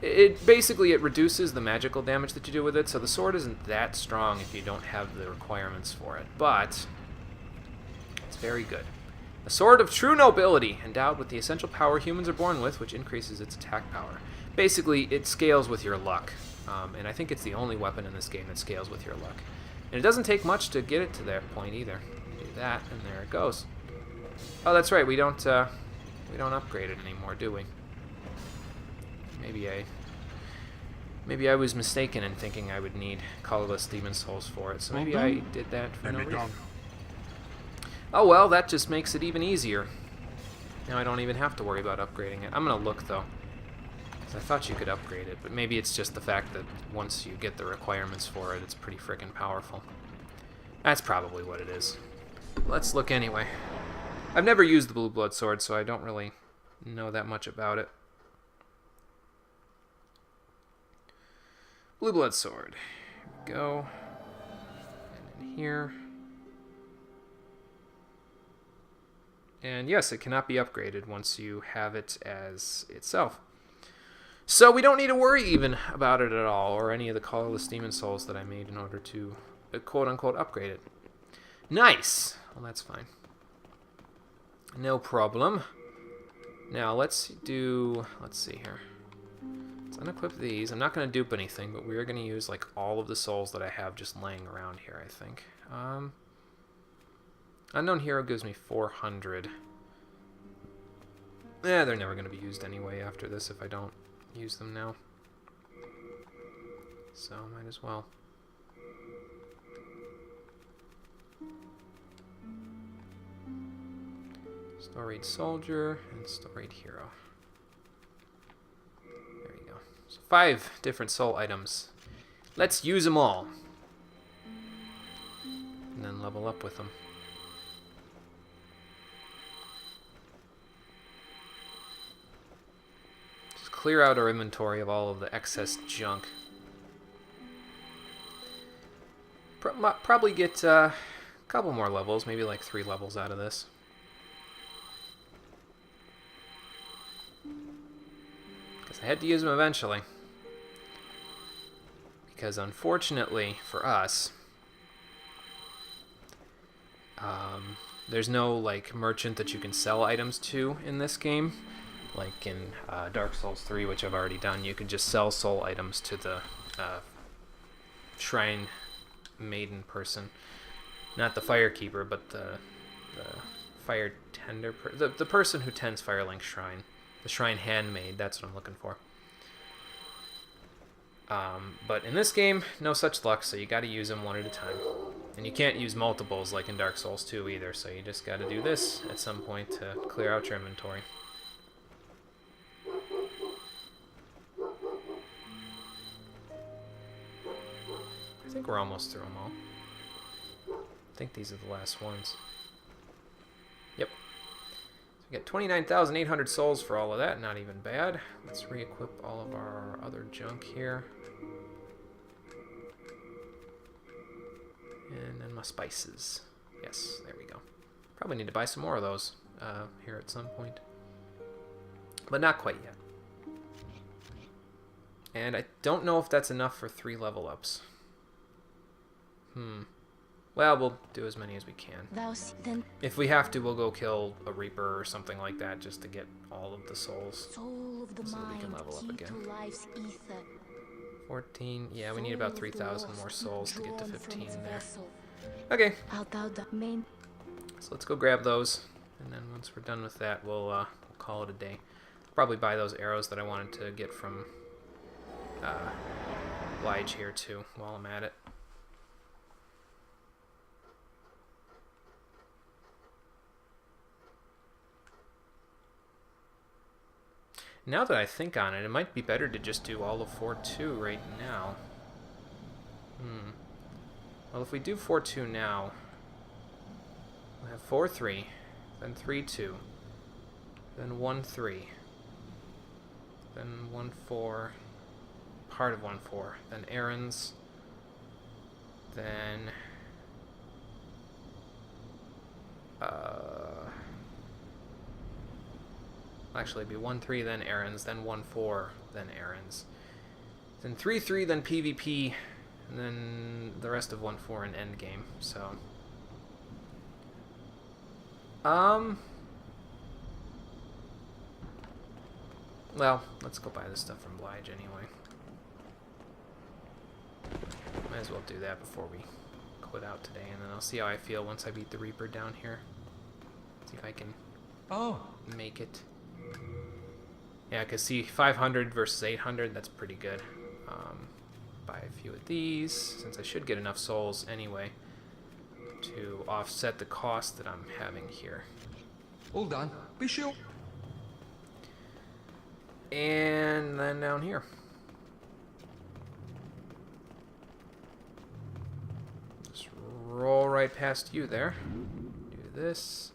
it basically, it reduces the magical damage that you do with it, so the sword isn't that strong if you don't have the requirements for it. But it's very good. A sword of true nobility, endowed with the essential power humans are born with, which increases its attack power. Basically, it scales with your luck, and I think it's the only weapon in this game that scales with your luck. And it doesn't take much to get it to that point either. Do that, and there it goes. Oh, that's right, we don't upgrade it anymore, do we? Maybe I was mistaken in thinking I would need colorless demon souls for it, so maybe I did that for no reason. Oh well, that just makes it even easier. Now I don't even have to worry about upgrading it. I'm gonna look though, because I thought you could upgrade it, but maybe it's just the fact that once you get the requirements for it, it's pretty freaking powerful. That's probably what it is. Let's look anyway. I've never used the Blue Blood Sword, so I don't really know that much about it. Blue Blood Sword. Here we go. And in here. And yes, it cannot be upgraded once you have it as itself. So we don't need to worry even about it at all, or any of the colorless demon souls that I made in order to quote-unquote upgrade it. Nice! Well, that's fine. No problem. Now let's see here. Let's unequip these. I'm not going to dupe anything, but we're going to use like all of the souls that I have just laying around here, I think. Unknown Hero gives me 400. They're never going to be used anyway after this if I don't use them now. So, might as well. Storied Soldier and Storied Hero. There you go. So 5 different soul items. Let's use them all. And then level up with them. Clear out our inventory of all of the excess junk. Probably get a couple more levels, maybe like 3 levels out of this. Because I had to use them eventually. Because unfortunately for us, there's no like merchant that you can sell items to in this game. Like in Dark Souls 3, which I've already done, you can just sell soul items to the Shrine Maiden person. Not the Firekeeper, but the Fire Tender, the person who tends Firelink Shrine. The Shrine Handmaid, that's what I'm looking for. But in this game, no such luck, so you gotta use them one at a time. And you can't use multiples like in Dark Souls 2 either, so you just gotta do this at some point to clear out your inventory. I think we're almost through them all. I think these are the last ones. Yep. So we got 29,800 souls for all of that. Not even bad. Let's re-equip all of our other junk here. And then my spices. Yes, there we go. Probably need to buy some more of those here at some point. But not quite yet. And I don't know if that's enough for 3 level ups. Well, we'll do as many as we can. If we have to, we'll go kill a Reaper or something like that just to get all of the souls. Soul of the so mind, we can level up key again. to life's ether. 14. Yeah, we need about 3,000 more souls to get to 15 there. Vessel. Okay. Art thou the main? So let's go grab those. And then once we're done with that, we'll call it a day. Probably buy those arrows that I wanted to get from Blige here too while I'm at it. Now that I think on it, it might be better to just do all of 4-2 right now. Well, if we do 4-2 now, we'll have 4-3, then 3-2, then 1-3, then 1-4, part of 1-4, then errands, then actually it'd be 1-3, then errands, then 1-4, then errands, then 3-3, then PvP, and then the rest of 1-4 in endgame. So well, let's go buy this stuff from Blige anyway. Might as well do that before we quit out today, and then I'll see how I feel once I beat the Reaper down here. See if I can make it. Yeah, because see, 500 versus 800, that's pretty good. Buy a few of these, since I should get enough souls anyway to offset the cost that I'm having here. All done. Be sure. And then down here. Just roll right past you there. Do this.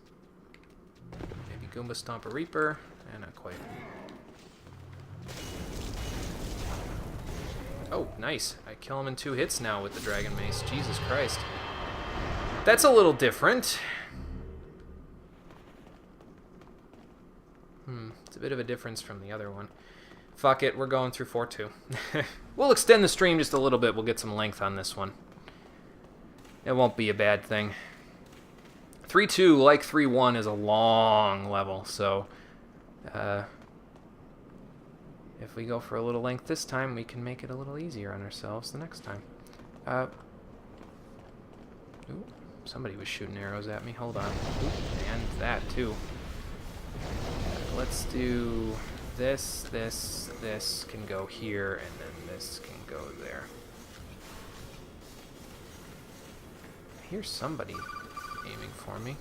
Maybe Goomba Stomp a Reaper. And not quite. Oh, nice. I kill him in 2 hits now with the Dragon Mace. Jesus Christ. That's a little different. It's a bit of a difference from the other one. Fuck it, we're going through 4-2. We'll extend the stream just a little bit. We'll get some length on this one. It won't be a bad thing. 3-2, like 3-1, is a long level, so if we go for a little length this time, we can make it a little easier on ourselves the next time. Ooh, somebody was shooting arrows at me. Hold on. Ooh, and that, too. Let's do this, this can go here, and then this can go there. I hear somebody aiming for me.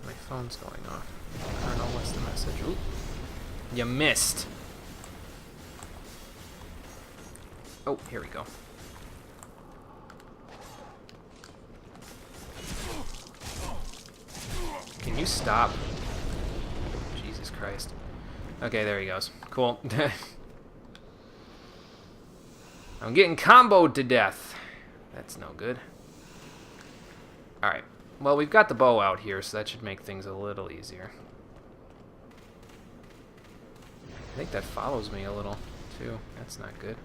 My phone's going off. I don't know what's the message. Ooh. You missed. Oh, here we go. Can you stop? Jesus Christ. Okay, there he goes. Cool. I'm getting comboed to death. That's no good. Alright. Well, we've got the bow out here, so that should make things a little easier. I think that follows me a little, too. That's not good.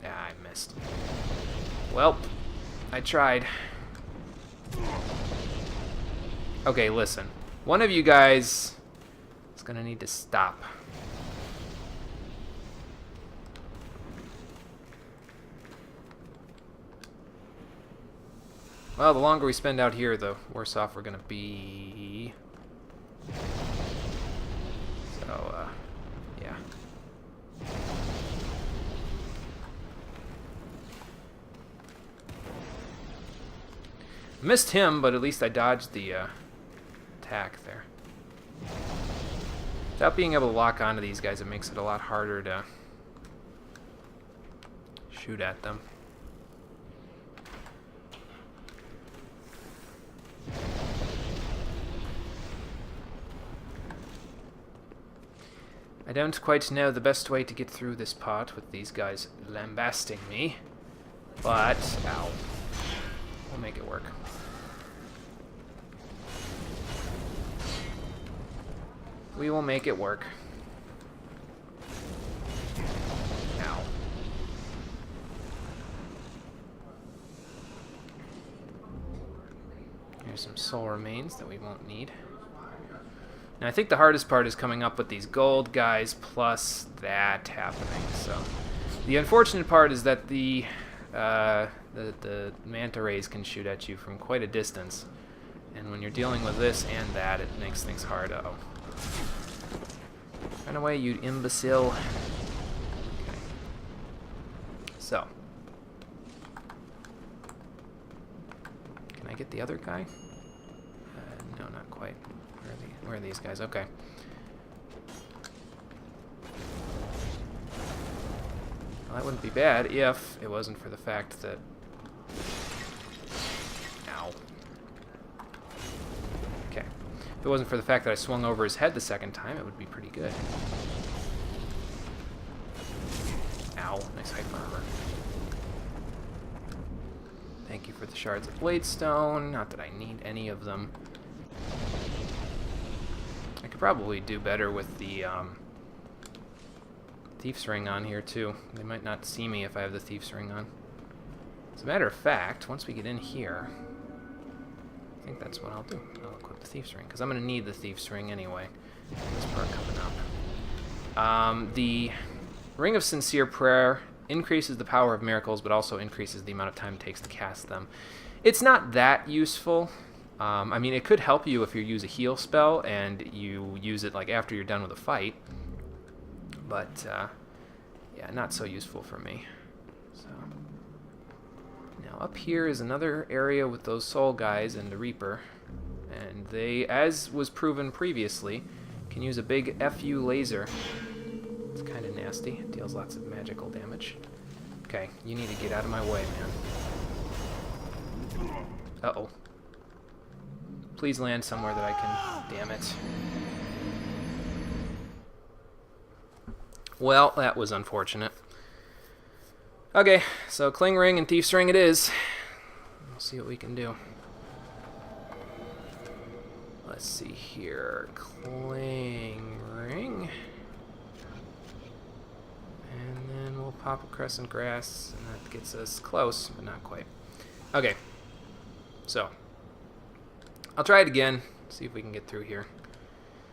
Yeah, I missed. Welp. I tried. Okay, listen. One of you guys is gonna need to stop. Well, the longer we spend out here, the worse off we're gonna be. So, yeah. Missed him, but at least I dodged the attack there. Without being able to lock onto these guys, it makes it a lot harder to shoot at them. I don't quite know the best way to get through this part with these guys lambasting me, but, ow, we'll make it work. We will make it work. Ow. Here's some soul remains that we won't need. Now I think the hardest part is coming up with these gold guys plus that happening. So the unfortunate part is that the manta rays can shoot at you from quite a distance, and when you're dealing with this and that, it makes things hard. Uh-oh. Run away, you imbecile. Okay. So. Can I get the other guy? No, not quite. Where are these guys? Okay. Well, that wouldn't be bad if it wasn't for the fact that... Ow. Okay. If it wasn't for the fact that I swung over his head the second time, it would be pretty good. Ow. Nice hyper armor. Thank you for the shards of Bladestone. Not that I need any of them. I could probably do better with the Thief's Ring on here too. They might not see me if I have the Thief's Ring on. As a matter of fact, once we get in here, I think that's what I'll do. I'll equip the Thief's Ring, because I'm going to need the Thief's Ring anyway. This part coming up. The Ring of Sincere Prayer increases the power of miracles, but also increases the amount of time it takes to cast them. It's not that useful. I mean, it could help you if you use a heal spell and you use it like after you're done with a fight. But, yeah, not so useful for me. So, now up here is another area with those soul guys and the Reaper. And they, as was proven previously, can use a big FU laser. It's kind of nasty. It deals lots of magical damage. Okay, you need to get out of my way, man. Uh-oh. Please land somewhere that I can... Damn it. Well, that was unfortunate. Okay, so Cling Ring and Thief's Ring it is. We'll see what we can do. Let's see here. Cling Ring. And then we'll pop a Crescent Grass, and that gets us close, but not quite. Okay, so I'll try it again, see if we can get through here.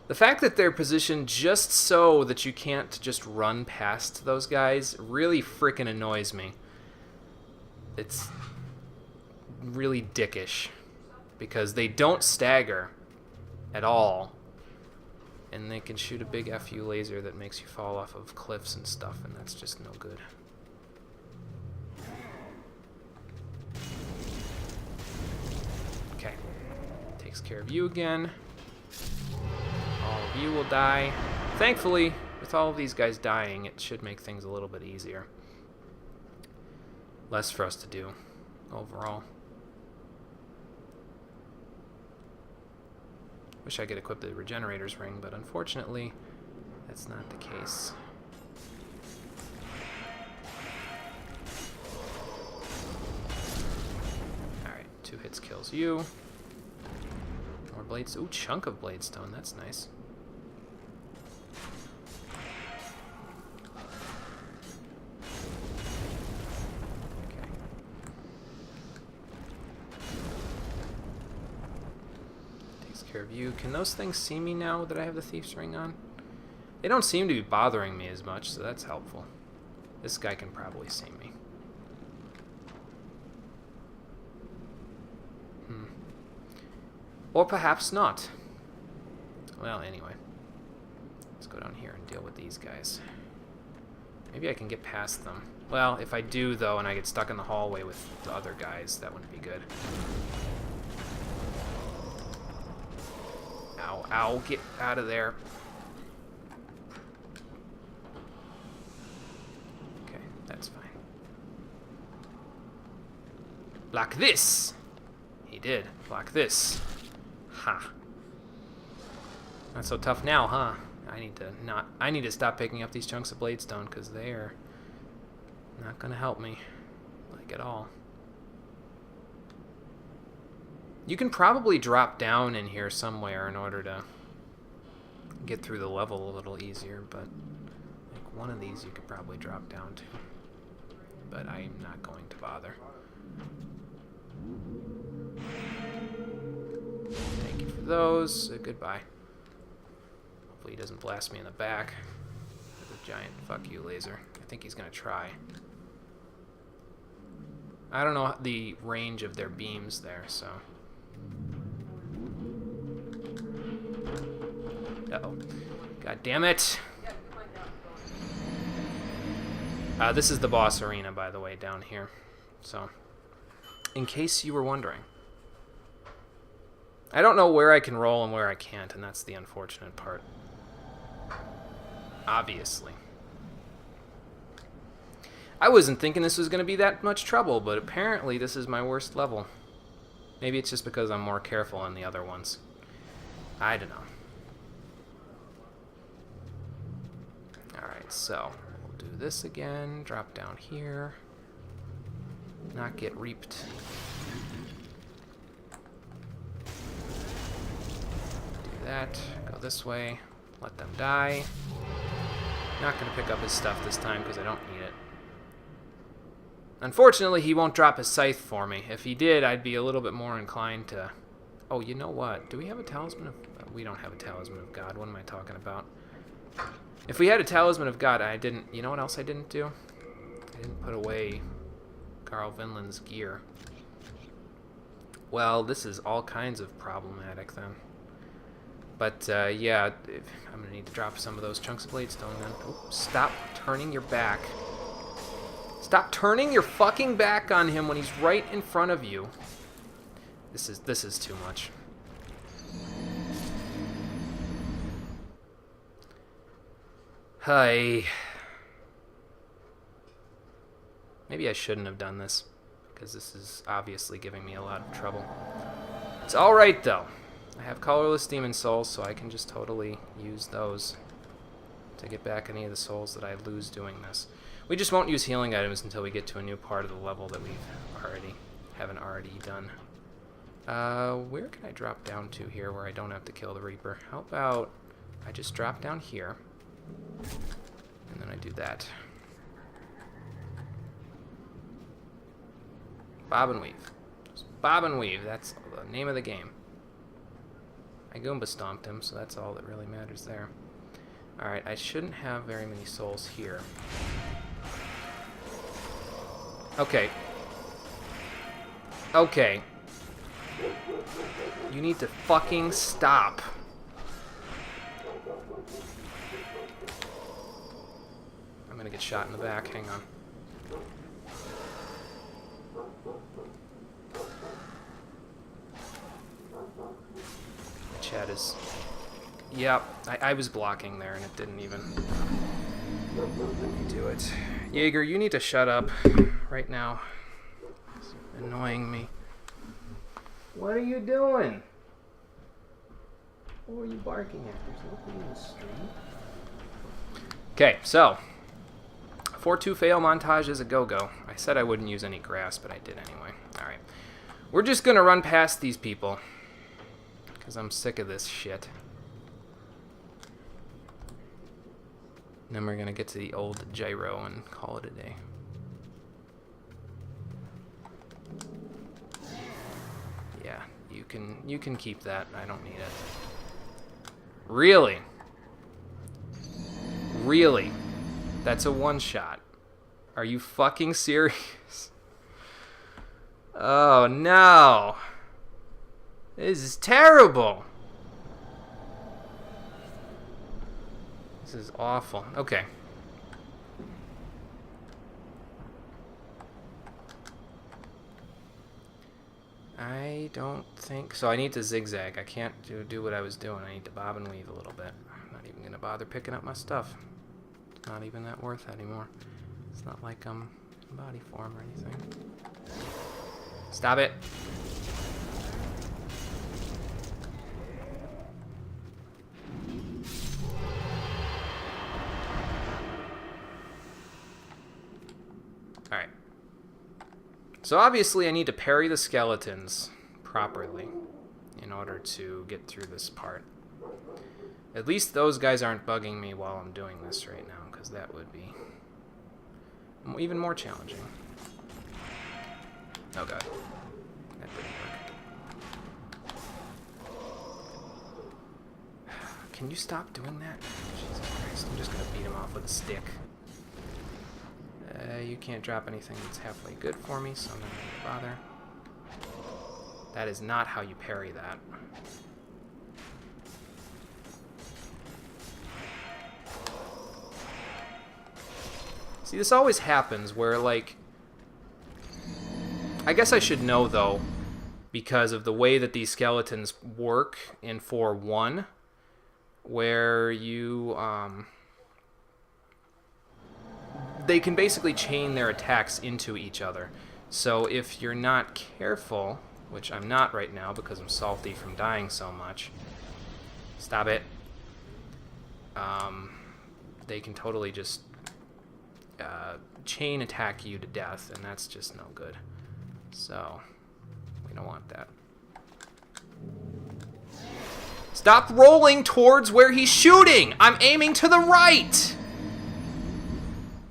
The fact that they're positioned just so that you can't just run past those guys really frickin' annoys me. It's really dickish, because they don't stagger at all, and they can shoot a big FU laser that makes you fall off of cliffs and stuff, and that's just no good. Okay, takes care of you again. All of you will die. Thankfully, with all of these guys dying, it should make things a little bit easier. Less for us to do overall. Wish I could equip the Regenerator's Ring, but unfortunately, that's not the case. Alright, 2 hits kills you. More blades. Ooh, chunk of Bladestone. That's nice. Okay. Takes care of you. Can those things see me now that I have the Thief's Ring on? They don't seem to be bothering me as much, so that's helpful. This guy can probably see me. Or perhaps not. Well, anyway. Let's go down here and deal with these guys. Maybe I can get past them. Well, if I do, though, and I get stuck in the hallway with the other guys, that wouldn't be good. Ow, ow, get out of there. Like this. He did. Like this. Ha. Not so tough now, huh? I need to stop picking up these chunks of bladestone because they are not gonna help me. Like at all. You can probably drop down in here somewhere in order to get through the level a little easier, but like one of these you could probably drop down to. But I'm not going to bother. Thank you for those. Goodbye. Hopefully he doesn't blast me in the back with a giant fuck you laser. I think he's gonna try. I don't know the range of their beams there, so. Uh-oh. God damn it! This is the boss arena, by the way, down here. So, in case you were wondering. I don't know where I can roll and where I can't, and that's the unfortunate part. Obviously. I wasn't thinking this was going to be that much trouble, but apparently this is my worst level. Maybe it's just because I'm more careful than the other ones. I don't know. Alright, so we'll do this again. Drop down here. Not get reaped. Do that. Go this way. Let them die. Not going to pick up his stuff this time because I don't need it. Unfortunately, he won't drop his scythe for me. If he did, I'd be a little bit more inclined to... Oh, you know what? Do we have a Talisman of... We don't have a Talisman of God. What am I talking about? If we had a Talisman of God, I didn't... You know what else I didn't do? I didn't put away Carl Vinland's gear. Well, this is all kinds of problematic then. But, yeah, I'm going to need to drop some of those chunks of bladestone then. Oh, stop turning your back. Stop turning your fucking back on him when he's right in front of you. This is too much. Hi. Maybe I shouldn't have done this, because this is obviously giving me a lot of trouble. It's alright, though. I have colorless demon souls, so I can just totally use those to get back any of the souls that I lose doing this. We just won't use healing items until we get to a new part of the level that we haven't already done. Where can I drop down to here where I don't have to kill the Reaper? How about I just drop down here, and then I do that. Bob and weave. Just bob and weave, that's the name of the game. I Goomba stomped him, so that's all that really matters there. Alright, I shouldn't have very many souls here. Okay. Okay. You need to fucking stop. I'm gonna get shot in the back, hang on. My chat is... Yep, I was blocking there and it didn't even let me do it. Jaeger, you need to shut up right now. It's annoying me. What are you doing? What are you barking at? There's nobody in the street. Okay, so 4-2 fail montage is a go-go. I said I wouldn't use any grass, but I did anyway. Alright. We're just gonna run past these people, because I'm sick of this shit. And then we're gonna get to the old gyro and call it a day. Yeah, you can keep that. I don't need it. Really? Really? That's a one-shot. Are you fucking serious? Oh no. This is terrible. This is awful. Okay. I don't think... So I need to zigzag. I can't do what I was doing. I need to bob and weave a little bit. I'm not even going to bother picking up my stuff. It's not even that worth anymore. It's not like I'm in body form or anything. Stop it. Alright. So obviously I need to parry the skeletons properly in order to get through this part. At least those guys aren't bugging me while I'm doing this right now, because that would be even more challenging. Oh god. That didn't work. Can you stop doing that? Jesus Christ, I'm just gonna beat him off with a stick. You can't drop anything that's halfway good for me, so I'm not gonna bother. That is not how you parry that. See, this always happens where, like... I guess I should know, though, because of the way that these skeletons work in 4-1, where you, they can basically chain their attacks into each other. So if you're not careful, which I'm not right now because I'm salty from dying so much. Stop it. They can totally just chain attack you to death, and that's just no good. So, we don't want that. Stop rolling towards where he's shooting! I'm aiming to the right!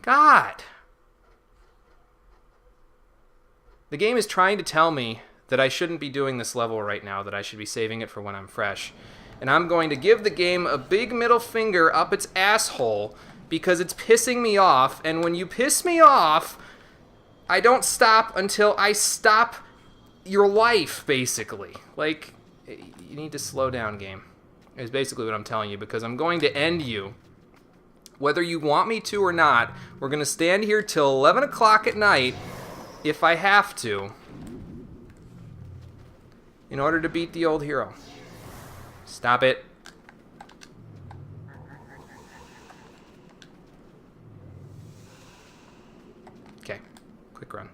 God. The game is trying to tell me that I shouldn't be doing this level right now, that I should be saving it for when I'm fresh. And I'm going to give the game a big middle finger up its asshole because it's pissing me off, and when you piss me off, I don't stop until I stop your life, basically. Like, you need to slow down, game, is basically what I'm telling you, because I'm going to end you. Whether you want me to or not, we're going to stand here till 11 o'clock at night, if I have to, in order to beat the old hero. Stop it. Okay, quick run.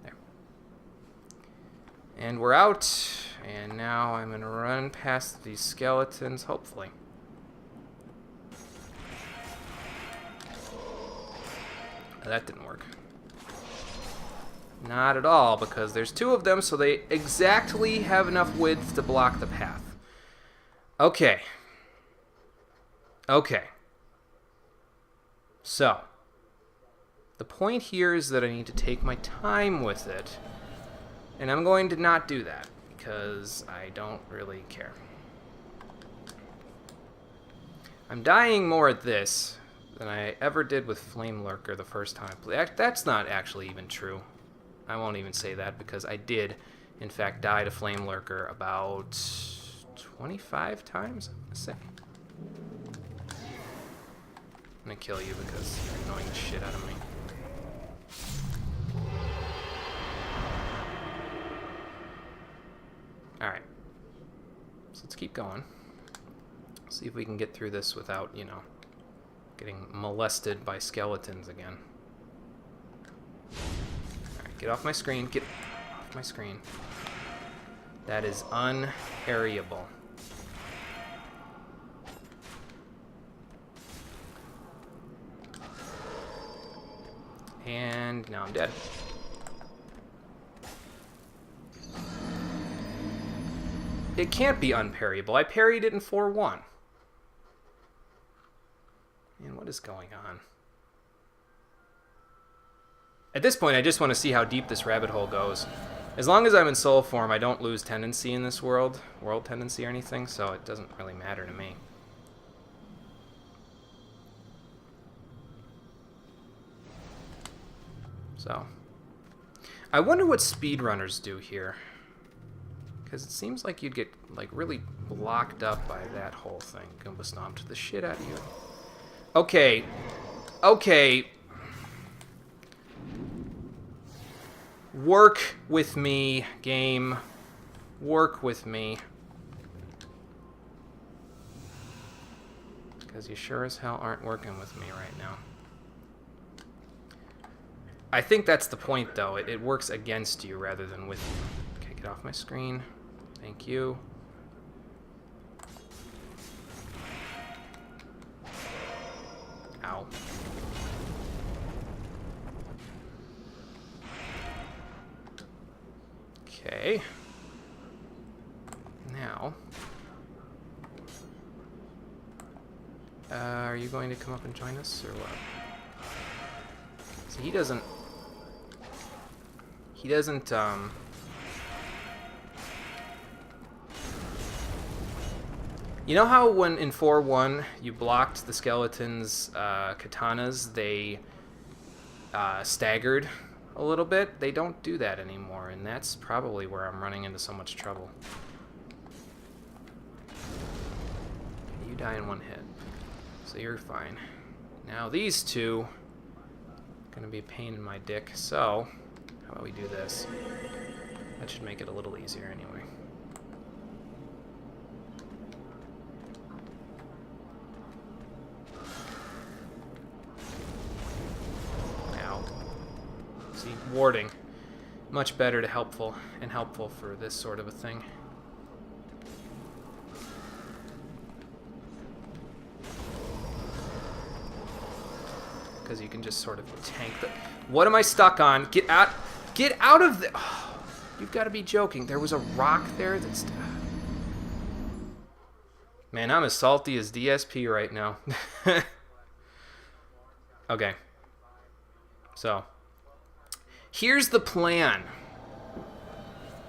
There. And we're out, and now I'm going to run past these skeletons, hopefully. That didn't work. Not at all, because there's two of them, so they exactly have enough width to block the path. Okay. Okay. So, the point here is that I need to take my time with it, and I'm going to not do that, because I don't really care. I'm dying more at this than I ever did with Flame Lurker the first time I played. That's not actually even true. I won't even say that because I did, in fact, die to Flame Lurker about 25 times, I'm gonna say. I'm gonna kill you because you're annoying the shit out of me. Alright. So let's keep going. See if we can get through this without, you know, getting molested by skeletons again. Alright, get off my screen. Get off my screen. That is unparryable. And now I'm dead. It can't be unparryable. I parried it in 4-1. Man, what is going on? At this point, I just want to see how deep this rabbit hole goes. As long as I'm in soul form, I don't lose tendency in this world tendency or anything, so it doesn't really matter to me. So, I wonder what speedrunners do here. Because it seems like you'd get, like, really blocked up by that whole thing. Goomba stomped the shit out of you. Okay. Okay. Work with me, game. Work with me. Because you sure as hell aren't working with me right now. I think that's the point, though. It works against you rather than with you. Okay, get off my screen. Thank you. Ow. Okay. Now, are you going to come up and join us, or what? So he doesn't, you know how when in 4-1 you blocked the skeletons' katanas, they staggered a little bit? They don't do that anymore, and that's probably where I'm running into so much trouble. You die in one hit, so you're fine. Now these two are gonna be a pain in my dick, so how about we do this? That should make it a little easier anyway. Now, see, warding, much better to helpful for this sort of a thing. Because you can just sort of tank the... What am I stuck on? Get out of the... Oh, you've got to be joking. There was a rock there that's... Man, I'm as salty as DSP right now. Okay. So, here's the plan.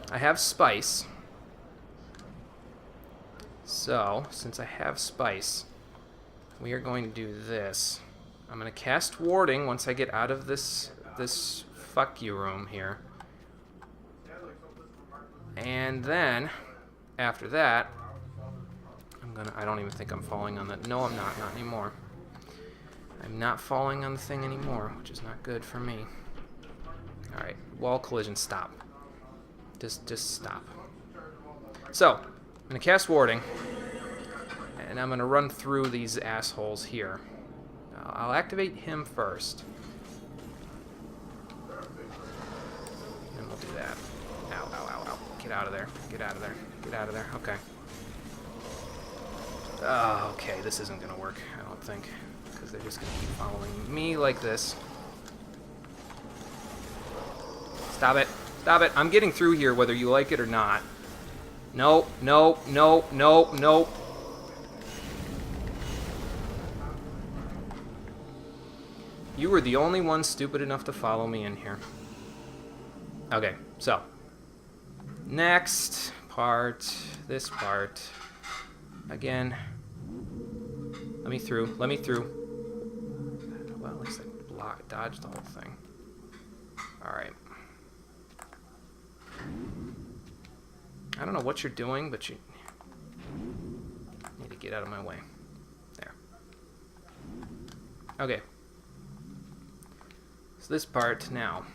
I have spice. So, since I have spice, we are going to do this. I'm gonna cast warding once I get out of this fuck you room here. And then after that, I don't even think I'm falling on that. No, I'm not anymore. I'm not falling on the thing anymore, which is not good for me. All right, wall collision, stop. Just stop. So, I'm gonna cast warding, and I'm gonna run through these assholes here. I'll activate him first. And we'll do that. Ow, ow, ow, ow. Get out of there. Get out of there. Get out of there. Okay. Oh, okay. This isn't going to work, I don't think. Because they're just going to keep following me like this. Stop it. Stop it. I'm getting through here whether you like it or not. Nope, nope, nope, nope, nope. You were the only one stupid enough to follow me in here. Okay, so. Next part. This part. Again. Let me through. Let me through. Well, at least I dodged the whole thing. Alright. I don't know what you're doing, but you need to get out of my way. There. Okay. So this part now.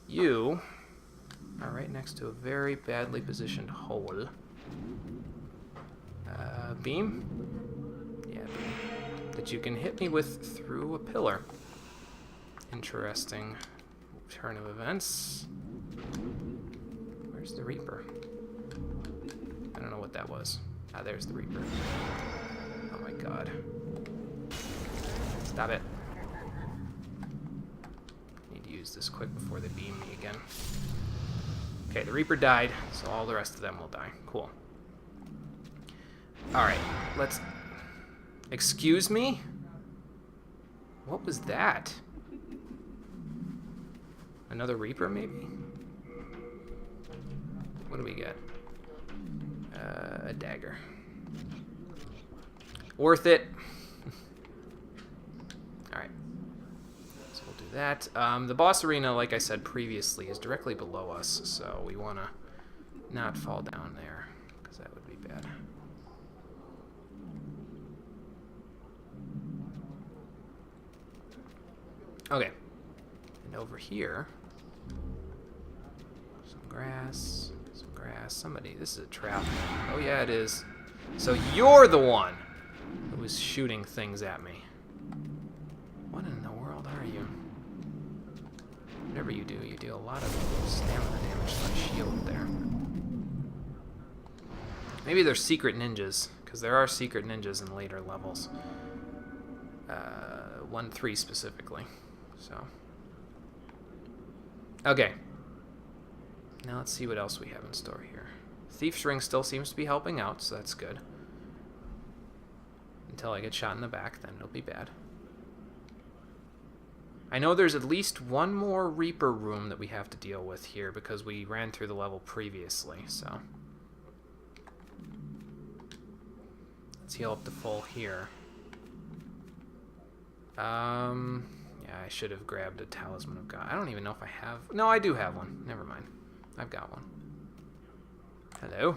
You are right next to a very badly positioned hole. Beam? Yeah, beam. That you can hit me with through a pillar. Interesting turn of events. Where's the Reaper? I don't know what that was. Ah, there's the Reaper. Oh my god. Stop it. Need to use this quick before they beam me again. Okay, the Reaper died, so all the rest of them will die. Cool. Alright, let's... Excuse me? What was that? Another Reaper, maybe? What do we get? A dagger. Worth it. Alright. So we'll do that. The boss arena, like I said previously, is directly below us, so we want to not fall down there, because that would be bad. Okay. And over here, some grass. Somebody, this is a trap. Oh yeah, it is. So you're the one who was shooting things at me. What in the world are you? Whatever you do, you deal a lot of stamina damage to my shield there. Maybe they're secret ninjas, because there are secret ninjas in later levels. 1-3 specifically. So. Okay. Now let's see what else we have in store here. Thief's Ring still seems to be helping out, so that's good. Until I get shot in the back, then it'll be bad. I know there's at least one more Reaper room that we have to deal with here because we ran through the level previously, so. Let's heal up to full here. Yeah, I should have grabbed a Talisman of God. I don't even know if I have... No, I do have one. Never mind. I've got one. Hello?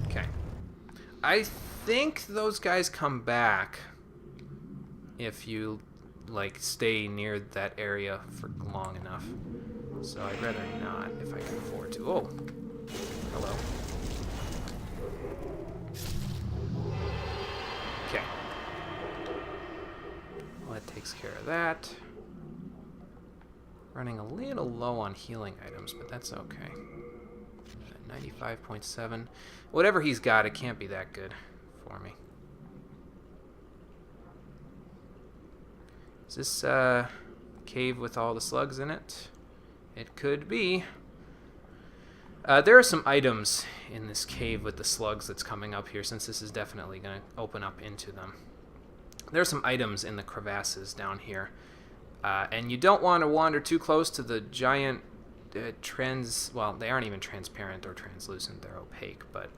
Okay. I think those guys come back if you, like, stay near that area for long enough. So I'd rather not if I can afford to. Oh! Hello. Okay. Well, that takes care of that. Running a little low on healing items, but that's okay. 95.7. Whatever he's got, it can't be that good for me. Is this cave with all the slugs in it? It could be. There are some items in this cave with the slugs that's coming up here, since this is definitely going to open up into them. There are some items in the crevasses down here. And you don't want to wander too close to the giant well, they aren't even transparent or translucent, they're opaque, but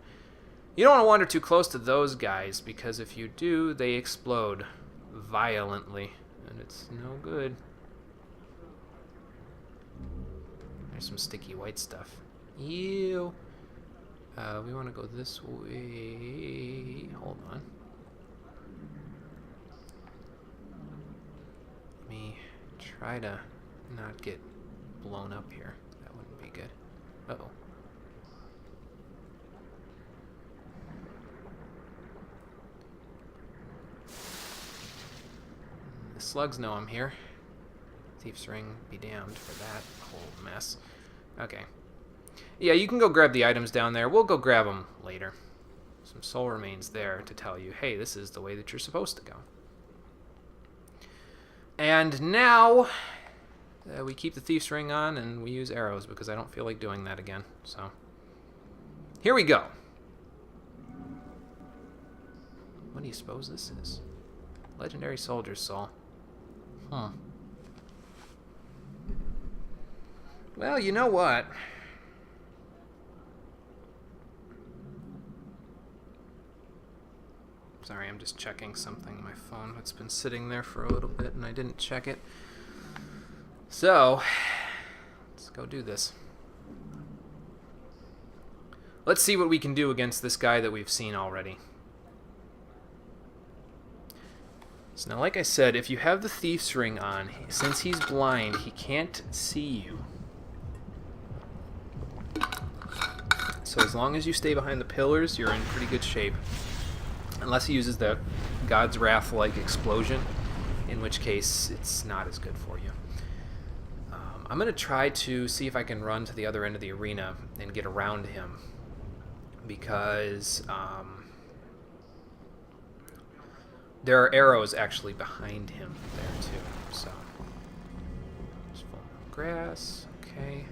you don't want to wander too close to those guys, because if you do, they explode violently, and it's no good. There's some sticky white stuff. Ew. We want to go this way. Hold on. Let me try to not get blown up here. That wouldn't be good. Uh-oh. The slugs know I'm here. Thief's Ring be damned for that whole mess. Okay. Yeah, you can go grab the items down there. We'll go grab them later. Some soul remains there to tell you, hey, this is the way that you're supposed to go. And now, we keep the Thief's Ring on and we use arrows because I don't feel like doing that again. So, here we go. What do you suppose this is? Legendary Soldier's Soul. Huh. Well, you know what? Sorry, I'm just checking something on my phone. It's been sitting there for a little bit and I didn't check it. So, let's go do this. Let's see what we can do against this guy that we've seen already. So now, like I said, if you have the Thief's Ring on, since he's blind, he can't see you. So as long as you stay behind the pillars, you're in pretty good shape. Unless he uses the God's Wrath-like explosion, in which case it's not as good for you. I'm going to try to see if I can run to the other end of the arena and get around him. Because there are arrows actually behind him there too. So, there's full grass. Okay.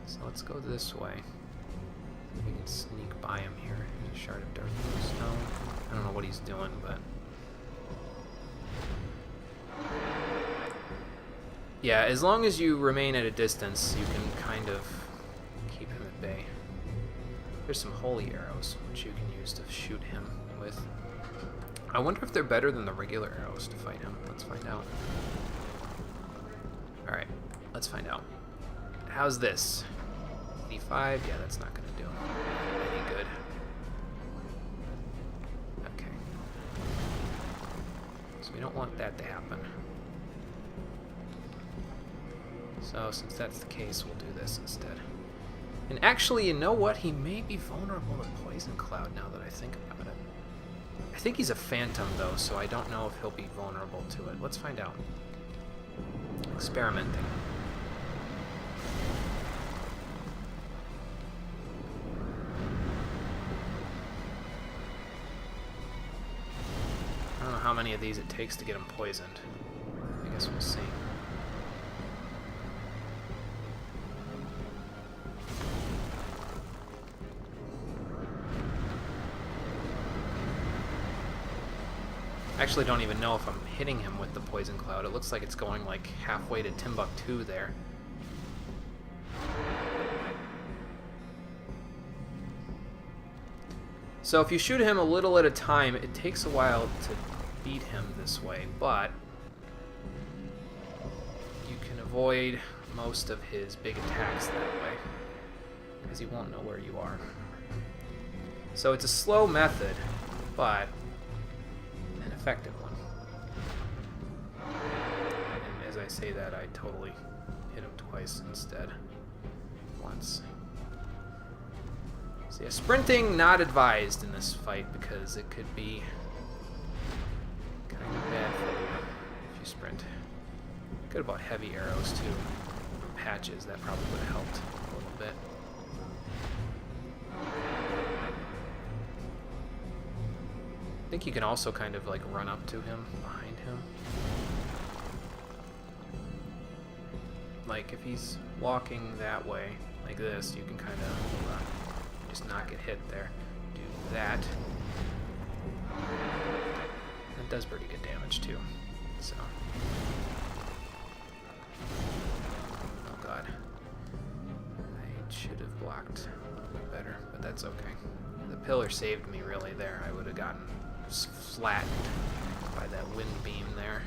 So let's go this way. We can sneak by him here. A shard of dark blue stone. I don't know what he's doing, but yeah, as long as you remain at a distance, you can kind of keep him at bay. There's some holy arrows, which you can use to shoot him with. I wonder if they're better than the regular arrows to fight him. Let's find out. Alright, let's find out. How's this? 85? Yeah, that's not going to do any good. Okay. So we don't want that to happen. So since that's the case, we'll do this instead. And actually, you know what? He may be vulnerable to Poison Cloud now that I think about it. I think he's a phantom, though, so I don't know if he'll be vulnerable to it. Let's find out. Experimenting. I don't know how many of these it takes to get him poisoned. I guess we'll see. I actually don't even know if I'm hitting him with the poison cloud. It looks like it's going like halfway to Timbuktu there. So if you shoot him a little at a time, it takes a while to beat him this way, but you can avoid most of his big attacks that way, because he won't know where you are. So it's a slow method, but an effective one. And as I say that, I totally hit him twice instead. Once. So yeah, sprinting not advised in this fight because it could be kind of bad for you if you sprint. Good about heavy arrows too. Patches, that probably would have helped a little bit. I think you can also kind of like run up to him, behind him. Like if he's walking that way, like this, you can kind of just not get hit there. Do that. That does pretty good damage too. So. Oh god. I should have blocked a little bit better, but that's okay. The pillar saved me really there. I would have gotten flattened by that wind beam there.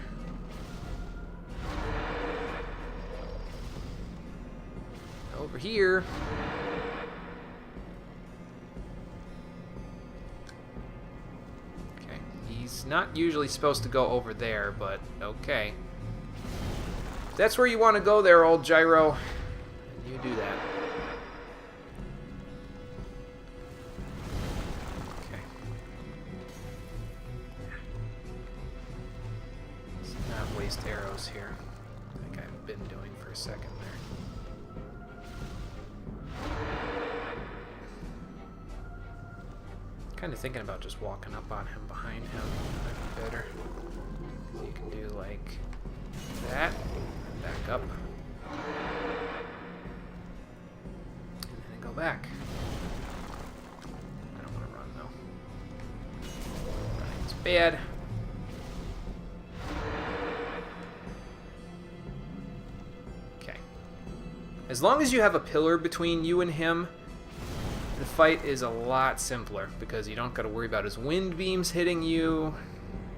Over here. Okay, he's not usually supposed to go over there, but okay. If that's where you want to go there, old Gyro, you do that. Okay. Let's not waste arrows here, like I've been doing for a second there. Kind of thinking about just walking up on him behind him. Might be better. You can do like that, and back up, and then go back. I don't want to run though. Running's bad. Okay. As long as you have a pillar between you and him, the fight is a lot simpler because you don't got to worry about his wind beams hitting you.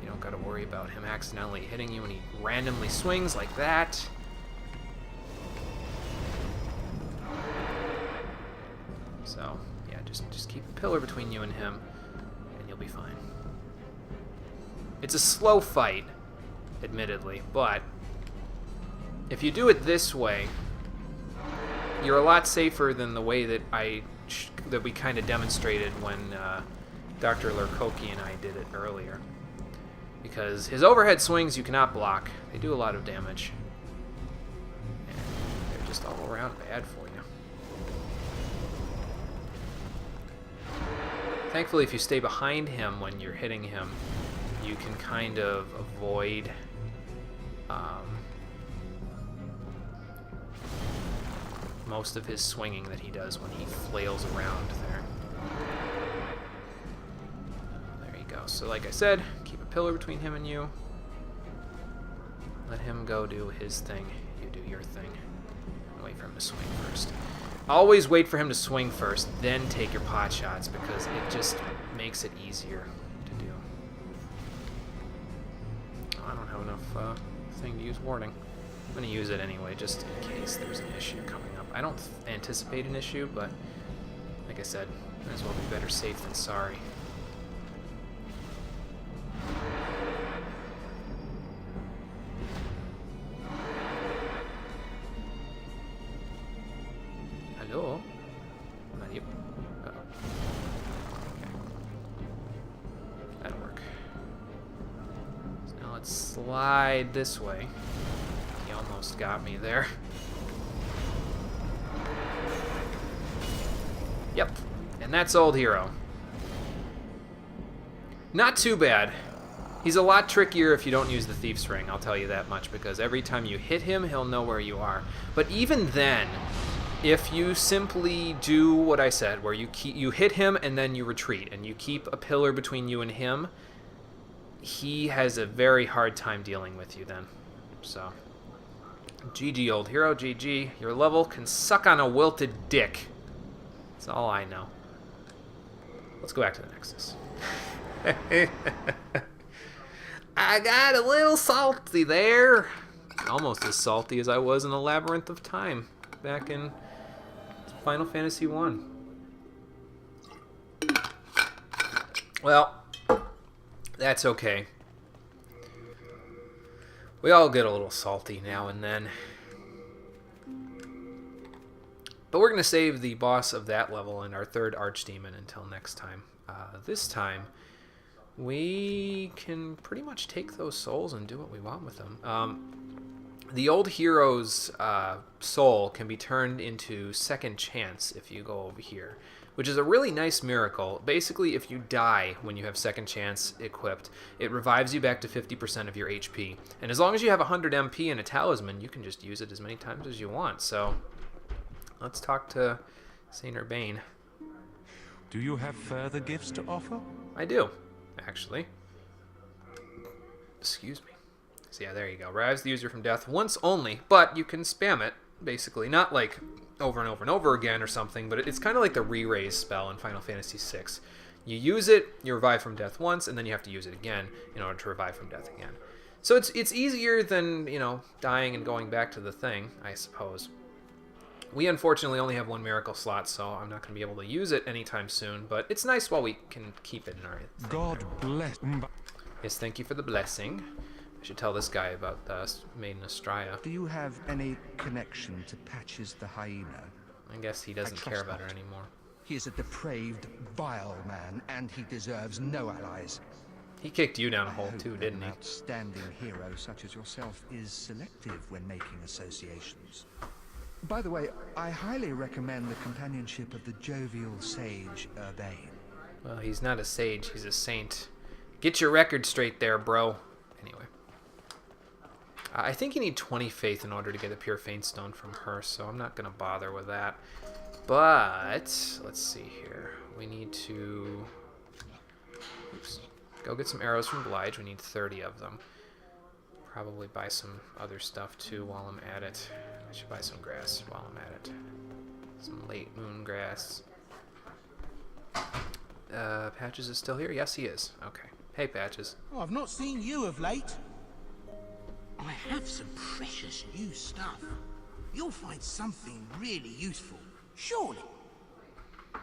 You don't got to worry about him accidentally hitting you when he randomly swings like that. So, yeah, just keep a pillar between you and him and you'll be fine. It's a slow fight, admittedly, but if you do it this way, you're a lot safer than the way that we kind of demonstrated when Dr. Lurkoki and I did it earlier. Because his overhead swings you cannot block. They do a lot of damage. And they're just all around bad for you. Thankfully, if you stay behind him when you're hitting him, you can kind of avoid most of his swinging that he does when he flails around there. There you go. So like I said, keep a pillar between him and you. Let him go do his thing. You do your thing. And wait for him to swing first. Always wait for him to swing first, then take your pot shots because it just makes it easier to do. Oh, I don't have enough thing to use warding. I'm going to use it anyway, just in case there's an issue coming up. I don't anticipate an issue, but like I said, might as well be better safe than sorry. Hello? Mario? Uh-oh. Okay. That'll work. let's slide this way. He almost got me there. Yep, and that's Old Hero. Not too bad. He's a lot trickier if you don't use the Thief's Ring, I'll tell you that much, because every time you hit him, he'll know where you are. But even then, if you simply do what I said, where you hit him and then you retreat, and you keep a pillar between you and him, he has a very hard time dealing with you then. So, GG, Old Hero, GG. Your level can suck on a wilted dick. That's all I know. Let's go back to the Nexus. I got a little salty there. Almost as salty as I was in the Labyrinth of Time back in Final Fantasy 1. Well, that's okay. We all get a little salty now and then. But we're going to save the boss of that level and our third Archdemon until next time. This time, we can pretty much take those souls and do what we want with them. The Old Hero's soul can be turned into Second Chance if you go over here, which is a really nice miracle. Basically, if you die when you have Second Chance equipped, it revives you back to 50% of your HP. And as long as you have 100 MP and a talisman, you can just use it as many times as you want. So, let's talk to Saint Urbane. Do you have further gifts to offer? I do, actually. Excuse me. So yeah, there you go. Revives the user from death once only, but you can spam it, basically. Not like over and over and over again or something, but it's kind of like the re-raise spell in Final Fantasy VI. You use it, you revive from death once, and then you have to use it again in order to revive from death again. So it's easier than, you know, dying and going back to the thing, I suppose. We unfortunately only have one miracle slot, so I'm not going to be able to use it anytime soon, but it's nice while we can keep it in our thing. God bless. Yes, thank you for the blessing. I should tell this guy about the Maiden Astraea. Do you have any connection to Patches the Hyena? I guess he doesn't care about her anymore. He is a depraved, vile man, and he deserves no allies. He kicked you down a hole too, didn't he? An outstanding hero such as yourself is selective when making associations. By the way, I highly recommend the companionship of the jovial sage Urbane. Well, he's not a sage, he's a saint. Get your record straight there, bro. Anyway. I think you need 20 faith in order to get a pure faint stone from her, so I'm not going to bother with that. But, let's see here. We need to... Oops. Go get some arrows from Blige. We need 30 of them. Probably buy some other stuff too while I'm at it. I should buy some grass while I'm at it. Some late moon grass. Patches is still here? Yes, he is. Okay. Hey, Patches. Oh, I've not seen you of late. I have some precious new stuff. You'll find something really useful, surely. I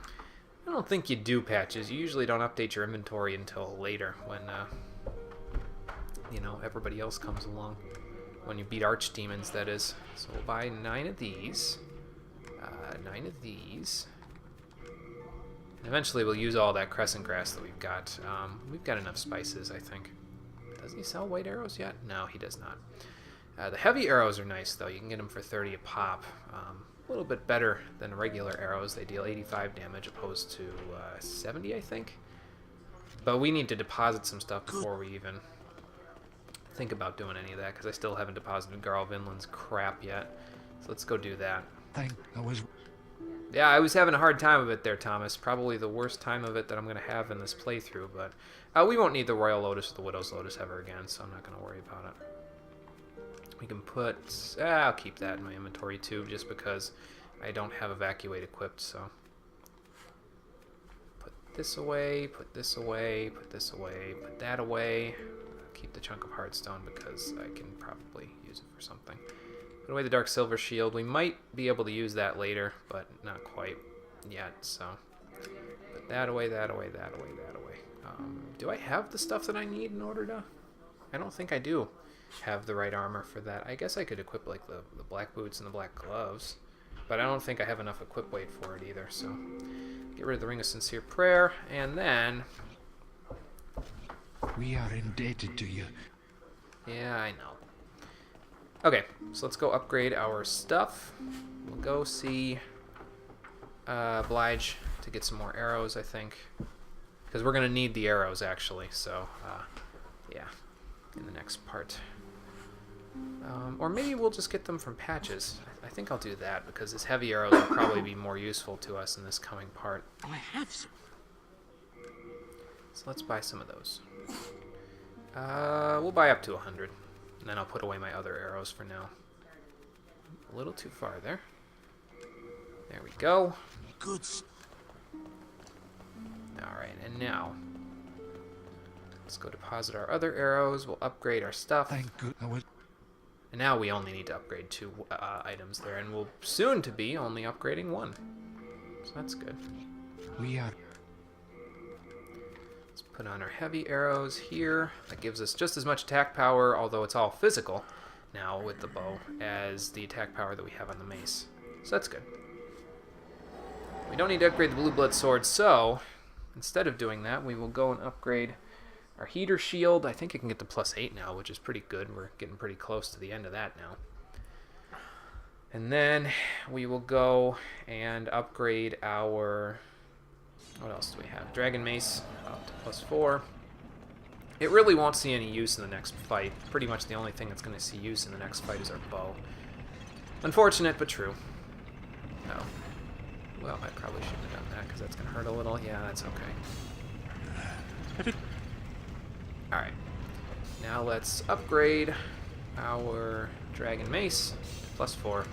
don't think you do, Patches. You usually don't update your inventory until later when, you know, everybody else comes along. When you beat archdemons, that is. So we'll buy 9 of these. 9 of these. And eventually we'll use all that crescent grass that we've got. We've got enough spices, I think. Does he sell white arrows yet? No, he does not. The heavy arrows are nice, though. You can get them for 30 a pop. A little bit better than regular arrows. They deal 85 damage opposed to 70, I think. But we need to deposit some stuff before we even think about doing any of that, because I still haven't deposited Garl Vinland's crap yet. So let's go do that. Yeah, I was having a hard time of it there, Thomas. Probably the worst time of it that I'm going to have in this playthrough, but we won't need the Royal Lotus or the Widow's Lotus ever again, so I'm not going to worry about it. We can put... I'll keep that in my inventory too, just because I don't have Evacuate equipped, so... Put this away, put this away, put this away, put that away. Keep the chunk of Heartstone because I can probably use it for something. Put away the Dark Silver Shield. We might be able to use that later, but not quite yet, so... Put that away, that away, that away, that away. Do I have the stuff that I need in order to... I don't think I do have the right armor for that. I guess I could equip like the black boots and the black gloves, but I don't think I have enough equip weight for it either, so... Get rid of the Ring of Sincere Prayer, and then... We are indebted to you. Yeah, I know. Okay, so let's go upgrade our stuff. We'll go see Blige to get some more arrows, I think. Because we're going to need the arrows, actually. So, yeah, in the next part. Or maybe we'll just get them from patches. I think I'll do that, because his heavy arrows will probably be more useful to us in this coming part. I have some. So let's buy some of those. We'll buy up to 100. And then I'll put away my other arrows for now. A little too far there. There we go. Good. Alright, and now let's go deposit our other arrows. We'll upgrade our stuff. Thank goodness. And now we only need to upgrade 2 items there, and we'll soon to be only upgrading 1. So that's good. We are. Let's put on our heavy arrows here. That gives us just as much attack power, although it's all physical now with the bow, as the attack power that we have on the mace. So that's good. We don't need to upgrade the Blue Blood Sword, so instead of doing that, we will go and upgrade our heater shield. I think it can get to +8 now, which is pretty good. We're getting pretty close to the end of that now. And then we will go and upgrade our... What else do we have? Dragon Mace up to +4. It really won't see any use in the next fight. Pretty much the only thing that's going to see use in the next fight is our bow. Unfortunate, but true. Oh. Well, I probably shouldn't have done that, because that's going to hurt a little. Yeah, that's okay. Alright. Now let's upgrade our Dragon Mace to +4.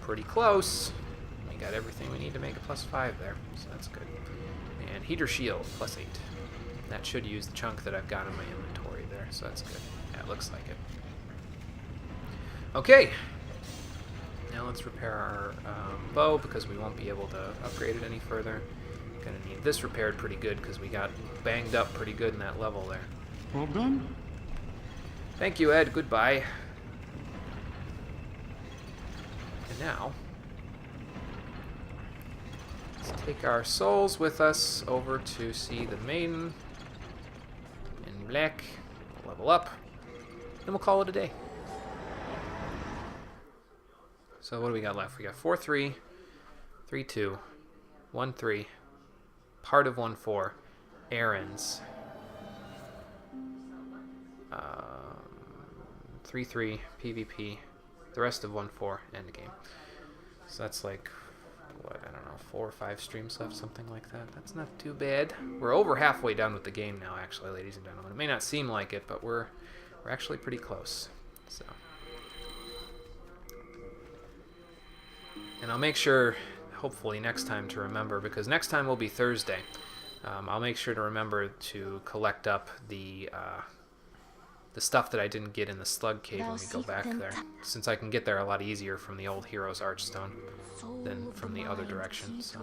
Pretty close. We got everything we need to make a +5 there, so that's good. And Heater Shield, +8. That should use the chunk that I've got in my inventory there, so that's good. Yeah, it looks like it. Okay. Now let's repair our bow, because we won't be able to upgrade it any further. Gonna need this repaired pretty good, because we got banged up pretty good in that level there. Well done. Thank you, Ed. Goodbye. And now, let's take our souls with us over to see the maiden in black. Level up, and we'll call it a day. So what do we got left? We got 4-3, 3-2, 1-3, part of 1-4, errands, 3-3, PvP, the rest of 1-4, end game. So that's like, what, I don't know, 4 or 5 streams left, something like that. That's not too bad. We're over halfway done with the game now, actually, ladies and gentlemen. It may not seem like it, but we're actually pretty close. So. And I'll make sure, hopefully next time, to remember, because next time will be Thursday. I'll make sure to remember to collect up the stuff that I didn't get in the Slug Cave when we go back there, since I can get there a lot easier from the old Hero's Archstone than from the other direction. So.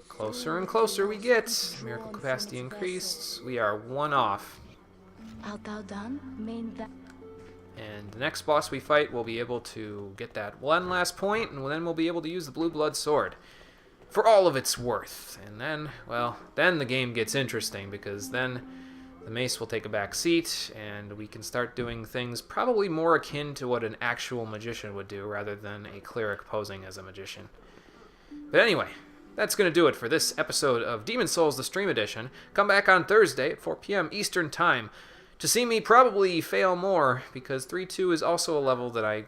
Closer and closer we get. Miracle capacity increased. We are 1 off. Art thou done? And the next boss we fight, we'll be able to get that one last point, and then we'll be able to use the Blue Blood Sword for all of its worth. And then, well, then the game gets interesting, because then the mace will take a back seat, and we can start doing things probably more akin to what an actual magician would do, rather than a cleric posing as a magician. But anyway, that's going to do it for this episode of Demon's Souls, the Stream Edition. Come back on Thursday at 4 p.m. Eastern Time to see me probably fail more, because 3-2 is also a level that I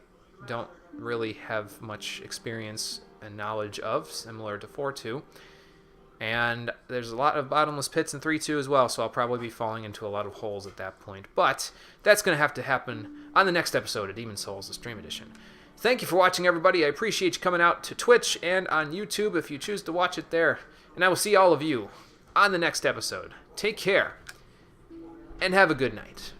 don't really have much experience and knowledge of, similar to 4-2. And there's a lot of bottomless pits in 3-2 as well, so I'll probably be falling into a lot of holes at that point. But that's going to have to happen on the next episode of Demon's Souls, the Stream Edition. Thank you for watching, everybody. I appreciate you coming out to Twitch and on YouTube if you choose to watch it there. And I will see all of you on the next episode. Take care, and have a good night.